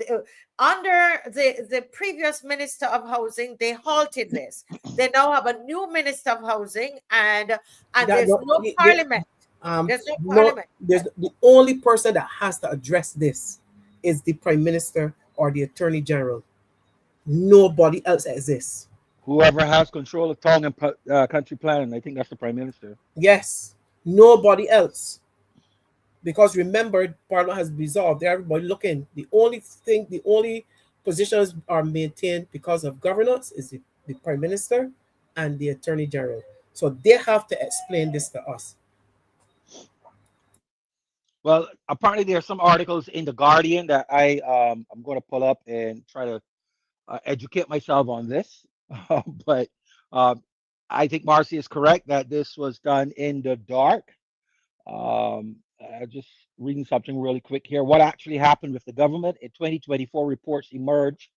under the previous Minister of Housing? They halted this. They now have a new Minister of Housing, and there's no Parliament. There's no Parliament. There's the only person that has to address this is the Prime Minister or the Attorney General. Nobody else exists. Whoever has control of tongue and country planning, I think that's the Prime Minister. Yes, nobody else. Because remember, Parliament has dissolved. Everybody looking. The only positions are maintained because of governance is the Prime Minister and the Attorney General. So they have to explain this to us. Well, apparently there are some articles in the Guardian that I'm going to pull up and try to educate myself on this. But I think Marcy is correct that this was done in the dark. Just reading something really quick here. What actually happened with the government? In 2024, reports emerged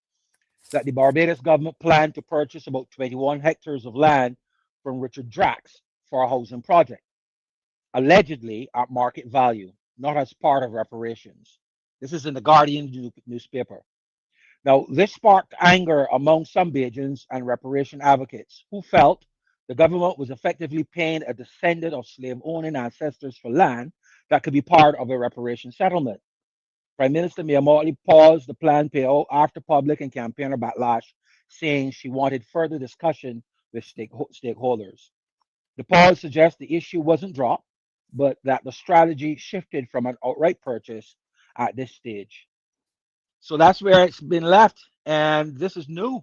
that the Barbados government planned to purchase about 21 hectares of land from Richard Drax for a housing project, allegedly at market value, not as part of reparations. This is in the Guardian newspaper. Now, this sparked anger among some Bajans and reparation advocates who felt the government was effectively paying a descendant of slave-owning ancestors for land that could be part of a reparation settlement. Prime Minister Mia Mottley paused the planned payout after public and campaigner backlash, saying she wanted further discussion with stakeholders. The pause suggests the issue wasn't dropped, but that the strategy shifted from an outright purchase at this stage. So that's where it's been left, and this is new.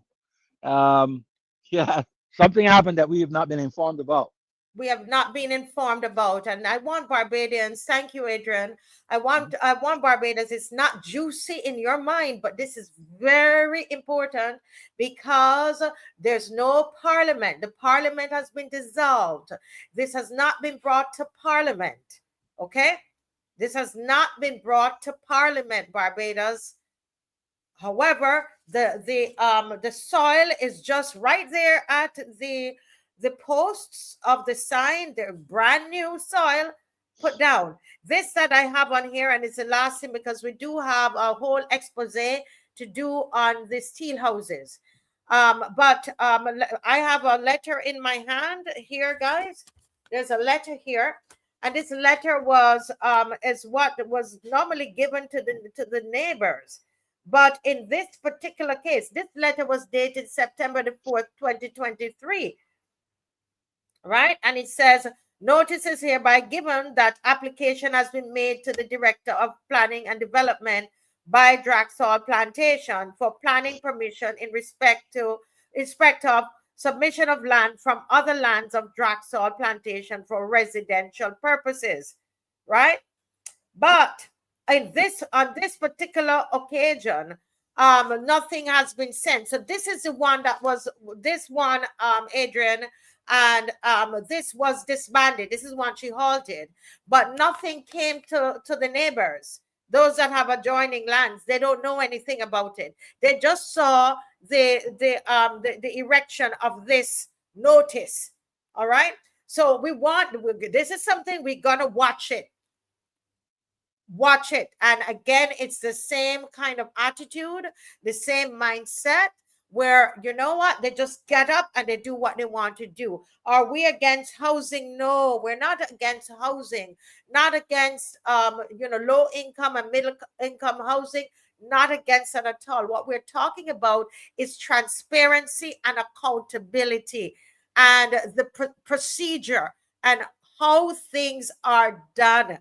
Something happened that we have not been informed about. We have not been informed about, and I want Barbadians. Thank you, Adrian. I want Barbados. It's not juicy in your mind, but this is very important because there's no Parliament. The Parliament has been dissolved. This has not been brought to Parliament. Okay, this has not been brought to Parliament, Barbados. However, the soil is just right there at the posts of the sign. They're brand new soil put down. This that I have on here, and it's the last thing because we do have a whole expose to do on the steel houses. But I have a letter in my hand here, guys. There's a letter here, and this letter was is what was normally given to the neighbors. But in this particular case, this letter was dated September the 4th, 2023. Right? And it says, notice is hereby given that application has been made to the Director of Planning and Development by Drax Hall Plantation for planning permission in respect of submission of land from other lands of Drax Hall Plantation for residential purposes. Right? But on this particular occasion, nothing has been sent. So this is the one that was Adrian, and this was disbanded. This is one she halted, but nothing came to the neighbors, those that have adjoining lands. They don't know anything about it. They just saw the erection of this notice. All right. So this is something we're gonna watch it. Watch it. And again, it's the same kind of attitude, the same mindset, where, you know what, they just get up and they do what they want to do. Are we against housing? No, we're not against housing. Not against low income and middle income housing. Not against it at all. What we're talking about is transparency and accountability, and the procedure and how things are done.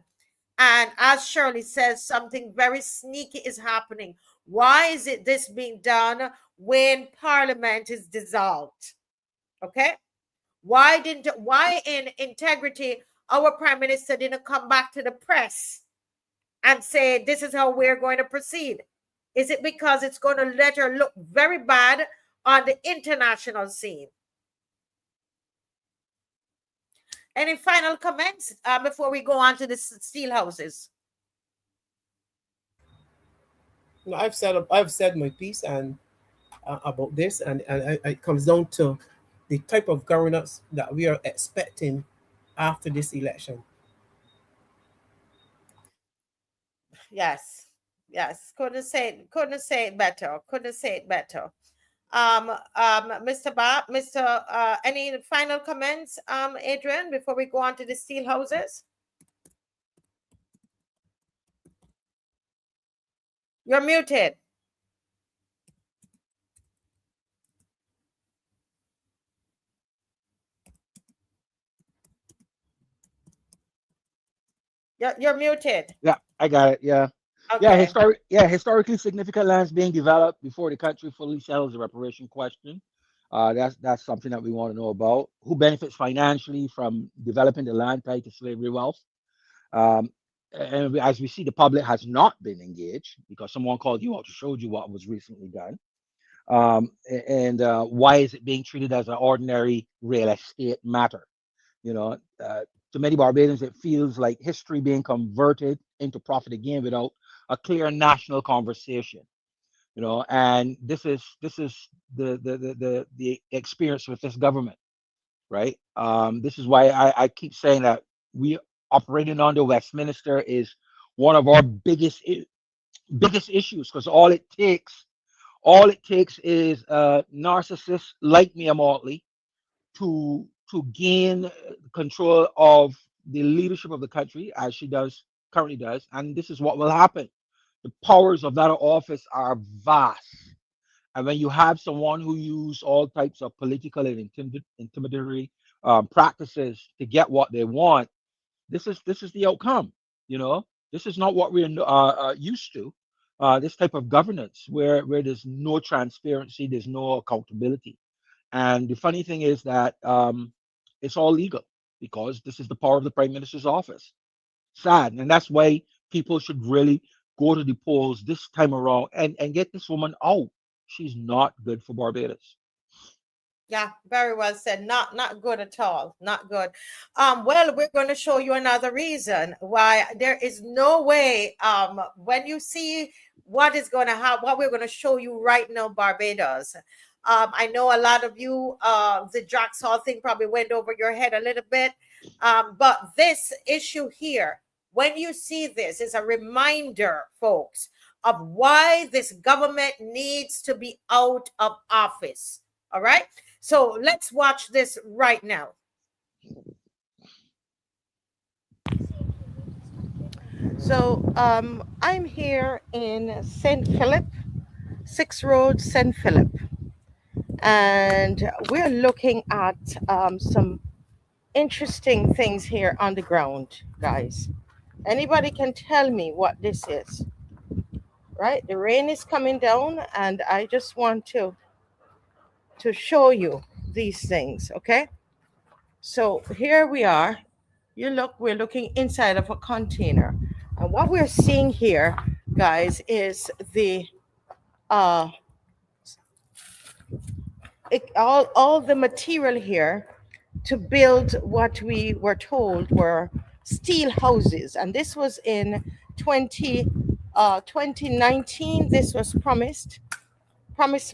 And as Shirley says, something very sneaky is happening. Why is it this being done when Parliament is dissolved? Okay. Why in integrity our Prime Minister didn't come back to the press and say this is how we're going to proceed? Is it because it's going to let her look very bad on the international scene? Any final comments before we go on to the steel houses? No, I've said my piece and about this, and it comes down to the type of governance that we are expecting after this election. Yes. Couldn't say it better. Mr. Any final comments, Adrian, before we go on to the steel houses? You're muted. You're muted. Yeah, I got it. Yeah. Okay. Historically significant lands being developed before the country fully settles the reparation question. That's something that we want to know about. Who benefits financially from developing the land tied to slavery wealth? And as we see, the public has not been engaged because someone called you out to show you what was recently done. Why is it being treated as an ordinary real estate matter? To many Barbadians, it feels like history being converted into profit again without a clear national conversation. And this is the experience with this government, right? This is why I keep saying that we operating under Westminster is one of our biggest issues, because all it takes is a narcissist like Mia Motley to gain control of the leadership of the country, as she currently does, and this is what will happen. The powers of that office are vast, and when you have someone who use all types of political and intimidatory practices to get what they want, this is the outcome. This is not what we're used to. This type of governance where there's no transparency, there's no accountability. And the funny thing is that it's all legal because this is the power of the Prime Minister's office. Sad. And that's why people should really go to the polls this time around and get this woman out. She's not good for Barbados. Yeah, very well said. Not good at all. Not good. Well, we're going to show you another reason why there is no way. When you see what is going to happen, what we're going to show you right now, Barbados. I know a lot of you, the Drax Hall thing probably went over your head a little bit. But this issue here, when you see this, is a reminder, folks, of why this government needs to be out of office. All right. So let's watch this right now. So I'm here in St. Philip, 6 Road, St. Philip. And we're looking at some interesting things here on the ground, guys. Anybody can tell me what this is? Right? The rain is coming down, and I just want to show you these things, okay? So here we are. We're looking inside of a container. And what we're seeing here, guys, is the all the material here to build what we were told were steel houses. And this was in 2019. This was promised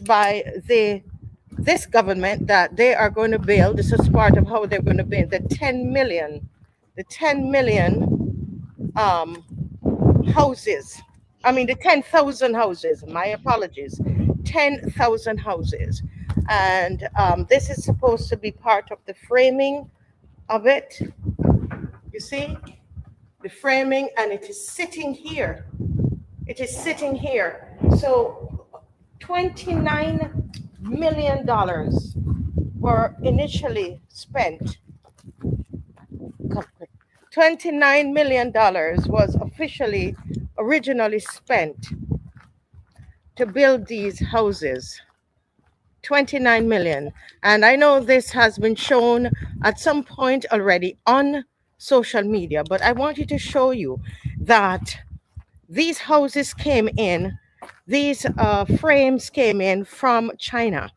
by this government that they are going to build. This is part of how they're going to build the 10 million houses. I mean, the 10,000 houses. My apologies. 10,000 houses. And this is supposed to be part of the framing of it. You see? The framing, and it is sitting here. It is sitting here. So $29 million were initially spent. $29 million was originally spent to build these houses. 29 million. And I know this has been shown at some point already on social media, but I wanted to show you that these houses came in, these frames came in from China.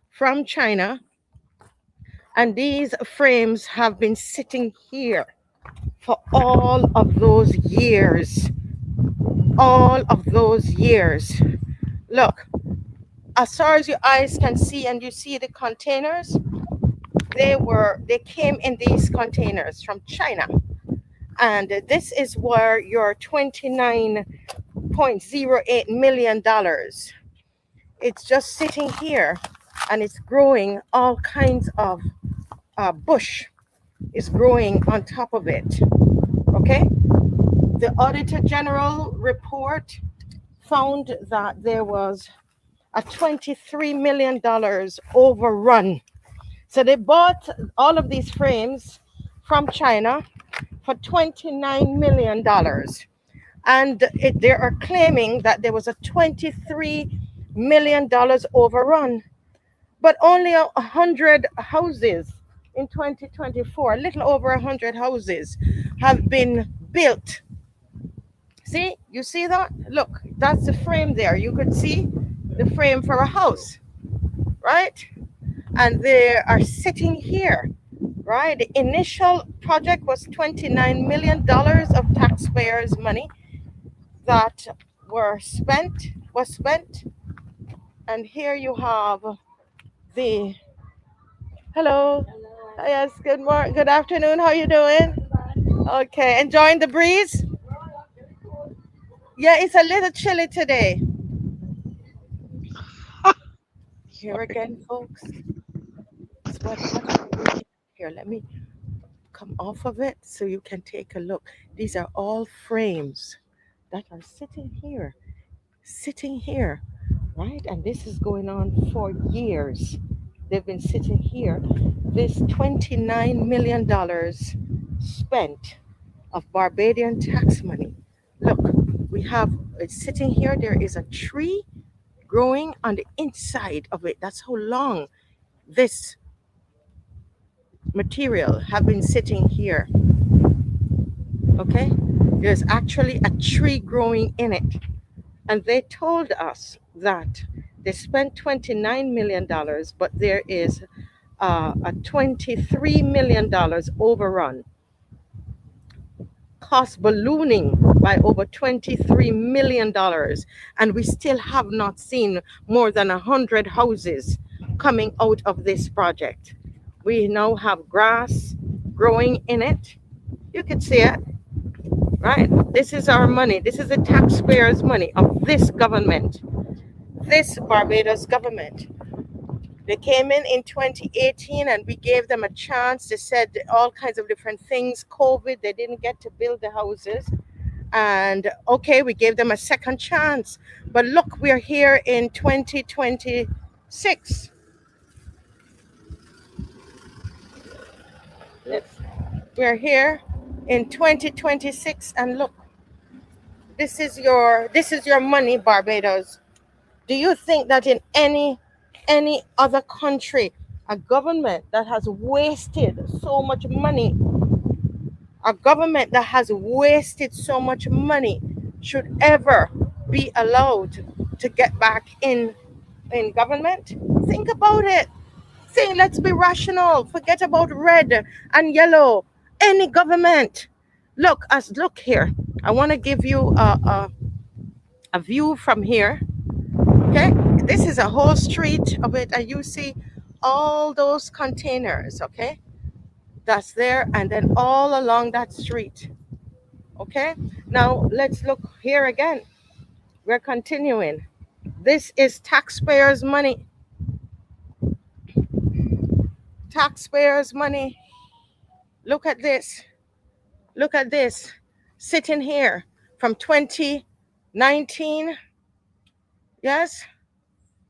From China. And these frames have been sitting here for all of those years. All of those years. Look, as far as your eyes can see, and you see the containers, they came in these containers from China. And this is where your $29.08 million, it's just sitting here, and it's growing all kinds of bush is growing on top of it. Okay? The Auditor General report found that there was a $23 million overrun. So they bought all of these frames from China for $29 million. And they are claiming that there was a $23 million overrun, but only 100 houses in 2024, a little over 100 houses have been built. See, you see that? Look, that's the frame there. You could see the frame for a house, right? And they are sitting here, right? The initial project was $29 million of taxpayers' money that was spent. And here you have the, hello. Yes, good morning, good afternoon. How you doing? Okay, enjoying the breeze? Yeah, it's a little chilly today. Here again, folks. Here, let me come off of it so you can take a look. These are all frames that are sitting here, right? And this is going on for years. They've been sitting here. This $29 million spent of Barbadian tax money. Look, we have it sitting here. There is a tree growing on the inside of it. That's how long this material have been sitting here. Okay, there's actually a tree growing in it, and they told us that they spent $29 million, but there is a $23 million overrun, cost ballooning by over $23 million, and we still have not seen more than 100 houses coming out of this project. We now have grass growing in it. You can see it, right? This is our money. This is the taxpayers' money of this government, this Barbados government. They came in 2018, and we gave them a chance. They said all kinds of different things. COVID, they didn't get to build the houses. And okay, we gave them a second chance. But look, we're here in 2026. We're here in 2026, and look, this is your money, Barbados. Do you think that in any other country, a government that has wasted so much money, should ever be allowed to get back in government? Think about it. Say, let's be rational. Forget about red and yellow. Any government. Look here. I want to give you a view from here. Okay, this is a whole street of it, and you see all those containers. Okay, that's there, and then all along that street, Okay, now let's look here again. We're continuing. This is taxpayers' money. Taxpayers' money. Look at this. Look at this. Sitting here from 2019. Yes,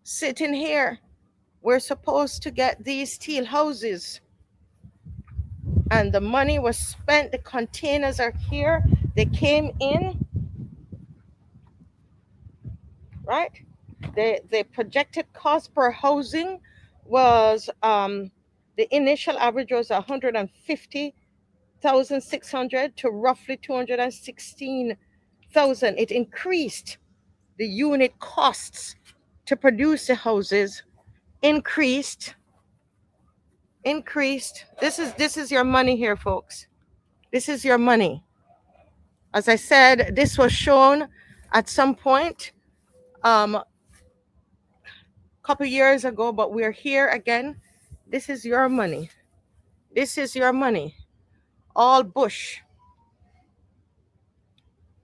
sitting here. We're supposed to get these steel houses. And the money was spent. The containers are here. They came in. Right? The projected cost per housing was the initial average was 150,600 to roughly 216,000. It increased. The unit costs to produce the houses increased. This is your money here, folks. This is your money. As I said, this was shown at some point couple years ago, but we're here again. This is your money. This is your money. All bush.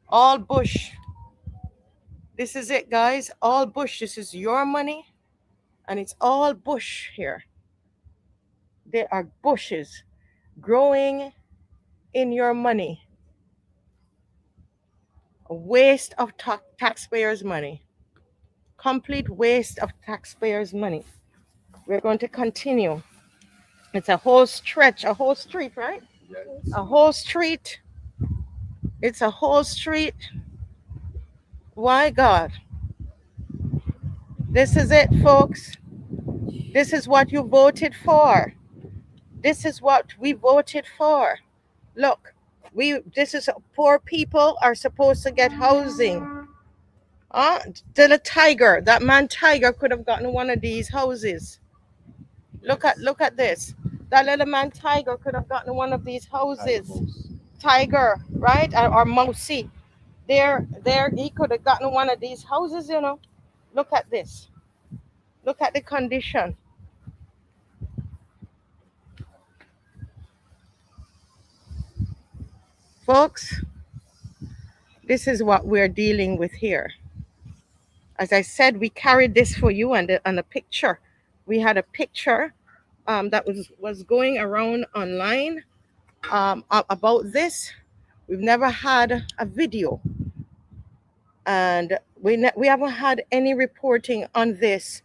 All bush. This is it, guys. All bush. This is your money. And it's all bush here. There are bushes growing in your money. A waste of taxpayers' money. Complete waste of taxpayers' money. We're going to continue. It's a whole stretch, a whole street, right? Yes. A whole street. It's a whole street. Why, God? This is it, folks. This is what you voted for. This is what we voted for. Look, poor people are supposed to get housing. The tiger, that man Tiger could have gotten one of these houses. Look at this. That little man Tiger could have gotten one of these houses. Tiger, right? Or Mousy. There, he could have gotten one of these houses, you know. Look at this. Look at the condition. Folks, this is what we're dealing with here. As I said, we carried this for you on a picture. We had a picture that was going around online about this. We've never had a video, and we haven't had any reporting on this.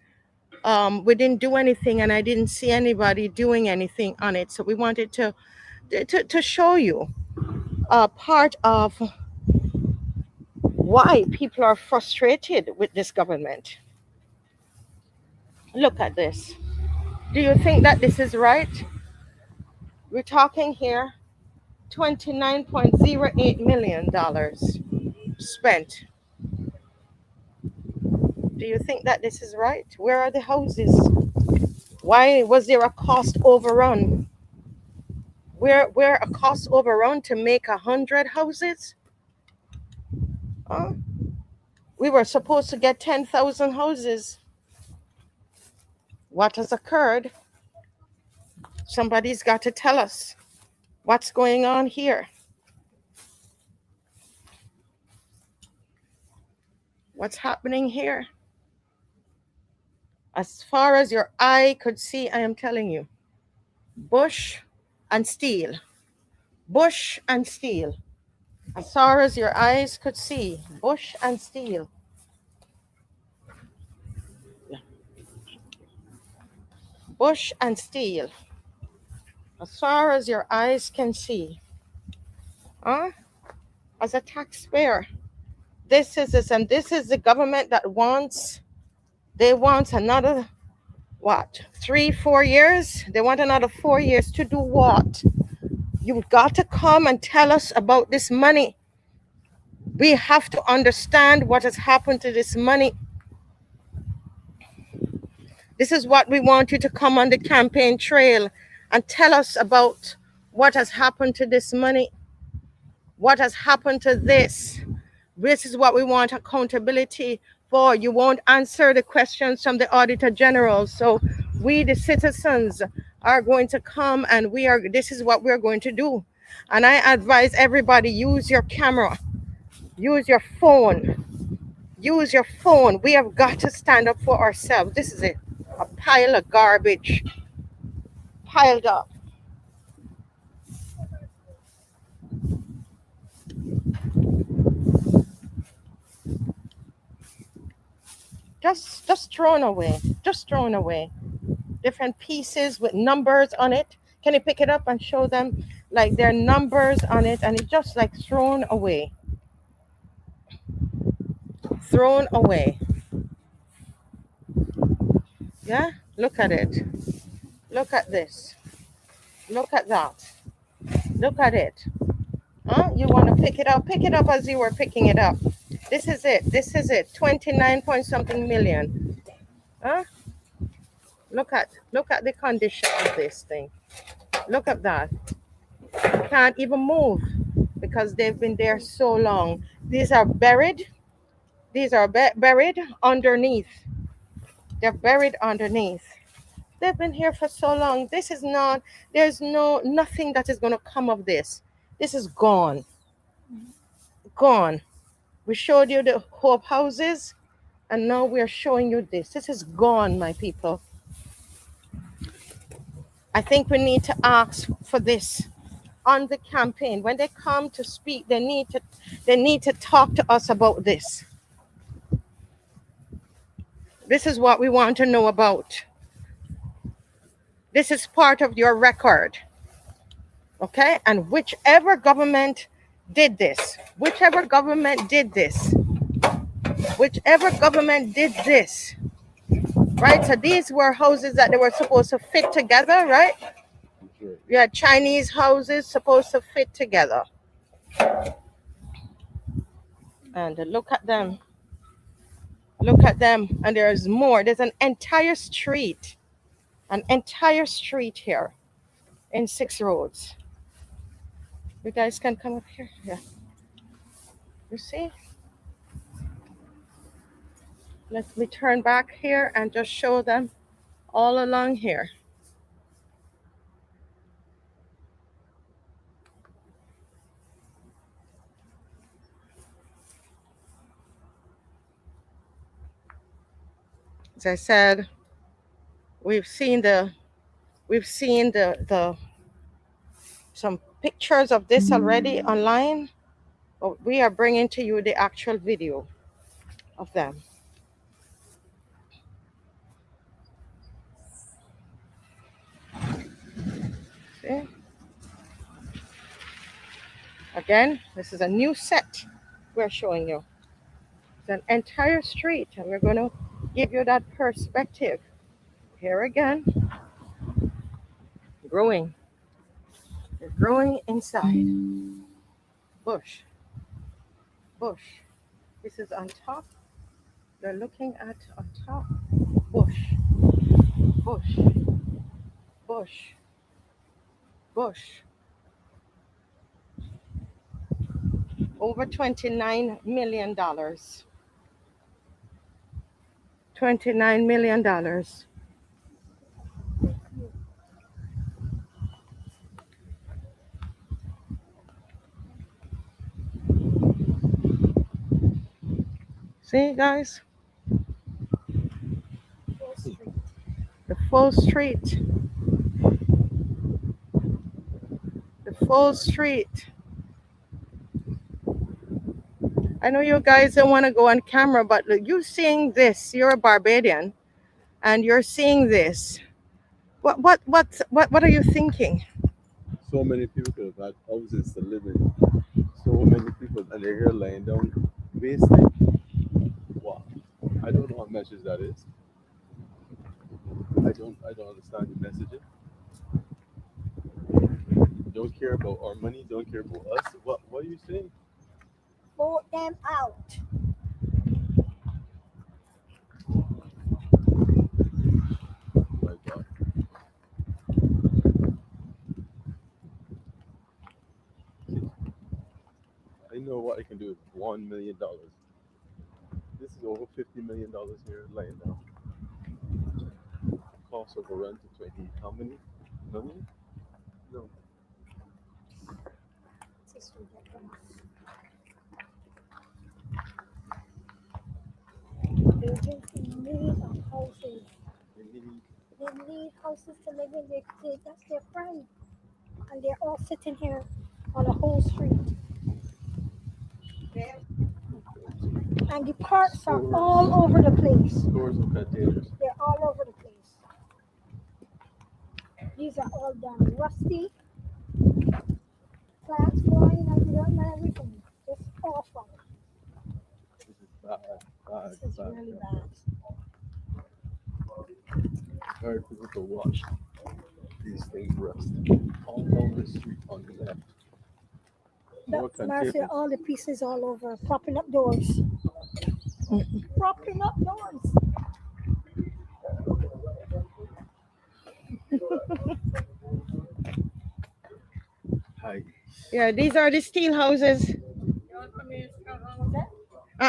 We didn't do anything, and I didn't see anybody doing anything on it. So we wanted to show you part of why people are frustrated with this government. Look at this. Do you think that this is right? We're talking here $29.08 million spent. Do you think that this is right? Where are the houses? Why was there a cost overrun? Where a cost overrun to make 100 houses? We were supposed to get 10,000 houses. What has occurred? Somebody's got to tell us what's going on here. What's happening here? As far as your eye could see, I am telling you, bush and steel. Bush and steel. As far as your eyes could see, bush and steel. Bush and steel. As far as your eyes can see. As a taxpayer, this is the government that wants another, 3-4 years? They want another 4 years to do what? You've got to come and tell us about this money. We have to understand what has happened to this money. This is what we want you to come on the campaign trail and tell us about what has happened to this money. What has happened to this? This is what we want accountability for. You won't answer the questions from the Auditor General. So we, the citizens, are going to come and this is what we're going to do. And I advise everybody, use your camera, use your phone, use your phone. We have got to stand up for ourselves. This is it, a pile of garbage piled up. Just thrown away, just thrown away. Different pieces with numbers on it. Can you pick it up and show them like there are numbers on it, and it's just like thrown away. Thrown away. Yeah, look at it. Look at this. Look at that. Look at it. Huh? You want to pick it up? Pick it up as you were picking it up. This is it. This is it. 29 point something million. Huh? Look at the condition of this thing. Look at that. You can't even move because they've been there so long. These are buried. These are buried underneath. They're buried underneath. They've been here for so long. This is not, there's nothing that is going to come of this. This is gone. Gone. We showed you the hope houses, and now we're showing you this. This is gone, my people. I think we need to ask for this on the campaign. When they come to speak, they need to talk to us about this. This is what we want to know about. This is part of your record. Okay? And whichever government did this, whichever government did this, right? So these were houses that they were supposed to fit together, right? You had Chinese houses supposed to fit together. And look at them. Look at them. And there's more. There's an entire street here in 6 roads. You guys can come up here. Yeah. You see? Let me turn back here and just show them all along here. As I said, we've seen some pictures of this already online, but we are bringing to you the actual video of them. See? Again, this is a new set we're showing you. It's an entire street, and we're going to give you that perspective. Here again, growing. They're growing inside. Bush. This is on top. They're looking at on top. Bush. Over $29 million. $29 million. See, guys? The full street. The full street. I know you guys don't want to go on camera, but look, you seeing this, you're a Barbadian, and you're seeing this. What are you thinking? So many people could have had houses to live in. So many people, and they're here laying down, wasting. Wow. I don't know what message that is. I don't understand the messaging. Don't care about our money, don't care about us. What are you saying? Vote them out. My God. I know what I can do with $1 million. This is over $50 million here laying down. Cost overrun to 20. How many? Million? No. They just need houses. They need houses to live in. That's their pride. And they're all sitting here on a whole street. And the parks are all over the place. Stores and containers. They're all over the place. These are all done rusty. Plants flying under them and everything. It's awful. This is bad. This is really bad. Hard for people to watch these things rust. All down the street on the left. More Marcia, containers. all the pieces all over, propping up doors. Propping up doors. Hi. Yeah, these are the steel houses.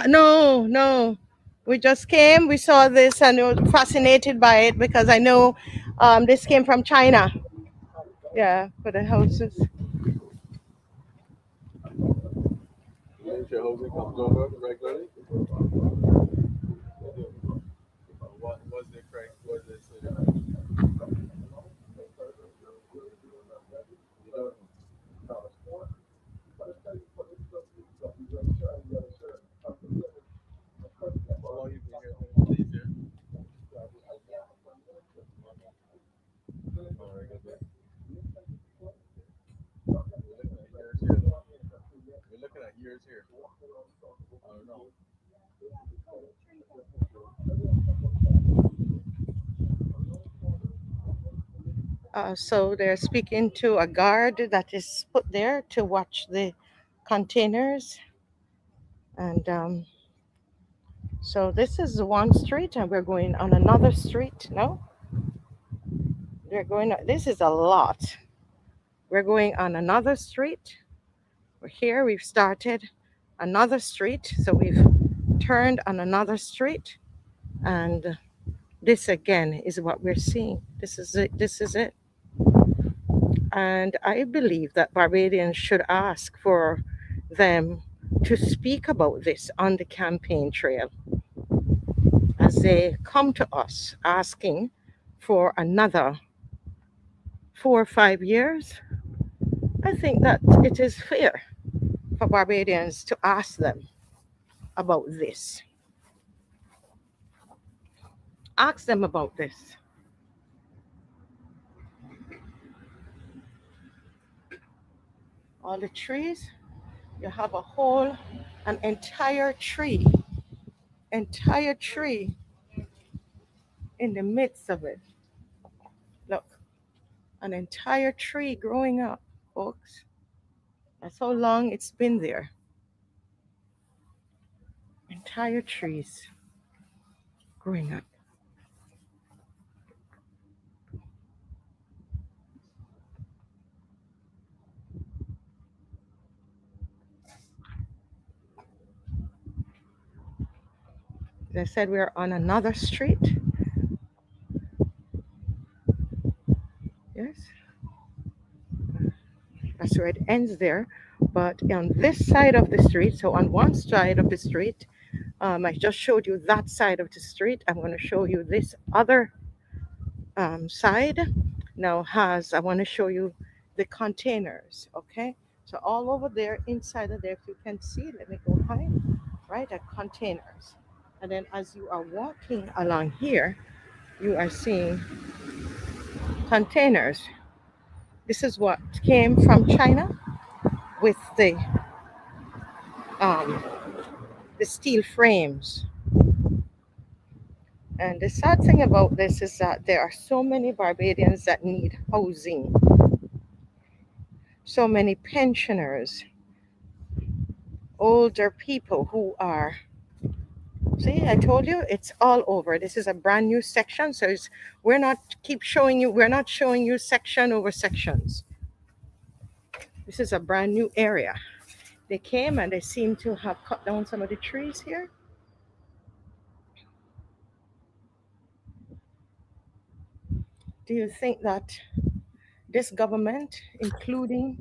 No. We just came, we saw this, and we were fascinated by it because I know this came from China. Yeah, for the houses. Your housing comes over regularly. What was the crank? What is it? How long you been here? We're looking at years here. I don't know. So they're speaking to a guard that is put there to watch the containers. And so this is one street, and we're going on another street. No? This is a lot. We're going on another street. We're here, we've started another street. So we've turned on another street. And this again is what we're seeing. This is it. And I believe that Barbadians should ask for them to speak about this on the campaign trail as they come to us asking for another 4 or 5 years. I think that it is fair for Barbadians to ask them about this. Ask them about this. All the trees, you have an entire tree in the midst of it. Look, an entire tree growing up, folks. That's how long it's been there. Entire trees growing up. As I said, we're on another street. Yes. That's where it ends there. But on this side of the street, so on one side of the street, I just showed you that side of the street. I'm going to show you this other side. Now I want to show you the containers, okay? So all over there, inside of there, if you can see, let me go high, right, are containers. And then as you are walking along here, you are seeing containers. This is what came from China with the steel frames. And the sad thing about this is that there are so many Barbadians that need housing. So many pensioners, older people who are, see, I told you it's all over. This is a brand new section. So we're not showing you section over sections. This is a brand new area. They came and they seem to have cut down some of the trees here. Do you think that this government, including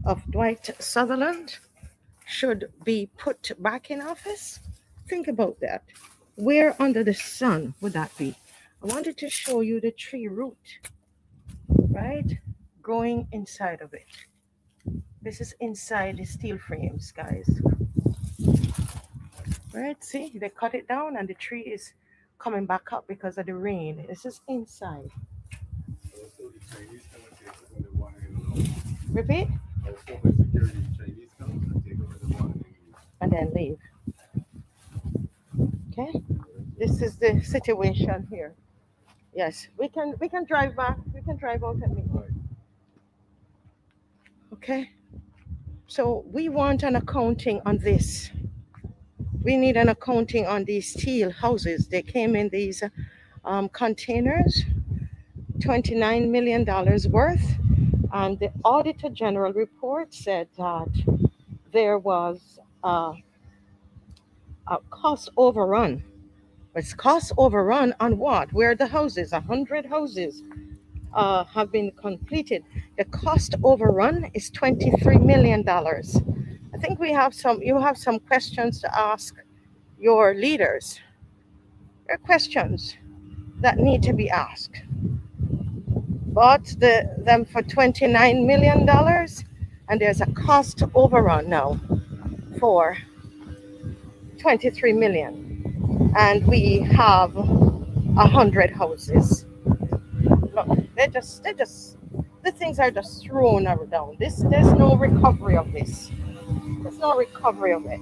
of Dwight Sutherland should be put back in office? Think about that. Where under the sun would that be? I wanted to show you the tree root, right? Growing inside of it. This is inside the steel frames, guys. Right? See, they cut it down and the tree is coming back up because of the rain. This is inside. Repeat? And then leave. Okay? This is the situation here. Yes, we can drive back. We can drive out and meet. Okay? So we want an accounting on this. We need an accounting on these steel houses. They came in these containers, $29 million worth. And the Auditor General report said that there was a cost overrun. It's cost overrun on what? Where the houses, 100 houses have been completed. The cost overrun is $23 million. I think you have some questions to ask your leaders. There are questions that need to be asked. Bought them for $29 million, and there's a cost overrun now for $23 million, and we have 100 houses. Look, the things are just thrown down. There's no recovery of this. There's no recovery of it.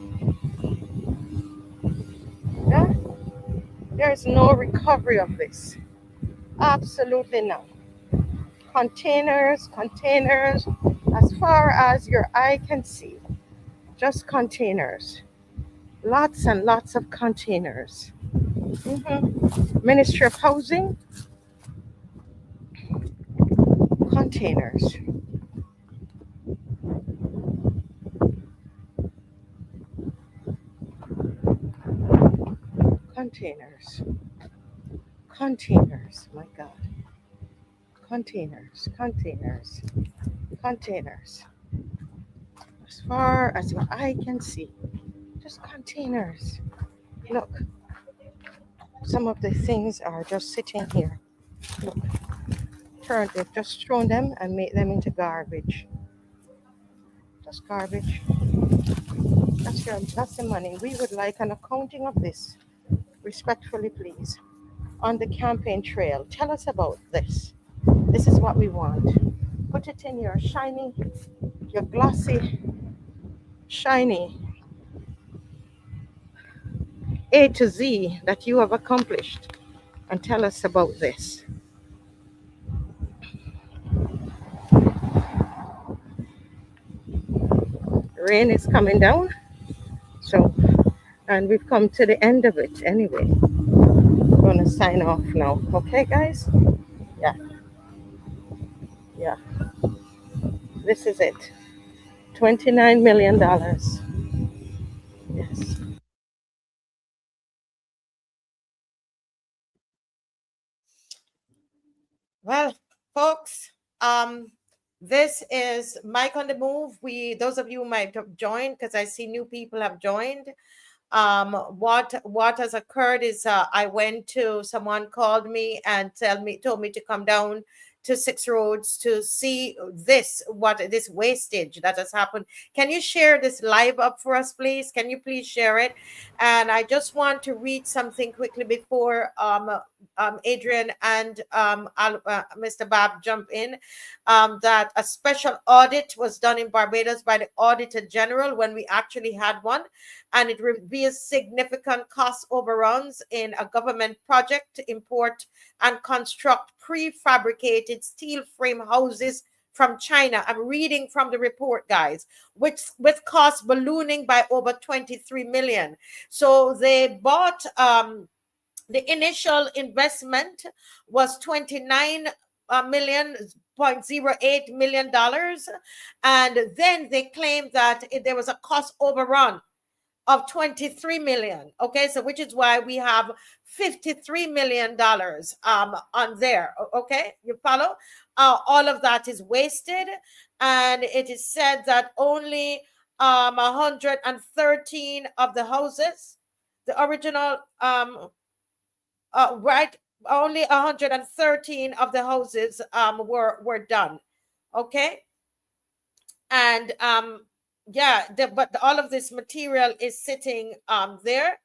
Yeah? There's no recovery of this. Absolutely none. Containers, as far as your eye can see. Just containers. Lots and lots of containers. Ministry of Housing. Containers. Containers, my God. Containers. As far as your eye can see, just containers. Look, some of the things are just sitting here. Look, they've just thrown them and made them into garbage. Just garbage. That's the money. We would like an accounting of this. Respectfully, please. On the campaign trail, tell us about this. This is what we want. Put it in your shiny, your glossy, shiny A to Z that you have accomplished, and tell us about this. Rain is coming down, and we've come to the end of it anyway. I'm going to sign off now. Okay, guys? Yeah. This is it. $29 million. Yes. Well, folks, this is Mike on the Move. Those of you who might have joined, because I see new people have joined. What has occurred is someone called me and told me to come down to Six Roads to see this wastage that has happened. Can you share this live up for us, please? Can you please share it? And I just want to read something quickly before Adrian and Mr. Bob jump in. That a special audit was done in Barbados by the Auditor General when we actually had one, and it reveals significant cost overruns in a government project to import and construct prefabricated steel frame houses from China. I'm reading from the report, guys, with costs ballooning by over 23 million. So they bought the initial investment was $29.08 million, and then they claimed that there was a cost overrun of 23 million. Okay, so which is why we have $53 million on there. Okay, you follow? all of that is wasted, and it is said that only 113 of the houses, the original right, only 113 of the houses were done. Okay. And yeah, but all of this material is sitting there.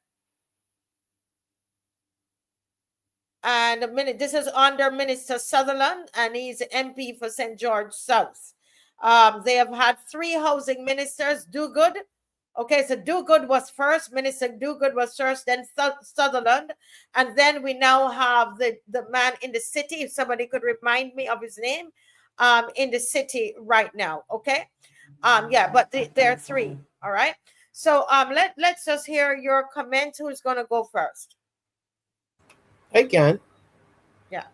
And this is under Minister Sutherland, and he's MP for St. George South. They have had 3 housing ministers. Dogood. Okay, so Dogood was first. Minister Dogood was first, then Sutherland. And then we now have the man in the city, if somebody could remind me of his name, in the city right now. Okay. Yeah, but there are 3. All right. So let's just hear your comment. Who's going to go first? I can. Yeah.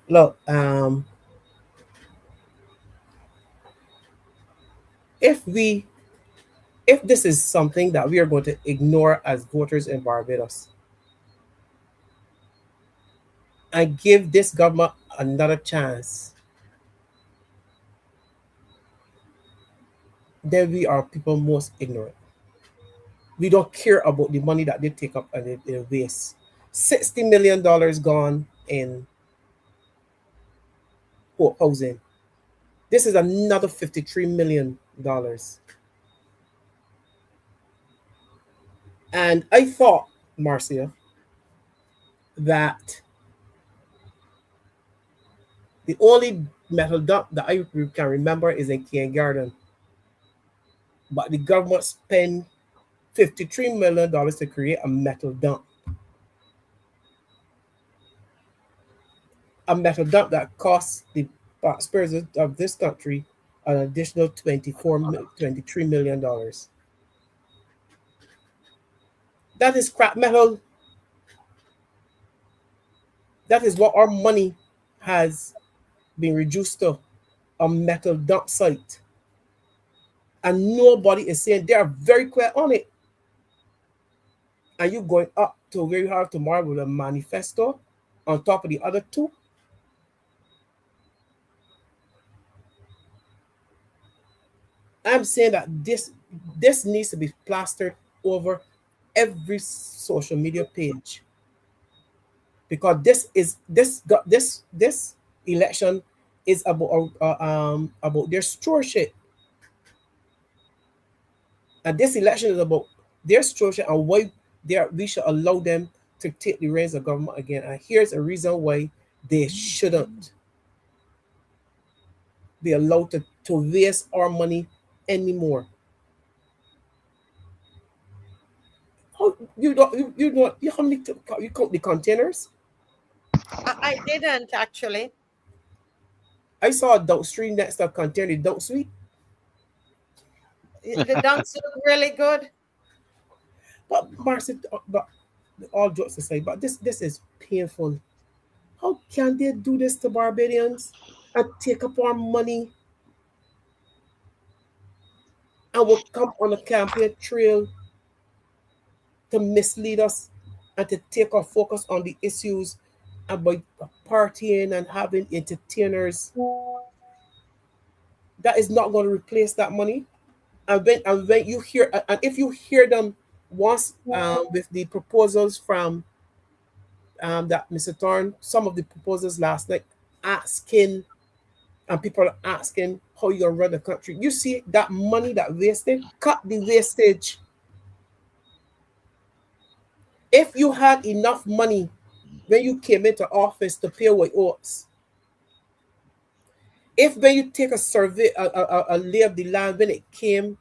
Look, if this is something that we are going to ignore as voters in Barbados and give this government another chance, then we are people most ignorant. We don't care about the money that they take up and they waste. $60 million gone in housing. This is another $53 million. And I thought, Marcia, that the only metal dump that I can remember is in Cane Garden. But the government spent $53 million to create a metal dump. A metal dump that costs the taxpayers of this country an additional $23 million. That is scrap metal. That is what our money has been reduced to, a metal dump site. And nobody is saying, they are very clear on it. And you going up to where you have tomorrow with a manifesto on top of the other 2. I'm saying that this needs to be plastered over every social media page, because this election is about their stewardship, and this election is about their stewardship and why we should allow them to take the reins of government again. And here's a reason why they shouldn't be allowed to waste our money anymore. Oh, you count the containers? I didn't actually. I saw a dump street next to a container dump suite. The dumps look really good. But Marcy, but all jokes aside, but this is painful. How can they do this to Barbadians and take up our money and will come on a campaign trail to mislead us and to take our focus on the issues about partying and having entertainers? That is not going to replace that money. And when you hear, and if you hear them once with the proposals from that Mr. Thorne, some of the proposals last night asking, and people are asking how you're going to run the country. You see that money that wasted, cut the wastage. If you had enough money when you came into office to pay away oats, if when you take a survey, a lay of the land when it came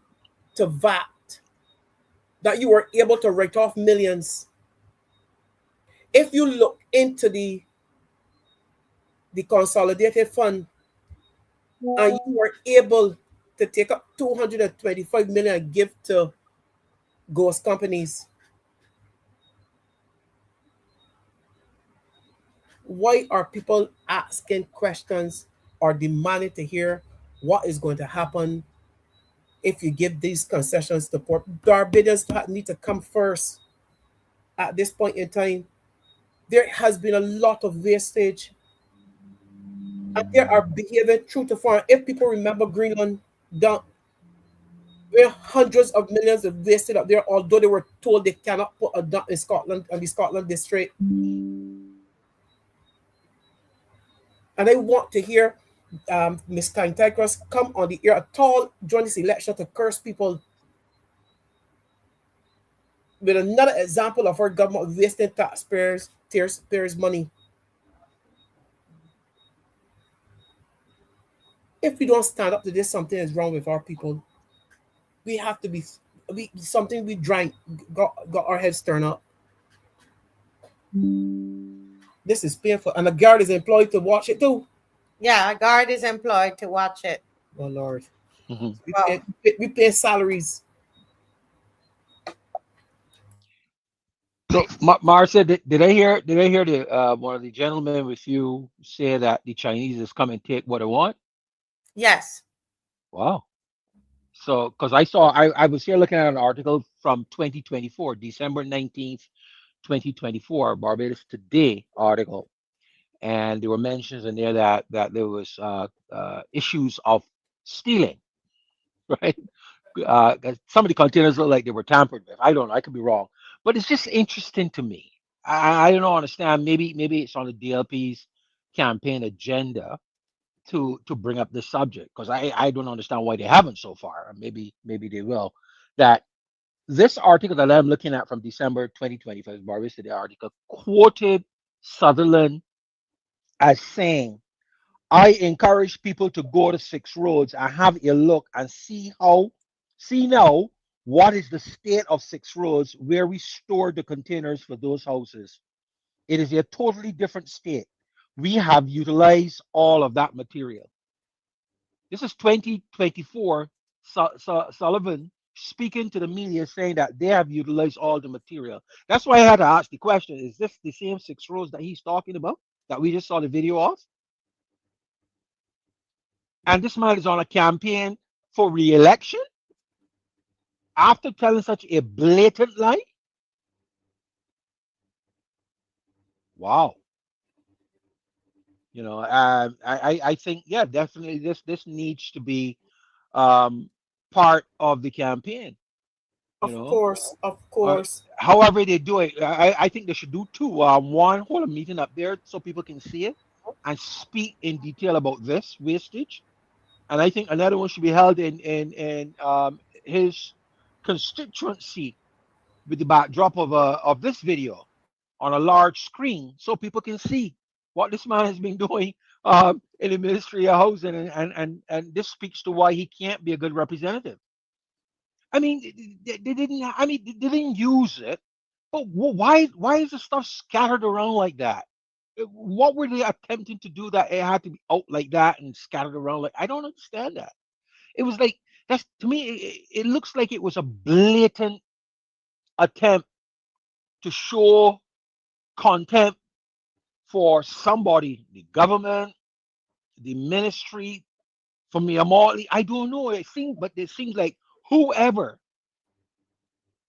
to VAT, that you were able to write off millions. If you look into the consolidated fund and you were able to take up 225 million and give to ghost companies, why are people asking questions or demanding to hear what is going to happen if you give these concessions to port? Barbadians need to come first at this point in time. There has been a lot of wastage. and they are behaving true to form. If people remember Greenland, down where hundreds of millions of wasted up there, although they were told they cannot put a dump in Scotland and the Scotland district. And I want to hear Ms. Cantankerous come on the air at all during this election to curse people with another example of our government wasting taxpayers' money. If we don't stand up to this, something is wrong with our people. We have to be something we drank, got our heads turned up. This is painful. And the guard is employed to watch it too. Yeah, a guard is employed to watch it. Oh Lord. Wow. We pay salaries. So, Marcia, did I hear the one of the gentlemen with you say that the Chinese is come and take what they want? Yes. Wow. So, because I was here looking at an article from 2024, December 19th, 2024, Barbados Today article, and there were mentions in there that there was issues of stealing, right? Some of the containers look like they were tampered with. I don't know. I could be wrong, but it's just interesting to me. I don't understand. Maybe it's on the DLP's campaign agenda to bring up this subject, because I don't understand why they haven't so far. Maybe they will. That this article that I'm looking at from December 2025, Barbados Today article, quoted Sutherland as saying, "I encourage people to go to Six Roads and have a look and see now what is the state of Six Roads where we store the containers for those houses. It is a totally different state. We have utilized all of that material." This is 2024. Sullivan speaking to the media saying that they have utilized all the material. That's why I had to ask the question: is this the same Six Roads that he's talking about that we just saw the video of? And this man is on a campaign for re-election after telling such a blatant lie? Wow. I think, yeah, definitely this needs to be part of the campaign. Of course. However they do it, I think they should do two. One, hold a meeting up there so people can see it and speak in detail about this wastage. And I think another one should be held in his constituency with the backdrop of this video on a large screen so people can see what this man has been doing in the Ministry of Housing, and this speaks to why he can't be a good representative. I mean, they didn't. I mean, they didn't use it, but why is the stuff scattered around like that? What were they attempting to do that it had to be out like that and scattered around like? I don't understand that. It was like, that's to me. It looks like it was a blatant attempt to show contempt for somebody, the government, the ministry, for me, I don't know. It seems like whoever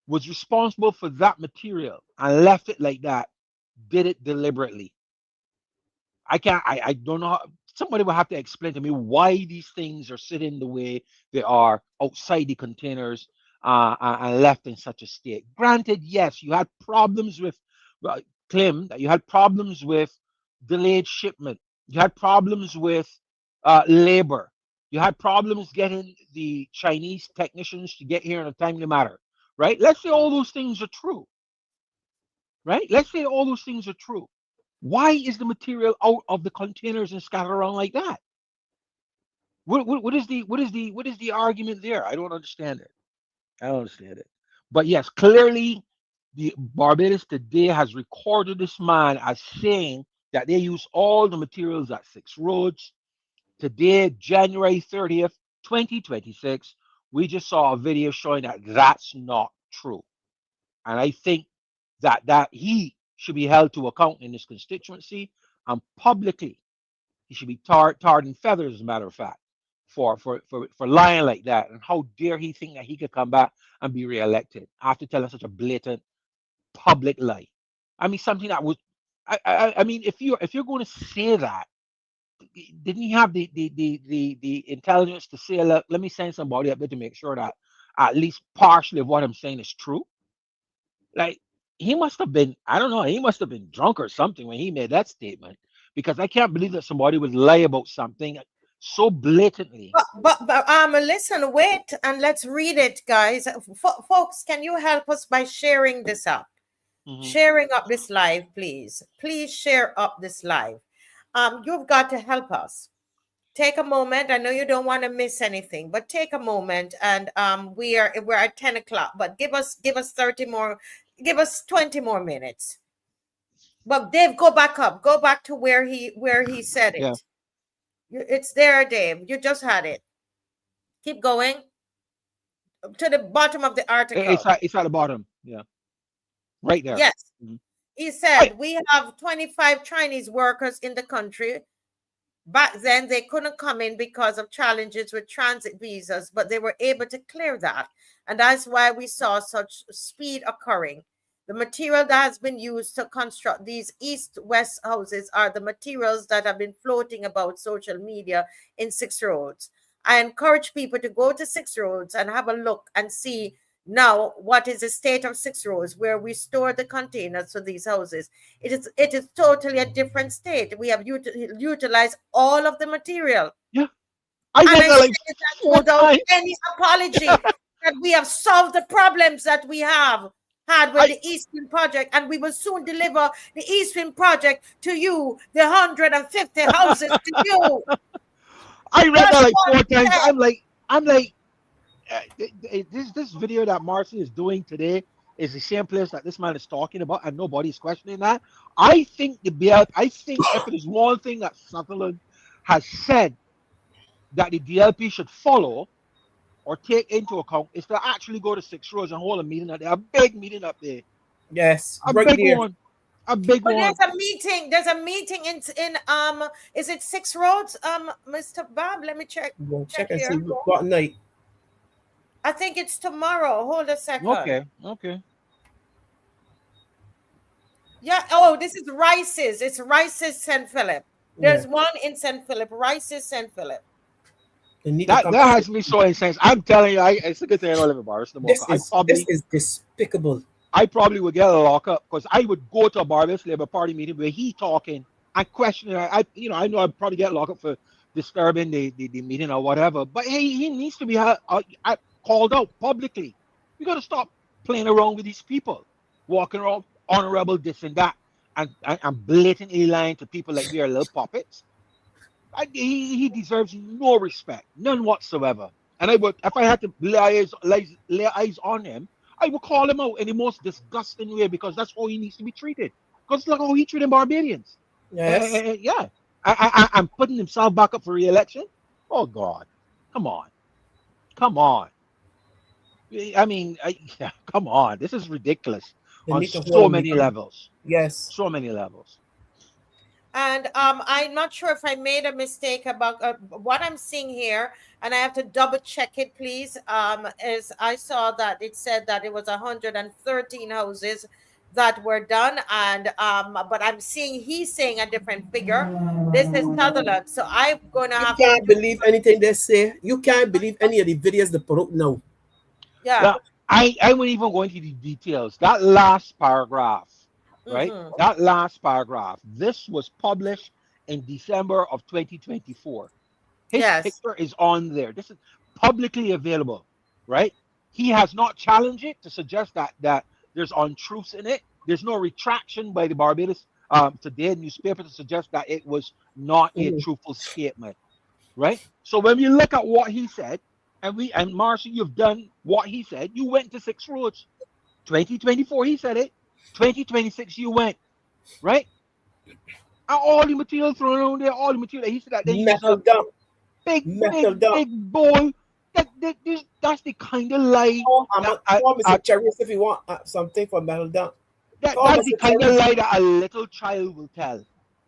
was responsible for that material and left it like that did it deliberately. I don't know. Somebody will have to explain to me why these things are sitting the way they are outside the containers and left in such a state. Granted, yes, you had problems with, claim that you had problems with delayed shipment. You had problems with labor. You had problems getting the Chinese technicians to get here in a timely manner, right? Let's say all those things are true, right? Let's say all those things are true. Why is the material out of the containers and scattered around like that? What is the argument there? I don't understand it. I don't understand it. But yes, clearly the Barbados Today has recorded this man as saying that they use all the materials at Six Roads. Today, January 30th, 2026, we just saw a video showing that that's not true. And I think that he should be held to account in his constituency, and publicly he should be tarred and feathered, as a matter of fact, for lying like that. And how dare he think that he could come back and be reelected after telling such a blatant public lie? I mean, something that was, I mean, if you're going to say that didn't he have the intelligence to say, look, let me send somebody up there to make sure that at least partially of what I'm saying is true? Like, he must have been, I don't know, he must have been drunk or something when he made that statement, because I can't believe that somebody would lie about something so blatantly. But listen, wait, and let's read it, guys. Folks, can you help us by sharing this up? Sharing up this live, please. Please share up this live. You've got to help us. Take a moment. I know you don't want to miss anything, but take a moment, and we're at 10 o'clock. But give us 30 more, give us 20 more minutes. But Dave, go back up. Go back to where he said it. Yeah. It's there, Dave. You just had it. Keep going to the bottom of the article. It's at the bottom. Yeah. Right there. Yes. He said, we have 25 Chinese workers in the country. Back then, they couldn't come in because of challenges with transit visas, but they were able to clear that. And that's why we saw such speed occurring. The material that has been used to construct these east-west houses are the materials that have been floating about social media in Six Roads. I encourage people to go to Six Roads and have a look and see now what is the state of Six Roads, where we store the containers for these houses. It is totally a different state. We have utilized all of the material. Yeah. I read that like without any apology that we have solved the problems that we have had with the East Wind project, and we will soon deliver the East Wind project to you, the 150 houses to you. I read that like 4 times. I'm like, this video that Marcy is doing today is the same place that this man is talking about, and nobody's questioning that. I think if it is one thing that Sutherland has said that the DLP should follow or take into account, is to actually go to Six Roads and hold a meeting up there, a big meeting up there. Yes, a big one. A big one. There's a meeting. There's a meeting in is it Six Roads? Mr. Bob, let me check. Check and see what night. I think it's tomorrow. Hold a second. Okay. Yeah. Oh, this is Rice's. It's Rice's St. Philip. There's one in St. Philip. Rice's St. Philip. That has me so incensed. I'm telling you, it's a good thing I don't live in Barbados. This is despicable. I probably would get a lockup, because I would go to a Barbados Labour Party meeting where he talking and questioning. I know I'd probably get locked up for disturbing the meeting or whatever. But hey, he needs to be called out publicly. We got to stop playing around with these people, walking around honorable this and that, and blatantly lying to people like we are little puppets. He deserves no respect, none whatsoever. And I would, if I had to lay eyes on him, I would call him out in the most disgusting way, because that's how he needs to be treated. Because look how he treated Barbadians. Yes. Yeah. I'm putting himself back up for re-election. Oh God, come on. I mean, come on. This is ridiculous on so many levels. Yes, so many levels. And I'm not sure if I made a mistake about what I'm seeing here, and I have to double check it, please. Is I saw that it said that it was 113 houses that were done, and but I'm seeing he's saying a different figure. This is Sutherland, so I'm gonna have to. You can't believe anything they say. You can't believe any of the videos they put up now. Yeah. Well, I wouldn't even go into the details. That last paragraph. Right? That last paragraph. This was published in December of 2024. His picture is on there. This is publicly available, right? He has not challenged it to suggest that there's untruths in it. There's no retraction by the Barbados Today newspaper to suggest that it was not a truthful statement, right? So when we look at what he said, and Marcy, you've done what he said. You went to Six Roads. 2024, he said it. 2026 you went, right? And all the material thrown around there, all the material he said that they use up big bowl. That's the kind of lie. Mr. Cherries, if you want something for metal dump. That's the kind of lie that a little child will tell.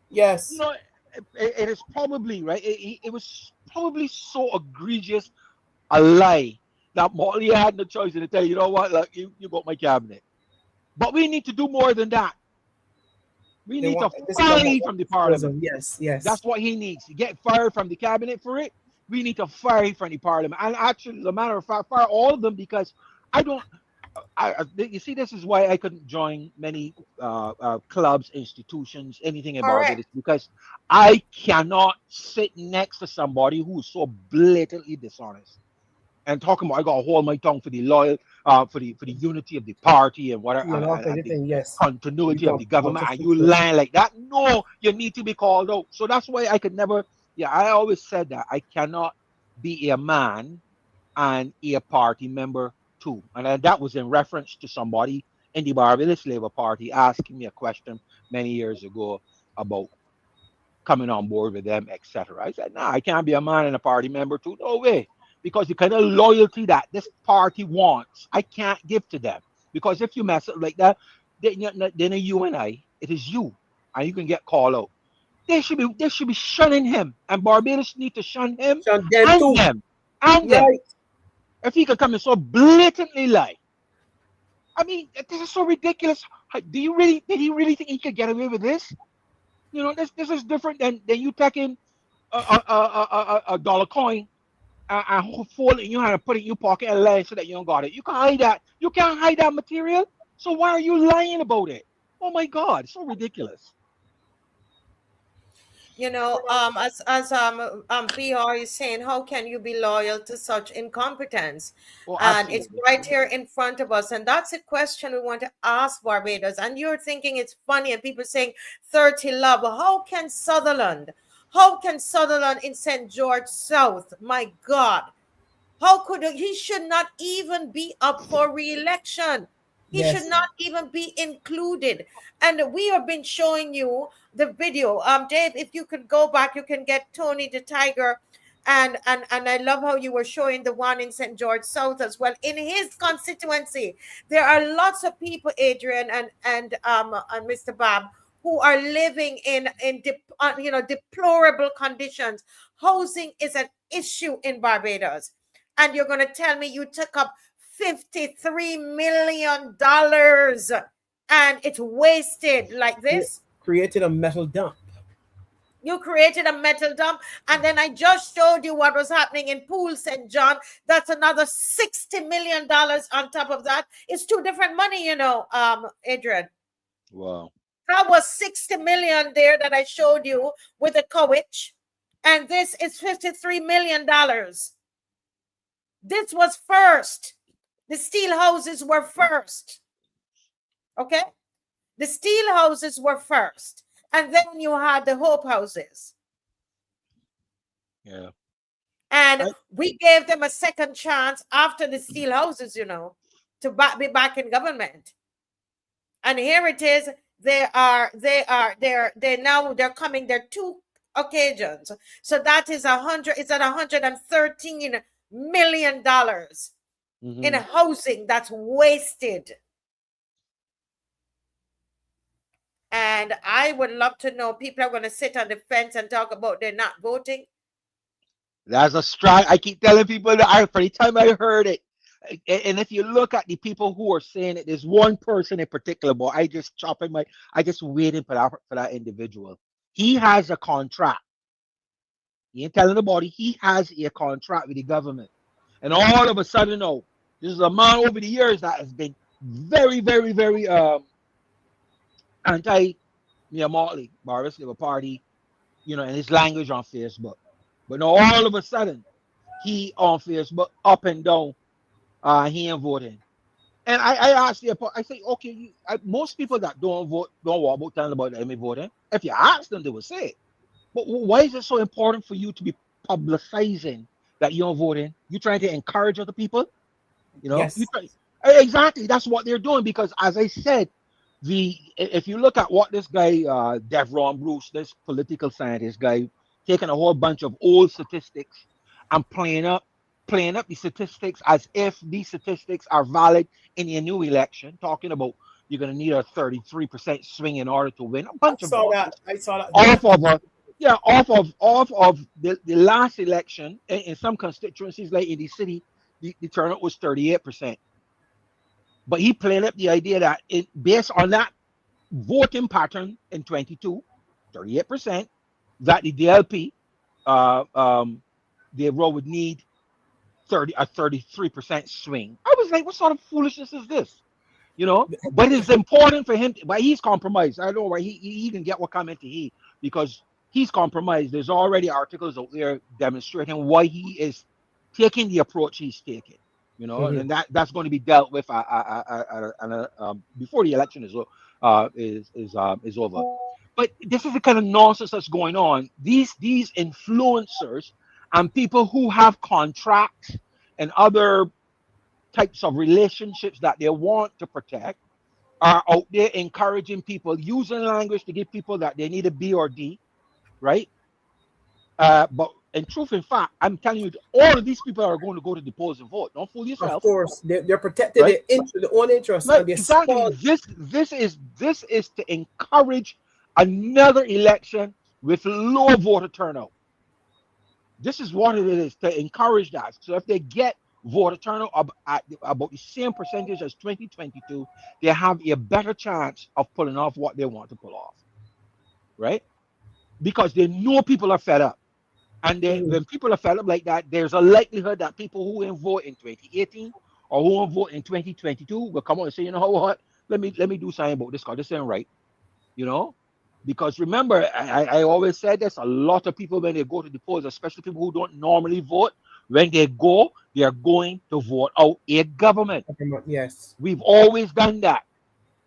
Yes. You know, it is probably right. It was probably so egregious a lie that Molly had no choice to tell you know what, look, you got my cabinet. But we need to do more than that. We They need to want this fire government from the wants parliament. yes, yes. That's what he needs. To get fired from the cabinet for it. We need to fire from the parliament. And actually, as a matter of fact, fire all of them because I don't. You see, this is why I couldn't join many clubs, institutions, anything in Barbados Correct. because I cannot sit next to somebody who is so blatantly dishonest and talking about I gotta hold my tongue for the loyal, for the unity of the party and whatever You know, and the anything, yes. You continuity of the don't want government, to and you fulfill. lie like that. No, you need to be called out. So that's why I could never. Yeah, I always said that I cannot be a man and a party member too. And that was in reference to somebody in the Barbados Labour Party asking me a question many years ago about coming on board with them, etc. I said, nah, I can't be a man and a party member too. No way. Because the kind of loyalty that this party wants, I can't give to them. Because if you mess up like that, then you and I, it is you. And you can get called out. They should be shunning him. And Barbados need to shun him Shun them and too. them. And them. Right. If he could come and so blatantly lie. I mean, this is so ridiculous. Did he really think he could get away with this? You know, this is different than you taking a dollar coin and fold it in your hand and put it in your pocket and lie so that you don't got it. You can hide that. You can't hide that material. So why are you lying about it? Oh my God, it's so ridiculous. You know, as BR is saying, how can you be loyal to such incompetence? Oh, And it's absolutely. right here in front of us, and that's a question we want to ask Barbados. And you're thinking it's funny, and people saying 30 love. How can Sutherland? How can Sutherland in St. George South? My God, how could he should not even be up for re-election? He should Yes. not even be included. And we have been showing you the video. Dave, if you could go back, you can get Tony the Tiger. And I love how you were showing the one in St. George South as well. In his constituency, there are lots of people, Adrian and Mr. Bob, who are living in deplorable conditions. Housing is an issue in Barbados. And you're going to tell me you took up $53 million and it's wasted like this? Created a metal dump. You created a metal dump, and then I just showed you what was happening in Poole St. John. That's another $60 million on top of that. It's two different money, Adrian. Wow. That was 60 million there that I showed you with the Kowich, and this is $53 million. This was first. The steel houses were first. Okay? The steel houses were first. And then you had the Hope houses. Yeah. And we gave them a second chance after the steel houses, to be back in government. And here it is. They're coming. There are two occasions. So that is it's at $113 million in housing that's wasted. And I would love to know, people are going to sit on the fence and talk about they're not voting. That's a strike. I keep telling people that for the time I heard it. And if you look at the people who are saying it, there's one person in particular, but I just waiting for that individual. He has a contract. He ain't telling nobody. He has a contract with the government. And all of a sudden, no, this is a man over the years that has been very, very, very anti-Mia Motley, Barbados Labour Party, and his language on Facebook. But now all of a sudden, he on Facebook up and down, he ain't voting. And I asked I say, okay, most people that don't vote don't want about telling about them voting. If you ask them, they will say it. But why is it so important for you to be publicizing that you're voting? You trying to encourage other people? Yes. Exactly. That's what they're doing because, as I said, if you look at what this guy, Devron Bruce, this political scientist guy, taking a whole bunch of old statistics and playing up the statistics as if these statistics are valid in a new election, talking about you're going to need a 33% swing in order to win. A bunch of nonsense. I saw that. Off of the last election in some constituencies, like in the city, the turnout was 38%. But he played up the idea that based on that voting pattern in 22, 38%, that the DLP, the row would need 33% swing. I was like, what sort of foolishness is this? You know, but it's important for him. But he's compromised. I know why he can get what comment he, because he's compromised. There's already articles out there demonstrating why he is taking the approach he's taking. You know, and that's going to be dealt with before the election is over. But this is the kind of nonsense that's going on. These influencers and people who have contracts and other types of relationships that they want to protect are out there encouraging people, using language to give people that they need a B or D, right? But in truth, in fact, I'm telling you, all of these people are going to go to the polls and vote. Don't fool yourself. Of course, they're protecting right? their own interests. Right, exactly. This is to encourage another election with low voter turnout. This is what it is, to encourage that. So if they get voter turnout at about the same percentage as 2022, they have a better chance of pulling off what they want to pull off, right? Because they know people are fed up. And when people are fed up like that, there's a likelihood that people who didn't vote in 2018 or who won't vote in 2022 will come out and say, you know what, let me do something about this because this ain't right, you know? Because remember, I always said this, a lot of people when they go to the polls, especially people who don't normally vote, when they go, they are going to vote out a government. Yes. We've always done that.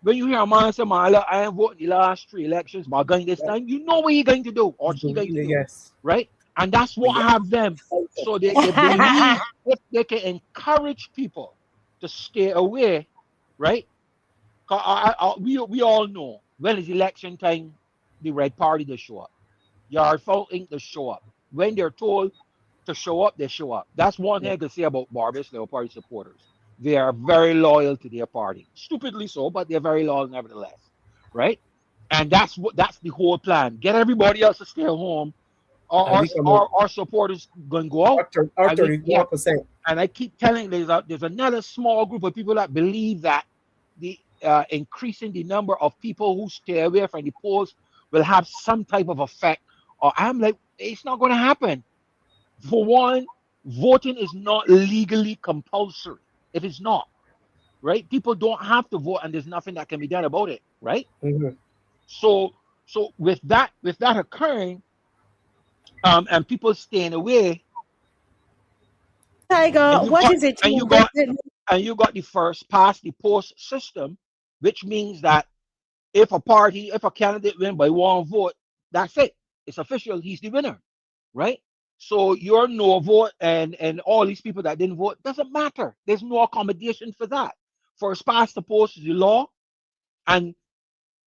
When you hear a man say, I ain't voting the last 3 elections, but going this time, you know what he's going to do or she's going to do. Yes. Right? And that's what I have them. So they believe if they can encourage people to stay away, right? We all know when it's election time, the Red Party, they show up. Yard voting, they show up. When they're told to show up, they show up. That's one thing I can say about Barbados Labour Party supporters. They are very loyal to their party. Stupidly so, but they're very loyal nevertheless. Right? And that's the whole plan. Get everybody else to stay home. Our supporters gonna go out. Our 31%. And I keep telling there's another small group of people that believe that the increasing the number of people who stay away from the polls will have some type of effect. Or I'm like, it's not going to happen. For one, voting is not legally compulsory. It is not, right? People don't have to vote, and there's nothing that can be done about it, right? So with that occurring, and people staying away, Tiger, what is it? And you got the first past the post system, which means that if a candidate win by 1 vote, that's it. It's official. He's the winner, right? So your no vote and all these people that didn't vote doesn't matter. There's no accommodation for that. First past the post is the law, and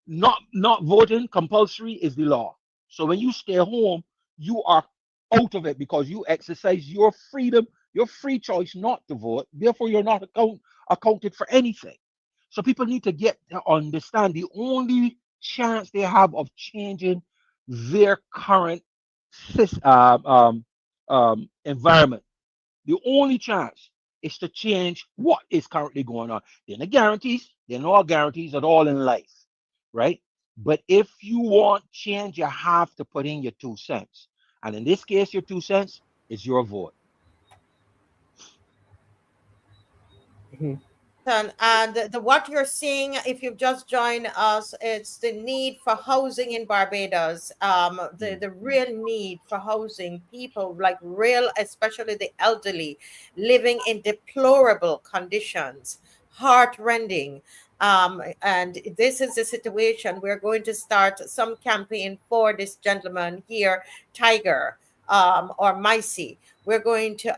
not voting compulsory is the law. So when you stay home, you are out of it because you exercise your freedom, your free choice not to vote. Therefore, you're not accounted for anything. So people need to get to understand the only chance they have of changing their current environment. The only chance is to change what is currently going on. There are no guarantees. There are no guarantees at all in life, right? But if you want change, you have to put in your 2 cents. And in this case, your 2 cents is your vote. And what you're seeing, if you've just joined us, it's the need for housing in Barbados. The real need for housing, people like real, especially the elderly, living in deplorable conditions, heartrending. And this is the situation. We're going to start some campaign for this gentleman here, Tiger, or Micey. We're going to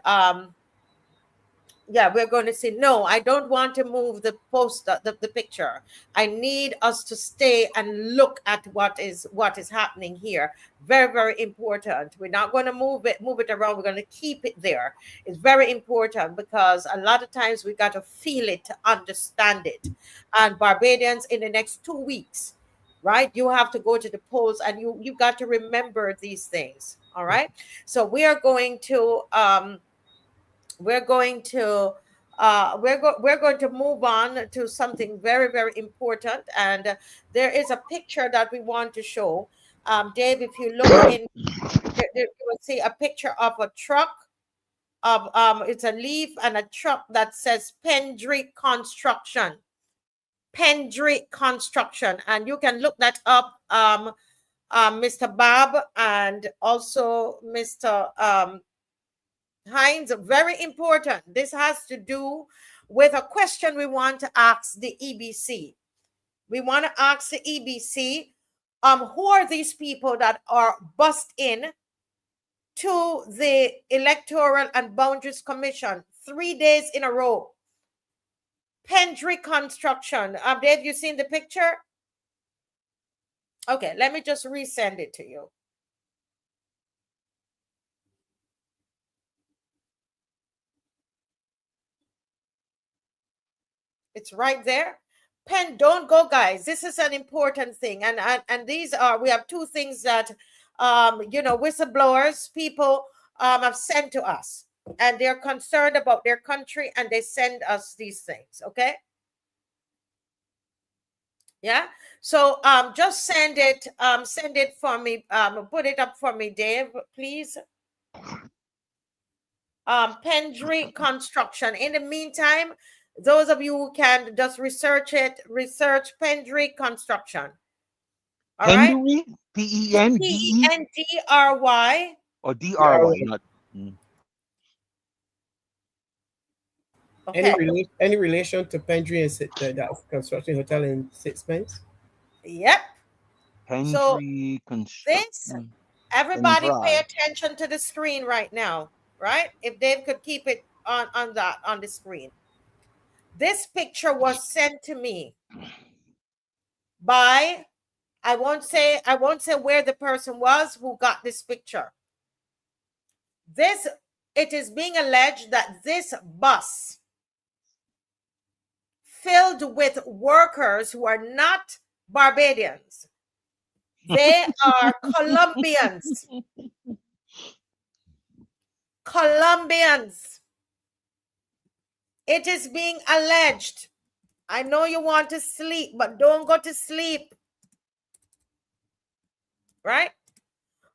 we're going to say, no, I don't want to move the poster, the picture. I need us to stay and look at what is happening here. Very, very important. We're not going to move it around. We're going to keep it there. It's very important because a lot of times we got to feel it to understand it. And Barbadians, in the next 2 weeks, right, you have to go to the polls and you got to remember these things. All right. So we are going to we're going to move on to something very, very important, and there is a picture that we want to show. Dave, if you look in, you will see a picture of a truck. It's a leaf and a truck that says Pendry Construction. Pendry Construction, and you can look that up, Mr. Bob and also Mr. Hines. Very important. This has to do with a question we want to ask the EBC. We want to ask the EBC, who are these people that are bussed in to the Electoral and Boundaries Commission 3 days in a row? Pendry Construction. Dave, you seen the picture? Okay, let me just resend it to you. It's right there. Don't go, guys. This is an important thing. And these are, we have two things that, whistleblowers, people have sent to us. And they're concerned about their country, and they send us these things, okay? Yeah. So just send it for me. Put it up for me, Dave, please. Pendry Construction. In the meantime, those of you who can just research Pendry Construction. All right. Pendry? Pendry. Or DRY, not. Okay. Any relation to Pendry and that construction hotel in Sixpence? Yep. Pendry Construction. Everybody pay attention to the screen right now, right? If Dave could keep it on the screen. This picture was sent to me by, I won't say where the person was who got this picture. It is being alleged that this bus filled with workers who are not Barbadians. They are Colombians. Colombians. It is being alleged. I know you want to sleep, but don't go to sleep. Right?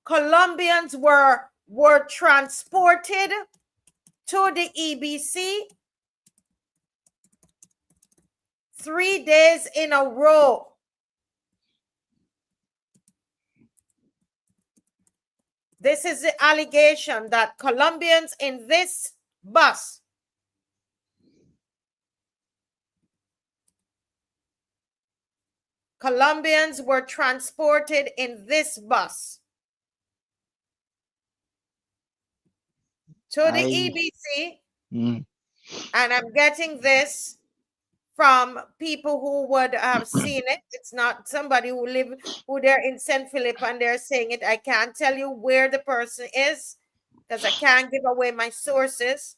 Colombians were transported to the EBC 3 days in a row. This is the allegation that Colombians in this bus Colombians were transported in this bus to the EBC. And I'm getting this from people who would have seen it. It's not somebody who they're in St. Philip and they're saying it. I can't tell you where the person is because I can't give away my sources.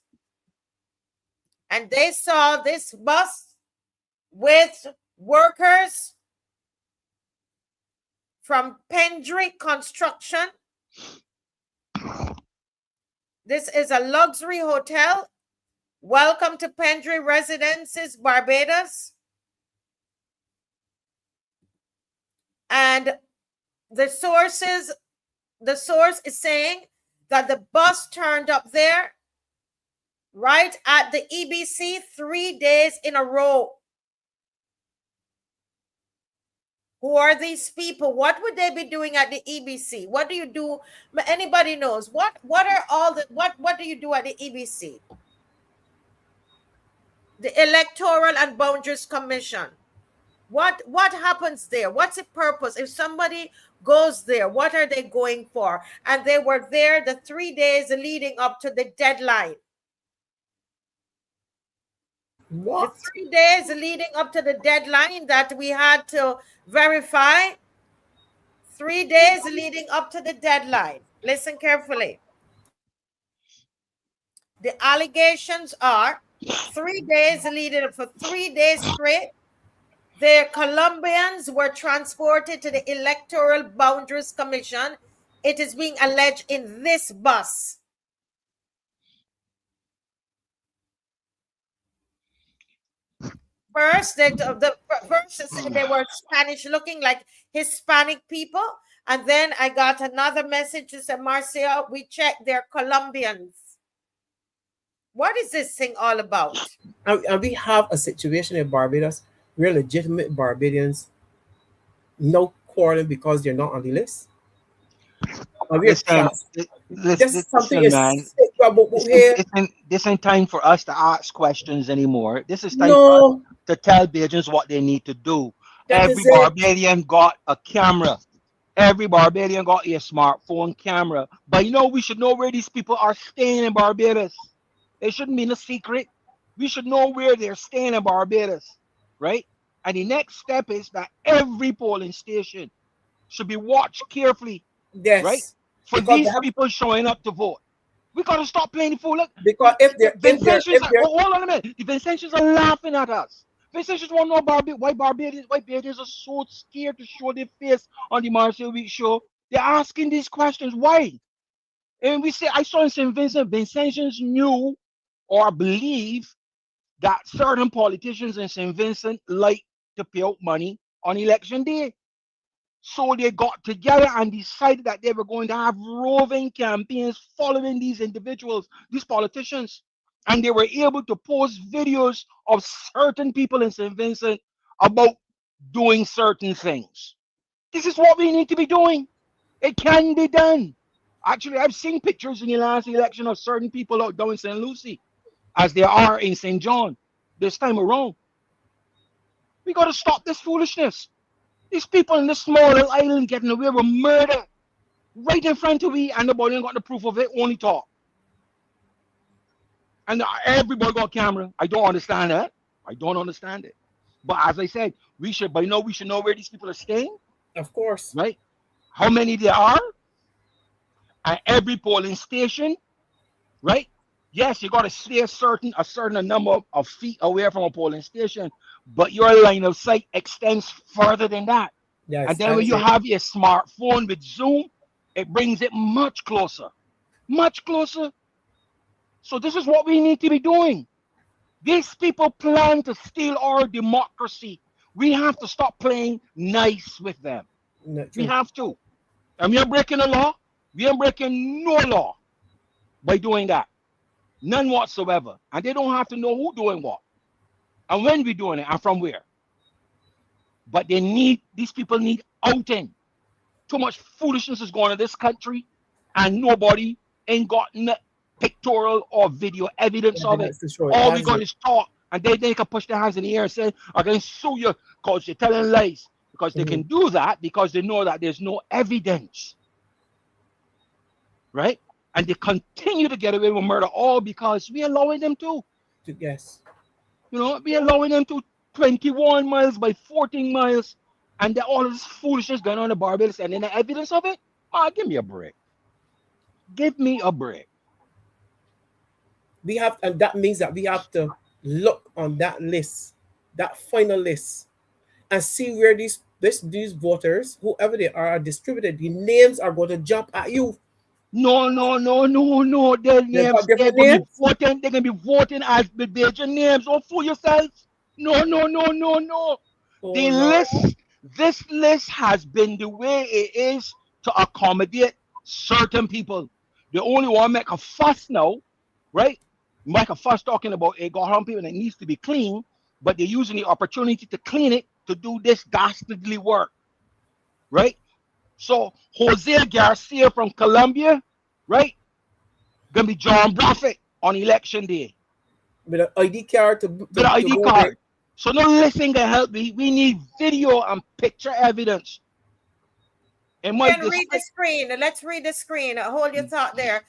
And they saw this bus with workers from Pendry Construction. This is a luxury hotel. Welcome to Pendry Residences, Barbados. And the source is saying that the bus turned up there right at the EBC 3 days in a row. Who are these people? What would they be doing at the EBC? What do you do? Anybody knows? What do you do at the EBC? The Electoral and Boundaries Commission. What happens there? What's the purpose? If somebody goes there, what are they going for? And they were there the 3 days leading up to the deadline. What? The 3 days leading up to the deadline that we had to verify. 3 days leading up to the deadline. Listen carefully. The allegations are 3 days leading up, for 3 days straight, the Colombians were transported to the Electoral Boundaries Commission. It is being alleged in this bus. First, first it said they were Spanish looking, like Hispanic people. And then I got another message that said, Marcia, we checked, they're Colombians. What is this thing all about? And we have a situation in Barbados where legitimate Barbadians no quarreling because they're not on the list. Listen, man. This ain't time for us to ask questions anymore. This is time for us to tell Bajans what they need to do. Every Barbadian got a camera. Every Barbadian got a smartphone camera. But we should know where these people are staying in Barbados. It shouldn't be a secret. We should know where they're staying in Barbados, right? And the next step is that every polling station should be watched carefully, right? For these people showing up to vote. We got to stop playing the fool. Look, because if they're hold on a minute. The Vincentians are laughing at us. Vincentians want to know why Barbadians are so scared to show their face on the Marshall Week show. They're asking these questions. Why? And we say, I saw in St. Vincent, Vincentians knew or believe that certain politicians in St. Vincent like to pay out money on election day. So they got together and decided that they were going to have roving campaigns following these individuals, these politicians. And they were able to post videos of certain people in St. Vincent about doing certain things. This is what we need to be doing. It can be done. Actually, I've seen pictures in the last election of certain people out down in St. Lucie, as they are in St. John this time around. We got to stop this foolishness. These people in this small little island getting away with murder right in front of me, and nobody ain't got the proof of it, only talk. And everybody got a camera. I don't understand that. I don't understand it. But as I said, we should know where these people are staying. Of course. Right? How many there are at every polling station, right? Yes, you got to stay a certain number of feet away from a polling station, but your line of sight extends further than that. Yes, and then when you have your smartphone with Zoom, it brings it much closer. Much closer. So this is what we need to be doing. These people plan to steal our democracy. We have to stop playing nice with them. We have to. And we are breaking the law. We are breaking no law by doing that. None whatsoever. And they don't have to know who doing what and when we doing it and from where. But these people need outing. Too much foolishness is going on in this country, and nobody ain't got no pictorial or video evidence of it. All we got is talk, and they can push their hands in the air and say, I'm going to sue you because you're telling lies. Because they can do that because they know that there's no evidence. Right? And they continue to get away with murder, all because we're allowing them to. Yes. We're allowing them to 21 miles by 14 miles, and all of this foolishness going on in Barbados, and then the evidence of it? Give me a break. Give me a break. And that means that we have to look on that list, that final list, and see where these voters, whoever they are distributed. The names are going to jump at you. No. Their names, they're going to be voting as Barbadian names. Don't fool yourselves. No. This list has been the way it is to accommodate certain people. They only want to make a fuss now, right? Make a fuss talking about it got some people and it needs to be clean, but they're using the opportunity to clean it to do this dastardly work, right? So Jose Garcia from Colombia, right? Gonna be John Braffett on election day. With an ID card with an ID card. So no listing can help me. We need video and picture evidence. And read the screen. Let's read the screen. Hold your thought there.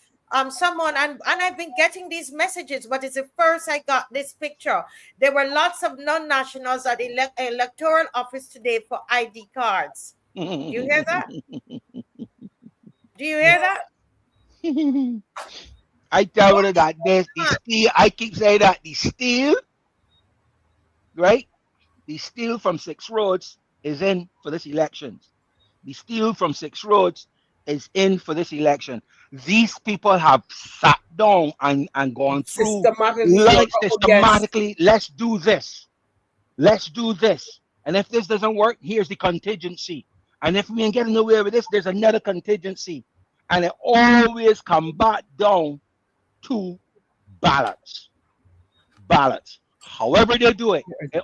Someone and I've been getting these messages, but it's the first I got this picture. There were lots of non-nationals at the electoral office today for ID cards. Do you hear that? Do you hear that? I tell you that the steal. I keep saying that the steal, right? The steal from 6 Roads is in for this election. The steal from 6 Roads is in for this election. These people have sat down and gone through systematically. Let's do this. Let's do this. And if this doesn't work, here's the contingency. And if we ain't getting nowhere with this, there's another contingency. And it always come back down to balance. Balance. However they do it, there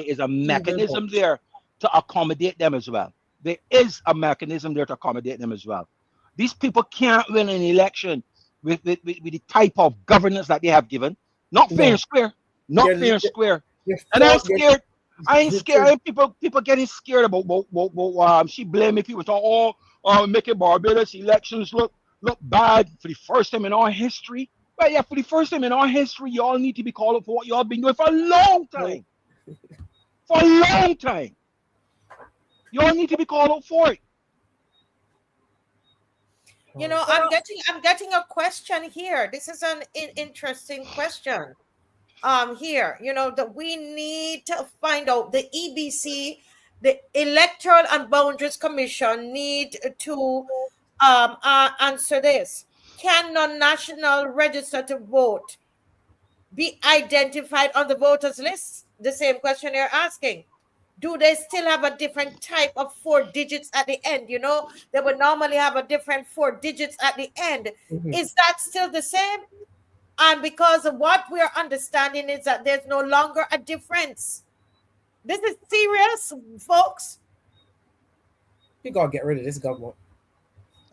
is a mechanism there to accommodate them as well. There is a mechanism there to accommodate them as well. These people can't win an election with the type of governance that they have given. Not fair and square. Not fair and square. And I'm scared. I ain't scared. People getting scared about she blaming people talking, making Barbados elections look bad for the first time in our history. But yeah, for the first time in our history, y'all need to be called up for what y'all been doing for a long time. For a long time. Y'all need to be called up for it. You know, I'm getting a question here. This is an interesting question. Here, you know, that we need to find out the EBC, the Electoral and Boundaries Commission, need to answer this. Can non-national register to vote be identified on the voters list? The same question you're asking. Do they still have a different type of 4 digits at the end? You know, they would normally have a different 4 digits at the end. Is that still the same? And because of what we're understanding is that there's no longer a difference. This is serious, folks. You gotta get rid of this government.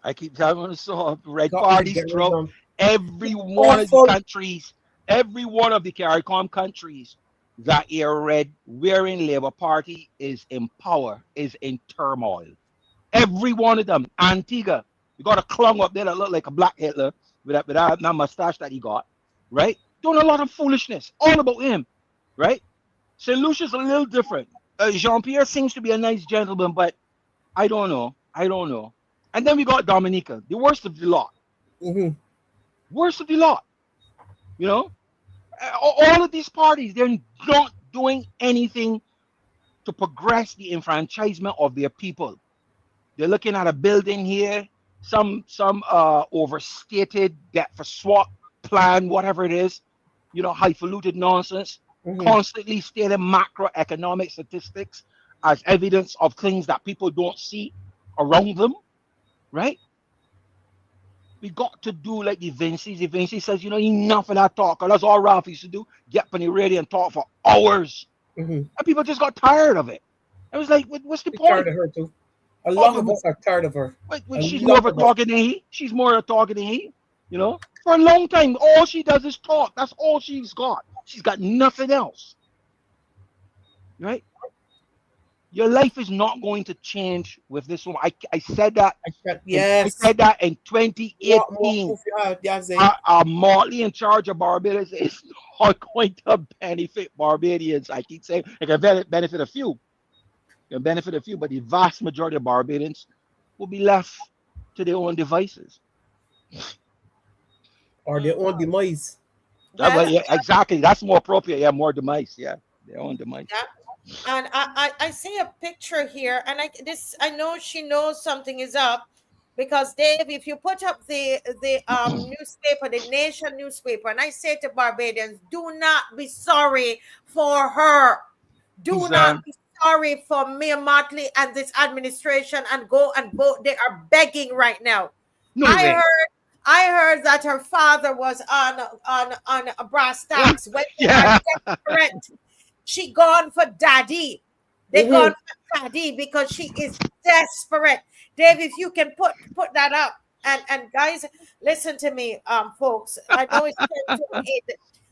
I keep telling you, red parties throughout every one of the countries, every one of the CARICOM countries that are red wearing Labour Party is in power, is in turmoil. Every one of them. Antigua, you got a clung up there that look like a black Hitler with that mustache that he got, right? Doing a lot of foolishness, all about him, right? St. Lucia's a little different. Jean-Pierre seems to be a nice gentleman, but I don't know. And then we got Dominica, the worst of the lot. Worst of the lot. You know? All of these parties, they're not doing anything to progress the enfranchisement of their people. They're looking at a building here, some overstated debt for swap plan, whatever it is, you know, highfalutin nonsense, constantly stating macroeconomic statistics as evidence of things that people don't see around them, right? We got to do like the Vinci. Vinci says, you know, enough of that talk. That's all Ralph used to do. Get up on the radio and talk for hours. And people just got tired of it. I was like, what's the point? Tired of her too. A lot of us are tired of her. She's more of a talking than he. She's more of a talking than he. You know, for a long time, all she does is talk. That's all she's got. She's got nothing else. Right? Your life is not going to change with this woman. I said that. I said that in 2018. Motley in charge of Barbados is not going to benefit Barbadians. I keep saying it can benefit a few. It can benefit a few, but the vast majority of Barbadians will be left to their own devices. Or their own demise. Yeah, exactly. That's more appropriate. Yeah, more demise. Yeah, their own demise. Yeah. And I see a picture here, and I know she knows something is up, because Dave, if you put up the newspaper, the Nation newspaper, and I say to Barbadians, do not be sorry for her. Do not be sorry for Mayor Motley and this administration, and go and vote. They are begging right now. I heard that her father was on a brass tacks. When they are desperate, she gone for daddy. They gone for daddy because she is desperate. Dave, if you can put that up, and guys, listen to me, folks. I know it's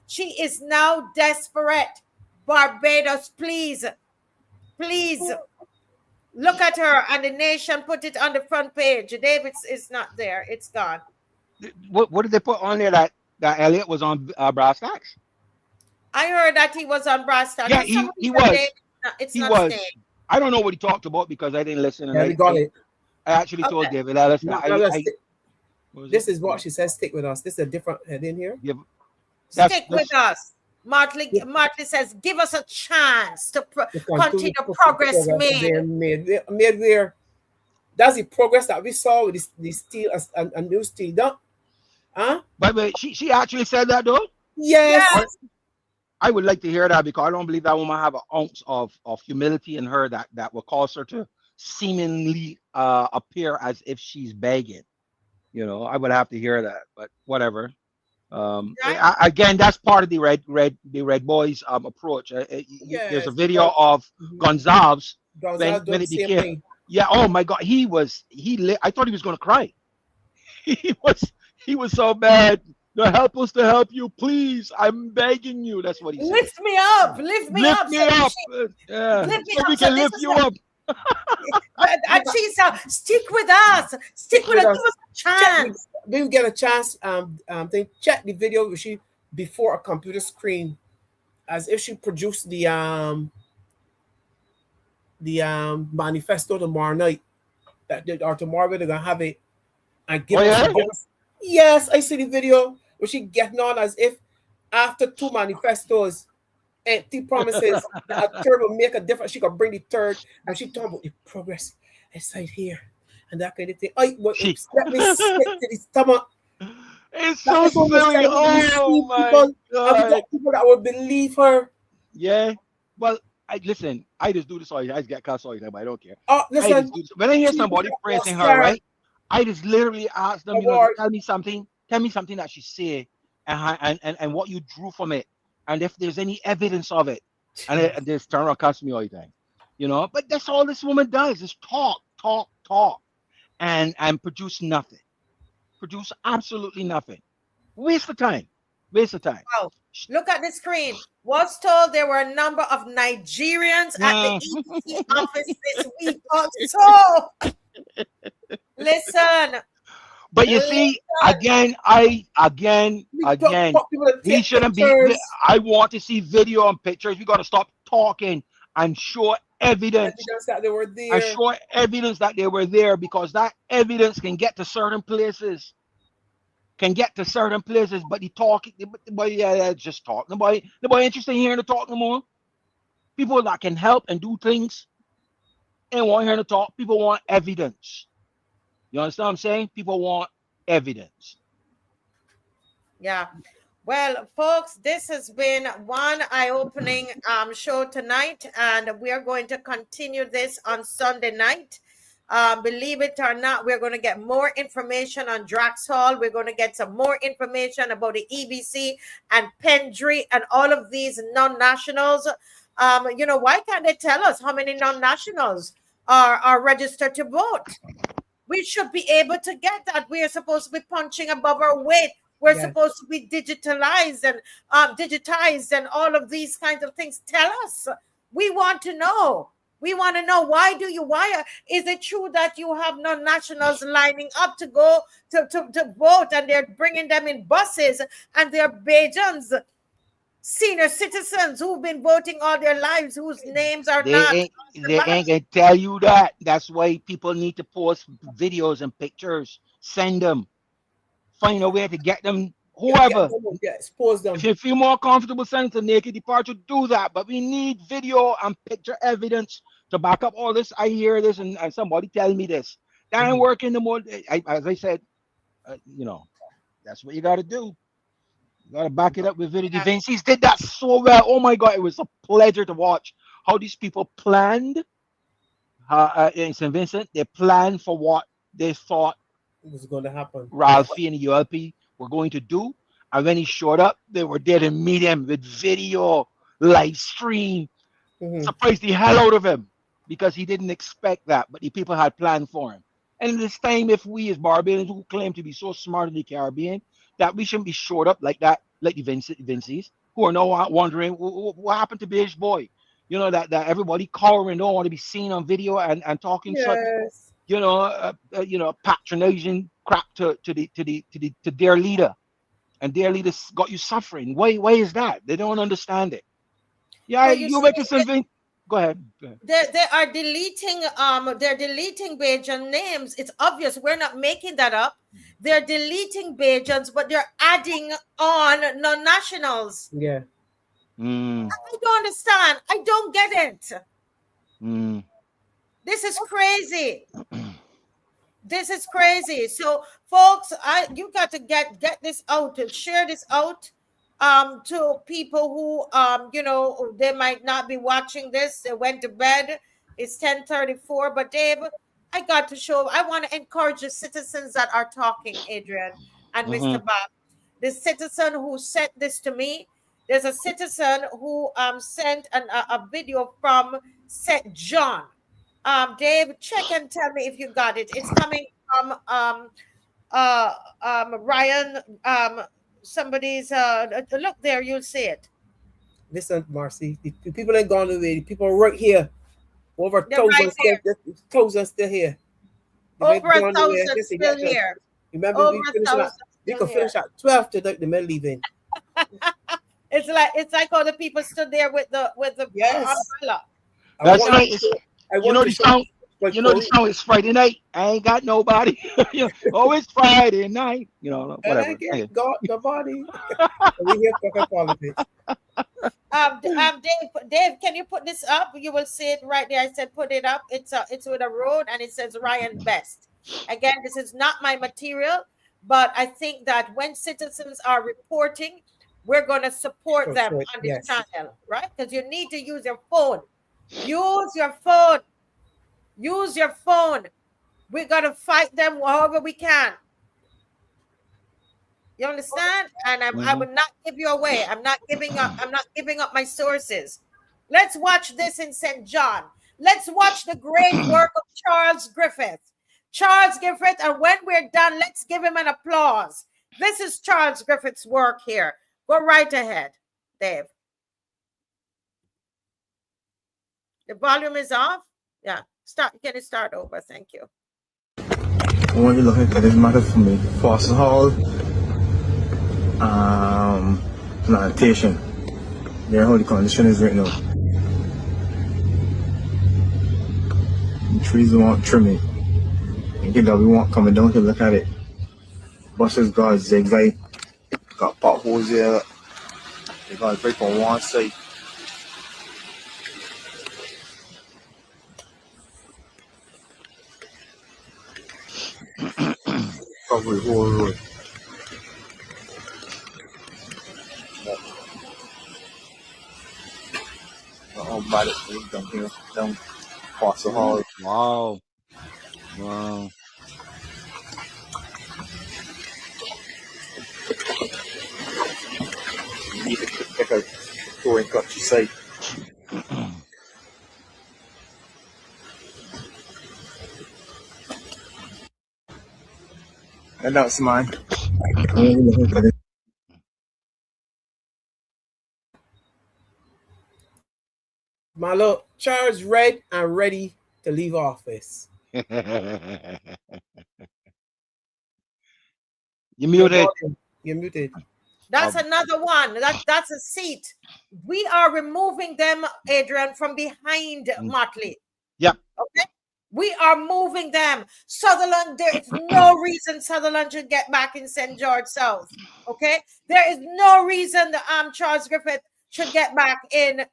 she is now desperate. Barbados, please look at her, and the Nation put it on the front page. Dave, it's not there. It's gone. What did they put on there that Elliot was on brass tacks? I heard that he was on brass tacks. Yeah, he was. He was. I don't know what he talked about because I didn't listen. And we got it. I actually told David Ellis. This is what she says. Stick with us. This is a different heading here. Stick with us. Martley says, give us a chance to continue progress made where that's the progress that we saw with the steel and new steel. Huh? But she actually said that though? Yes. I would like to hear that because I don't believe that woman have an ounce of humility in her that will cause her to seemingly appear as if she's begging. I would have to hear that, but whatever. Again, that's part of the red boys approach. There's a Yes, video because of Gonzalez Gonzalo when doing the it same became. thing. Yeah. Oh my God. I thought he was going to cry. He was so bad. The help us to help you, please. I'm begging you. That's what he said. Lift me up, lift me Lift up, me so up. lift me So we up. So can this lift is you up. and she said, stick with us, stick with us, give us a chance. We get a chance. They check the video where she before a computer screen, as if she produced the manifesto tomorrow night. Or tomorrow they're gonna have it and give us. Yes, I see the video where she getting on as if after 2 manifestos, empty promises, that a third will make a difference. She could bring the third, and she talking about the progress inside here and that kind of thing. Let me stick to the stomach. It's so silly. Oh my God. And we got people that will believe her. Yeah. Well, listen. I just do this all. I just get cussed all the time, but I don't care. Listen. When I hear somebody praising her, right? I just literally ask them, tell me something that she said, and what you drew from it, and if there's any evidence of it, and they just turn around and cuss me all the time, But that's all this woman does is talk, and produce nothing, produce absolutely nothing, waste of time. Wow. Look at the screen. Was told there were a number of Nigerians at the EC office this week also. Listen. But you see, again, we shouldn't be. I want to see video and pictures. We got to stop talking and show evidence that they were there. And show evidence that they were there, because that evidence can get to certain places. But the talk, just talk. Nobody interested in hearing the talk no more. People that can help and do things ain't want to hear the talk. People want evidence. You understand what I'm saying? People want evidence. Yeah. Well, folks, this has been one eye-opening show tonight, and we are going to continue this on Sunday night. Believe it or not, we're going to get more information on Drax Hall. We're going to get some more information about the EBC and Pendry and all of these non-nationals. Why can't they tell us how many non-nationals are registered to vote? We should be able to get that. We are supposed to be punching above our weight. We're supposed to be digitalized and all of these kinds of things. Tell us. We want to know. Why is it true that you have non-nationals lining up to go to vote, and they're bringing them in buses, and they're Bajans, senior citizens who've been voting all their lives, whose names are They ain't gonna tell you that. That's why people need to post videos and pictures. Send them. Find a way to get them. Whoever. Expose them. If you feel more comfortable sending to naked departure, do that. But we need video and picture evidence to back up all this. I hear this, and somebody tell me this. That ain't working no more. As I said, that's what you got to do. You got to back it up with video. The Vinces did that so well. Oh my God, it was a pleasure to watch how these people planned. In St. Vincent, they planned for what they thought was going to happen. Ralphie and the ULP were going to do. And when he showed up, they were there to meet him with video, live stream. Surprised the hell out of him, because he didn't expect that, but the people had planned for him. And this time, if we as Barbadians who claim to be so smart in the Caribbean, that we shouldn't be showed up like that, like the Vinces, who are now wondering what happened to Beige Boy. That everybody cowering, don't want to be seen on video and talking such, patronizing crap to their leader, and their leader got you suffering. Why is that? They don't understand it. Yeah, you make it something. Go ahead. They are deleting they're deleting Bajan names. It's obvious we're not making that up. They're deleting Bajans, but they're adding on non-nationals. Yeah. I don't understand. I don't get it. This is crazy. This is crazy. So, folks, you got to get this out and share this out. to people who you know, they might not be watching this. They went to bed. It's 10:34. But Dave, I got to show. I want to encourage the citizens that are talking, Adrian and Mr. Bob. The citizen who sent this to me. There's a citizen who sent a video from St. John. Dave, check and tell me if you got it. It's coming from Ryan. Somebody's look there. You'll see it. Listen, Marcy, the people ain't gone away. The people are right here. Over They're right thousands still here. Over 1,000 still here. Remember, Over we could finish at 12 tonight. The men leaving. It's like all the people stood there with the umbrella. That's right. You know the song. You know the song is Friday night. I ain't got nobody. Oh, it's Friday night. You know, whatever. I got nobody. We here talking politics. Dave, can you put this up? You will see it right there. I said put it up. It's with a road and it says Ryan Best. Again, this is not my material, but I think that when citizens are reporting, we're going to support them on this channel, right? Because you need to use your phone. Use your phone. Use your phone. We're going to fight them however we can. You understand? And I will not give you away. I'm not giving up. I'm not giving up my sources. Let's watch this in St. John. Let's watch the great work of Charles Griffith. Charles Griffith, and when we're done, let's give him an applause. This is Charles Griffith's work here. Go right ahead, Dave. The volume is off? Yeah. Can you start over? Thank you. When you look at this matter for me, Fossil Hall, plantation. There how the condition is right now. The trees won't trim it. You get that we want coming down to look at it. Buses got zigzag, got potholes there. They got a break on one side. Cover the whole road. All bad it down here, down Fossil Hall. Wow. Wow. You need to pick a touring countryside. And that's mine. Malo, Charles read and ready to leave office. You muted. You're muted. That's another one. That's a seat. We are removing them, Adrian, from behind Motley. Yep. Okay. We are moving them. Sutherland, there is no reason Sutherland should get back in St. George South. Okay. There is no reason that Charles Griffith should get back in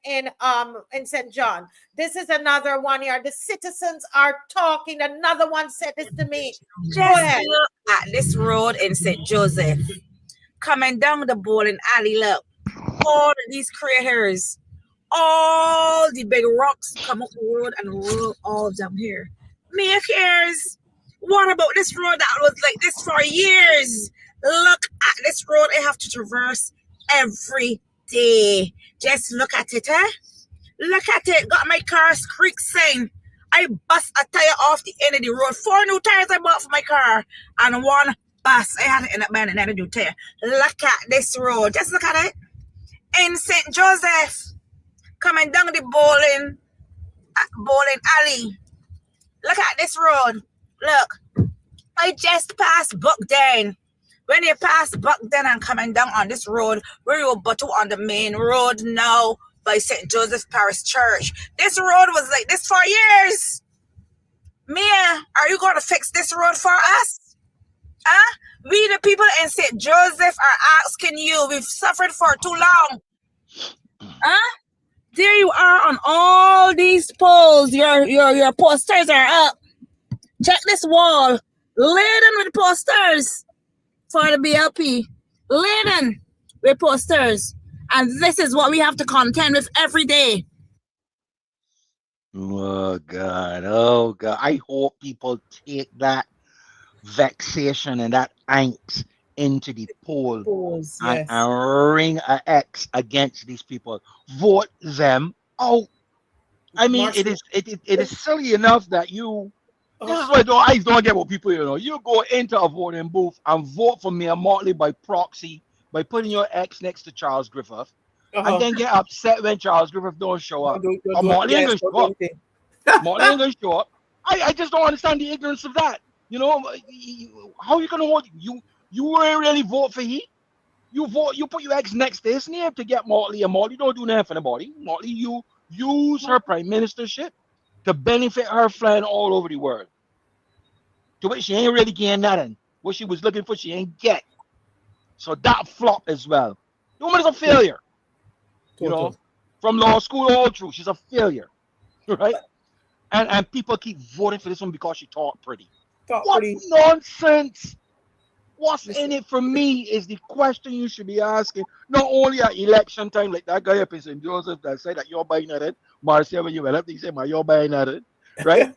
St. John. This is another one here. The citizens are talking. Another one said this to me. Go ahead. Look at this road in St. Joseph. Coming down the bowling alley, look. All of these craters, all the big rocks come up the road and roll all down here. Me cares. What about this road that was like this for years? Look at this road I have to traverse every day. Just look at it, eh? Look at it. Got my car creak saying I bust a tire off the end of the road. 4 new tires I bought for my car and 1 bus. I had to end up buying another new tire. Look at this road. Just look at it. In St. Joseph, coming down the bowling alley. Look at this road. Look, I just passed Buckden. When you pass Buckden and coming down on this road, where you battle on the main road now by St. Joseph Parish Church. This road was like this for years. Mia, are you going to fix this road for us? Huh? We the people in St. Joseph are asking you. We've suffered for too long. Huh? There you are on all these poles. Your posters are up. Check this wall. Laden with posters for the BLP. Laden. We're posters. And this is what we have to contend with every day. Oh God. Oh God. I hope people take that vexation and that angst into the poll Polls, and, yes. and ring an X against these people. Vote them out. I mean, it is silly enough that you. This is what I don't get what people, you go into a voting booth and vote for Mayor Motley by proxy by putting your X next to Charles Griffith, and then get upset when Charles Griffith don't show up. Or Motley ain't gonna show up. Motley ain't gonna show up. I just don't understand the ignorance of that. How you gonna vote? You wouldn't really vote for he. You put your X next to his name to get Motley, and Motley don't do nothing for nobody. Motley, you use her prime ministership to benefit her flying all over the world. To which she ain't really getting nothing. What she was looking for, she ain't get. So that flop as well. The woman is a failure. From law school all through, she's a failure. Right? And people keep voting for this one because she talked pretty. What nonsense! What's in it for me is the question you should be asking. Not only at election time, like that guy up in St. Joseph that said that you're buying at it. Marcia, when you went up, he said, you're buying at it. Right?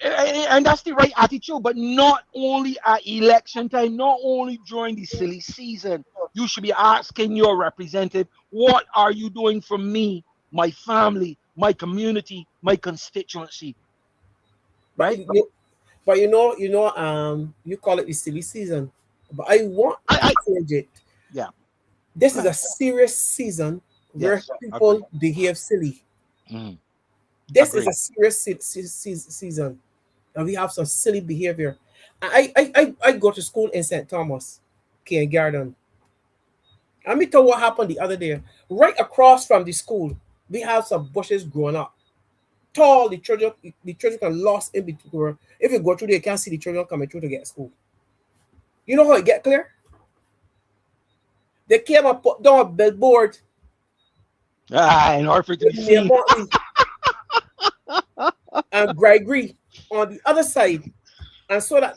And that's the right attitude. But not only at election time, not only during the silly season, you should be asking your representative, what are you doing for me, my family, my community, my constituency? Right? But you call it the silly season. But I want to change it. Yeah. This is a serious season where people behave silly. This is a serious season. And we have some silly behavior. I go to school in St. Thomas, kindergarten. Let me tell you what happened the other day. Right across from the school, we have some bushes growing up. Tall, the children can lost in between. If you go through there, you can't see the children coming through to get school. You know how it get clear? They came and put down a billboard. In order for it to be seen. And Gregory on the other side, and so that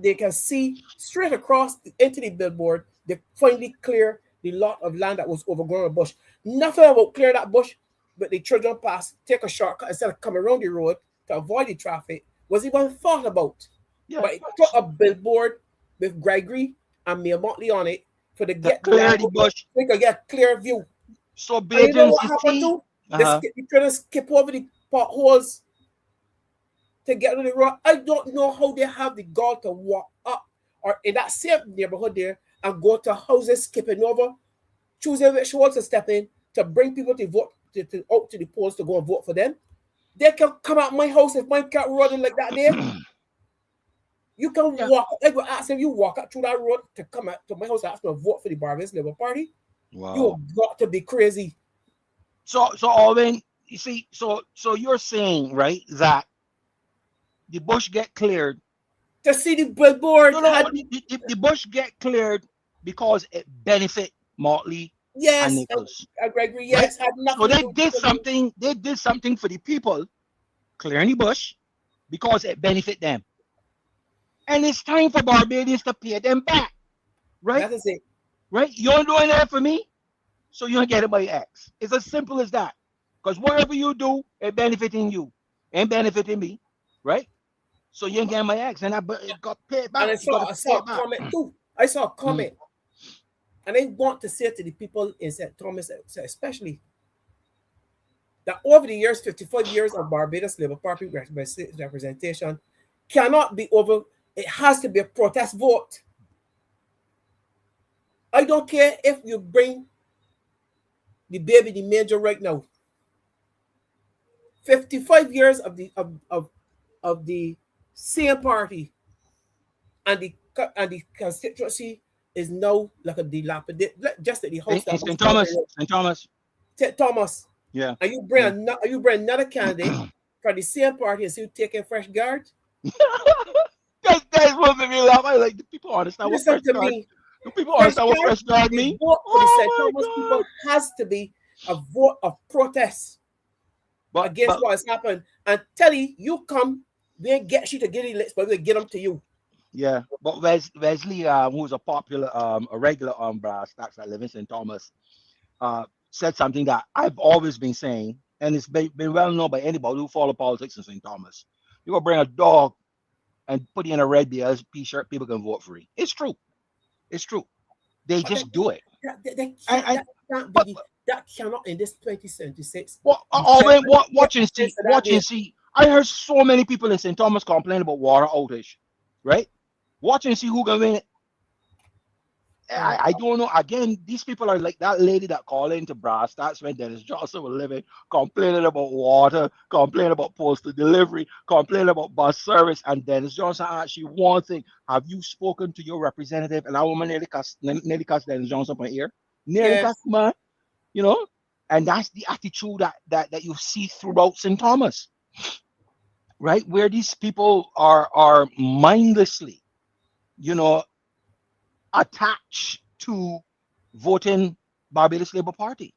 they can see straight across into the billboard, they finally clear the lot of land that was overgrown with bush. Nothing about clear that bush, but the children pass, take a shortcut instead of coming around the road to avoid the traffic, was even thought about. Yeah. But it took a billboard with Gregory and Mayor Motley on it for the get clear the bush. They could get clear view. So you know what happened to? They trying to skip over the potholes to get on the road. I don't know how they have the gall to walk up or in that same neighborhood there and go to houses skipping over, choosing which ones to step in to bring people to vote out to the polls to go and vote for them. They can come out my house if my cat running like that there. You can walk. I will ask if you walk up through that road to come out to my house and ask to vote for the Barbadians Labour Party. Wow. You have got to be crazy. So Alvin, you see, so you're saying, right, that the bush get cleared to see the billboard. No, the bush get cleared because it benefit Motley and Nichols. Gregory, yes. Right? So they did something. They did something for the people, clearing the bush, because it benefit them. And it's time for Barbadians to pay them back, right? That is it. Right? You're doing that for me, so you don't get it by X. It's as simple as that. Because whatever you do, it benefiting you, ain't benefiting me, right? So you ain't getting my X, and I got paid back. And I saw a comment too. I saw a comment, and I want to say to the people in St. Thomas, especially, that over the years, 55 years of Barbados Labour Party representation cannot be over. It has to be a protest vote. I don't care if you bring the baby, the major right now. 55 years of the same party, and the constituency is now like a dilapidated, just at the house. St. Thomas. Yeah. And you bring another candidate for the same party and still taking fresh guard. That's what made me laugh. I like the people understand what fresh guard. Do people understand what fresh guard means? Vote for the St. Thomas people has to be a vote of protest against what has happened. And tell you come, they get you to get the lists, but they get them to you. Yeah, but Wesley, who's a popular, a regular on brass stacks that live in St. Thomas, said something that I've always been saying, and it's been well known by anybody who follow politics in St. Thomas. You go bring a dog and put it in a red BLP shirt, people can vote for it. It's true. It's true. They But just do it. that can't be that cannot in this 2076. Watch and see. Watch and see. I heard so many people in St. Thomas complain about water outage, right? Watch and see who can win it. I don't know. Again, these people are like that lady that called into brass. That's when Dennis Johnson was living, complaining about water, complaining about postal delivery, complaining about bus service. And Dennis Johnson asked you one thing: have you spoken to your representative? And I woman nearly cast Dennis Johnson on ear. Nearly cast man, you know. And that's the attitude that you see throughout St. Thomas, right? Where these people are mindlessly, you know, attached to voting Barbados Labour Party,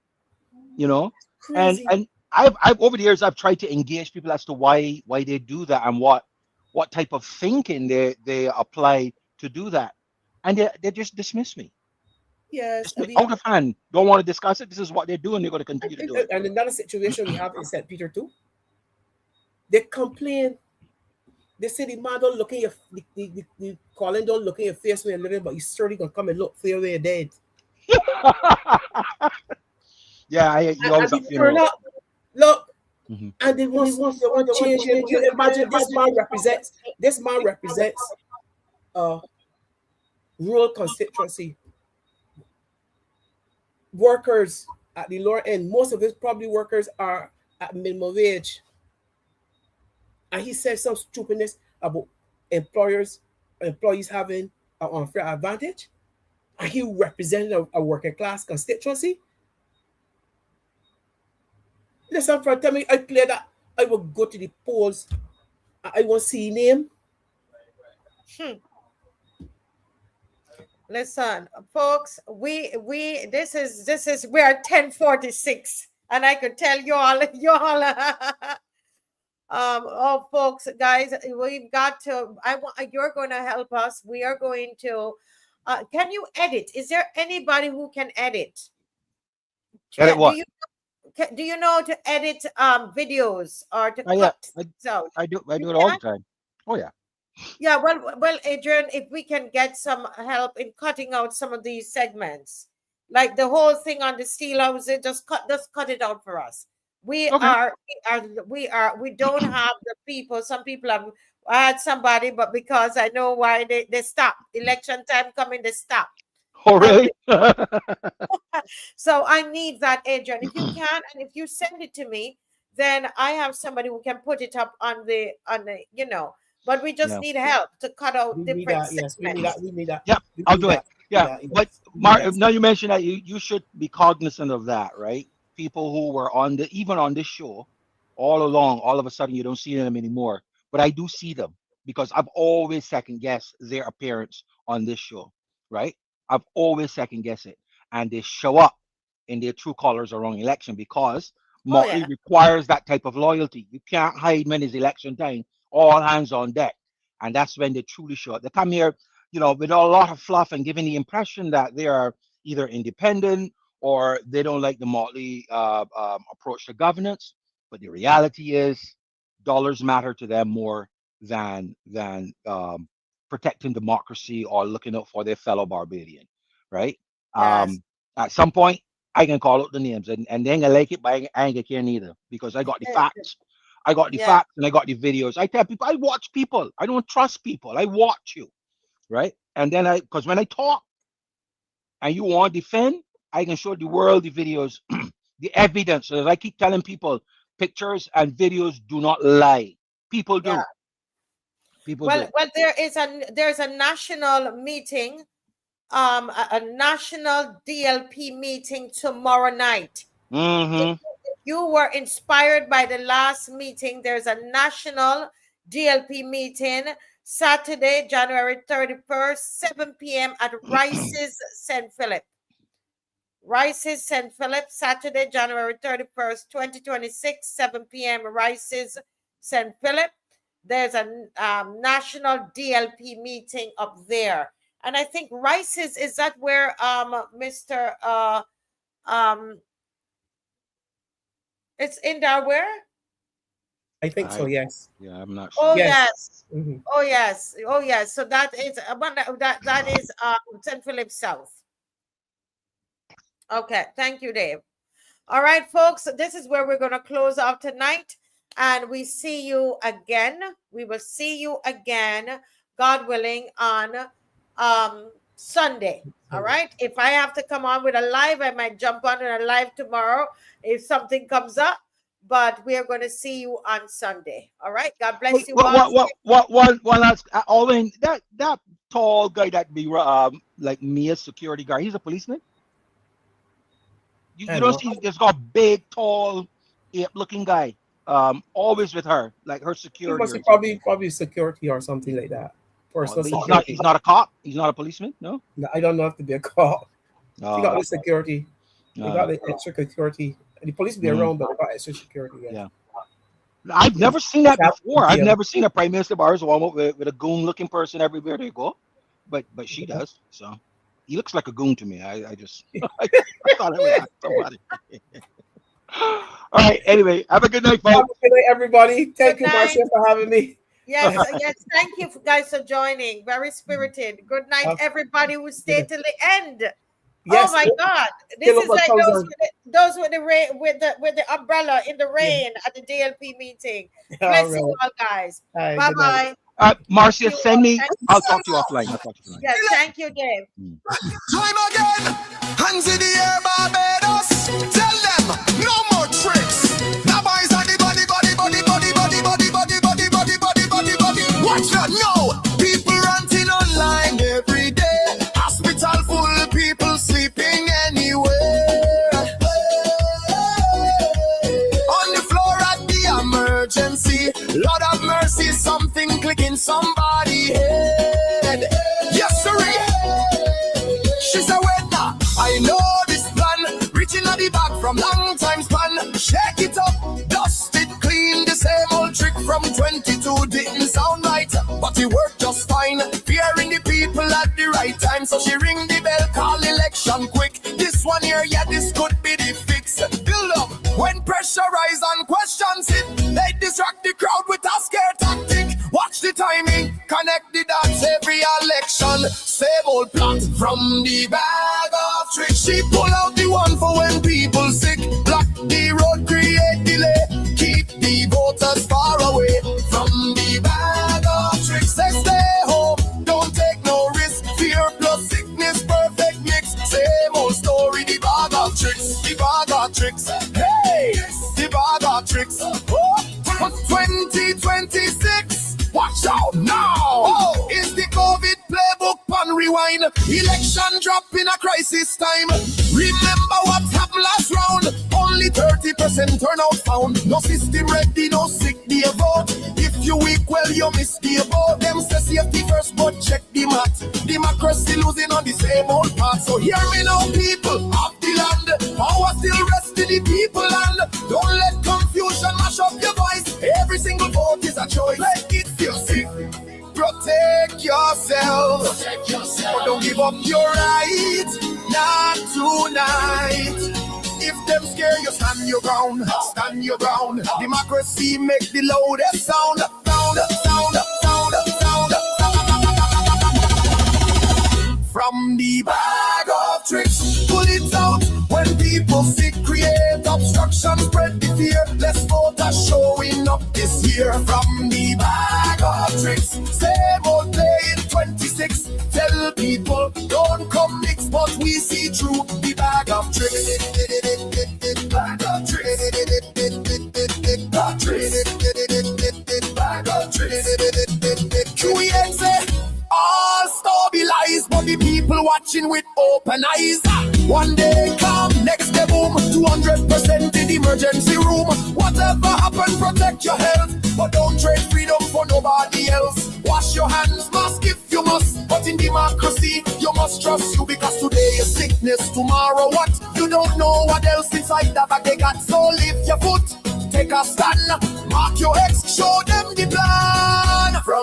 you know, and I've over the years I've tried to engage people as to why they do that and what type of thinking they apply to do that, and they just dismiss me. Yes, Out of hand, don't want to discuss it. This is what they're doing. They're going to continue to do it. And another situation we have in St. Peter too. They complain. They say the man don't look in your the calling don't look in your face when you're living, but he's certainly gonna come and look for you when you're dead. Yeah, you always have funerals. Look, and they want to change it. You imagine this man represents rural constituency. Workers at the lower end, most of his probably workers are at minimum wage. And he said some stupidness about employees having an unfair advantage. And he represented a working class constituency. Listen, for tell me, I play that. I will go to the polls. I want to see name. Listen, folks, we this is we're at 10:46, and I could tell you all oh folks, guys, we've got to you're going to help us. We are going to can you edit? Is there anybody who can edit? Edit what? Do you know to edit videos or to cut out? I do it all the time. Oh yeah. Yeah, well, Adrian, if we can get some help in cutting out some of these segments, like the whole thing on the steel houses, just cut it out for us. We don't have the people. Some people have. I had somebody, but because I know why they stop. Election time coming, they stop. Oh, really? So I need that, Adrian. If you can, and if you send it to me, then I have somebody who can put it up on the you know. But we just need help to cut out different segments. We need that. Yep, I'll do it. Yeah, but Mark, now you mentioned that you should be cognizant of that, right? People who were even on this show all along, all of a sudden you don't see them anymore. But I do see them because I've always second guessed their appearance on this show, right? I've always second guessed it, and they show up in their true colors around election because Motley requires that type of loyalty. You can't hide when it's election time. All hands on deck, and that's when they truly show up. They come here, you know, with a lot of fluff and giving the impression that they are either independent or they don't like the Motley approach to governance. But the reality is, dollars matter to them more than protecting democracy or looking out for their fellow Barbadian, right? Yes. At some point, I can call out the names, and they ain't gonna like it, but I ain't gonna care neither because I got the facts. I got the facts and I got the videos. I tell people, I watch people. I don't trust people. I watch you, right? And then because when I talk and you want to defend, I can show the world the videos, the evidence. So as I keep telling people, pictures and videos do not lie. People do. People do. Well, there's a national meeting, a national DLP meeting tomorrow night. Mm-hmm. You were inspired by the last meeting. There's a national DLP meeting Saturday, January 31st, 7 p.m. at Rice's St. Philip. Rice's St. Philip, Saturday, January 31st, 2026, 7 p.m. Rice's St. Philip. there's a national DLP meeting up there. And I think Rice is that where Mr. It's in Delaware? I think so, yes. Yeah, I'm not sure. Oh Yes. yes. Oh yes. Oh yes. So that is that is St. Philip South. Okay, thank you, Dave. All right, folks, this is where we're going to close off tonight, and we see you again. We will see you again, God willing, on Sunday. All right. If I have to come on with a live, I might jump on in a live tomorrow if something comes up. But we are going to see you on Sunday. All right. God bless you. One last. Alwyn, that tall guy that be like Mia's security guard. He's a policeman. You don't see. There's got a big, tall, ape-looking guy. Always with her, like her security. He must be probably security or something like that. He's not a cop. He's not a policeman. No. I don't know if to be a cop. He got the security. He got the extra security. The police be around, but they got extra security. Yeah. I've never seen that before. I've never seen a prime minister bars with a goon-looking person everywhere they go, but she does. So he looks like a goon to me. I just I thought I would ask somebody. All right. Anyway, have a good night, folks. Have a good night, everybody. Thank you, Marcia, for having me. Yes, yes. Thank you guys for joining. Very spirited. Good night, everybody who stayed till the end. Yes. Oh my God! This is like those with the rain, with the umbrella in the rain at the DLP meeting. Bless you all, guys. Bye bye. Marcia, send me. I'll talk to you offline. Yes, thank you, Dave. Time again. Hands in the air, Barbados. Tell them no more tricks. Now boys are the body. Watch that now. People ranting online every day. Hospital full of people sleeping anywhere. On the floor at the emergency. Lord have mercy, something clicking somebody's head. Yes, sir. She said, wait now. I know this plan. Reaching at the back from long time span. Shake it up, dust it clean. The same old trick from 22 didn't sound right, but it worked just fine. Fearing the people at the right time, so she ring the bell, call election quick. This one here, yeah, this could be the fix. Build up when pressure rise and questions it. They distract the crowd with a scare tactic. Watch the timing, connect the dots every election. Same old plot from the bag of tricks. She pull out the one for when people sick. Block the road, create delay. Keep the voters far away from the bag of tricks. Say stay home, don't take no risk. Fear plus sickness, perfect mix. Same old story, the bag of tricks. The bag of tricks. Hey, the bag of tricks. Oh, 2026. Watch out now. Oh, is the COVID playbook on rewind? Election drop in a crisis time. Remember what happened last round? Only 30% turnout found. No system ready, no sick day vote. If you weak, well, you miss the vote. Them say safety first, but check the math. Democracy losing on the same old path. So hear me now, people of the land. Power still rest in the people and don't let confusion mash up your voice. Every single vote is a choice. Make it feel sick. Protect yourself. But don't give up your right. Not tonight. If them scare you, stand your ground. Stand your ground. Democracy make the loudest sound. From the bag of tricks, pull it out. When people sick, create obstruction, spread the fear. Let's vote as showing up this year. From the bag of tricks, same old play in 26. Tell people don't come mix, but we see through the bag of tricks. Bag of tricks. Bag of tricks. QEX all stabilized, but the people watching with open eyes. One day come, next day boom. 200% in the emergency room. Whatever happen, protect your health, but don't trade freedom for nobody else. Wash your hands, mask if you must, but in democracy you must trust you, because today is sickness, tomorrow what? You don't know what else inside the bag they got. So lift your foot, take a stand, mark your X, show them the plan.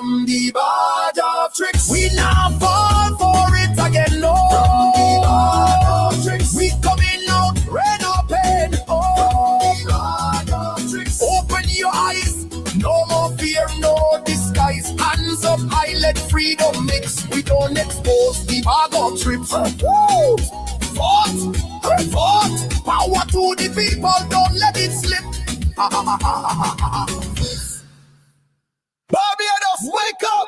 From the bad of tricks, we now fall for it again. No. From the bad of tricks, we coming out red open. Oh. From the bad of tricks, open your eyes. No more fear, no disguise. Hands up high, let freedom mix. We don't expose the bag of trips. Fought, power to the people, don't let it slip. Barbados, wake up!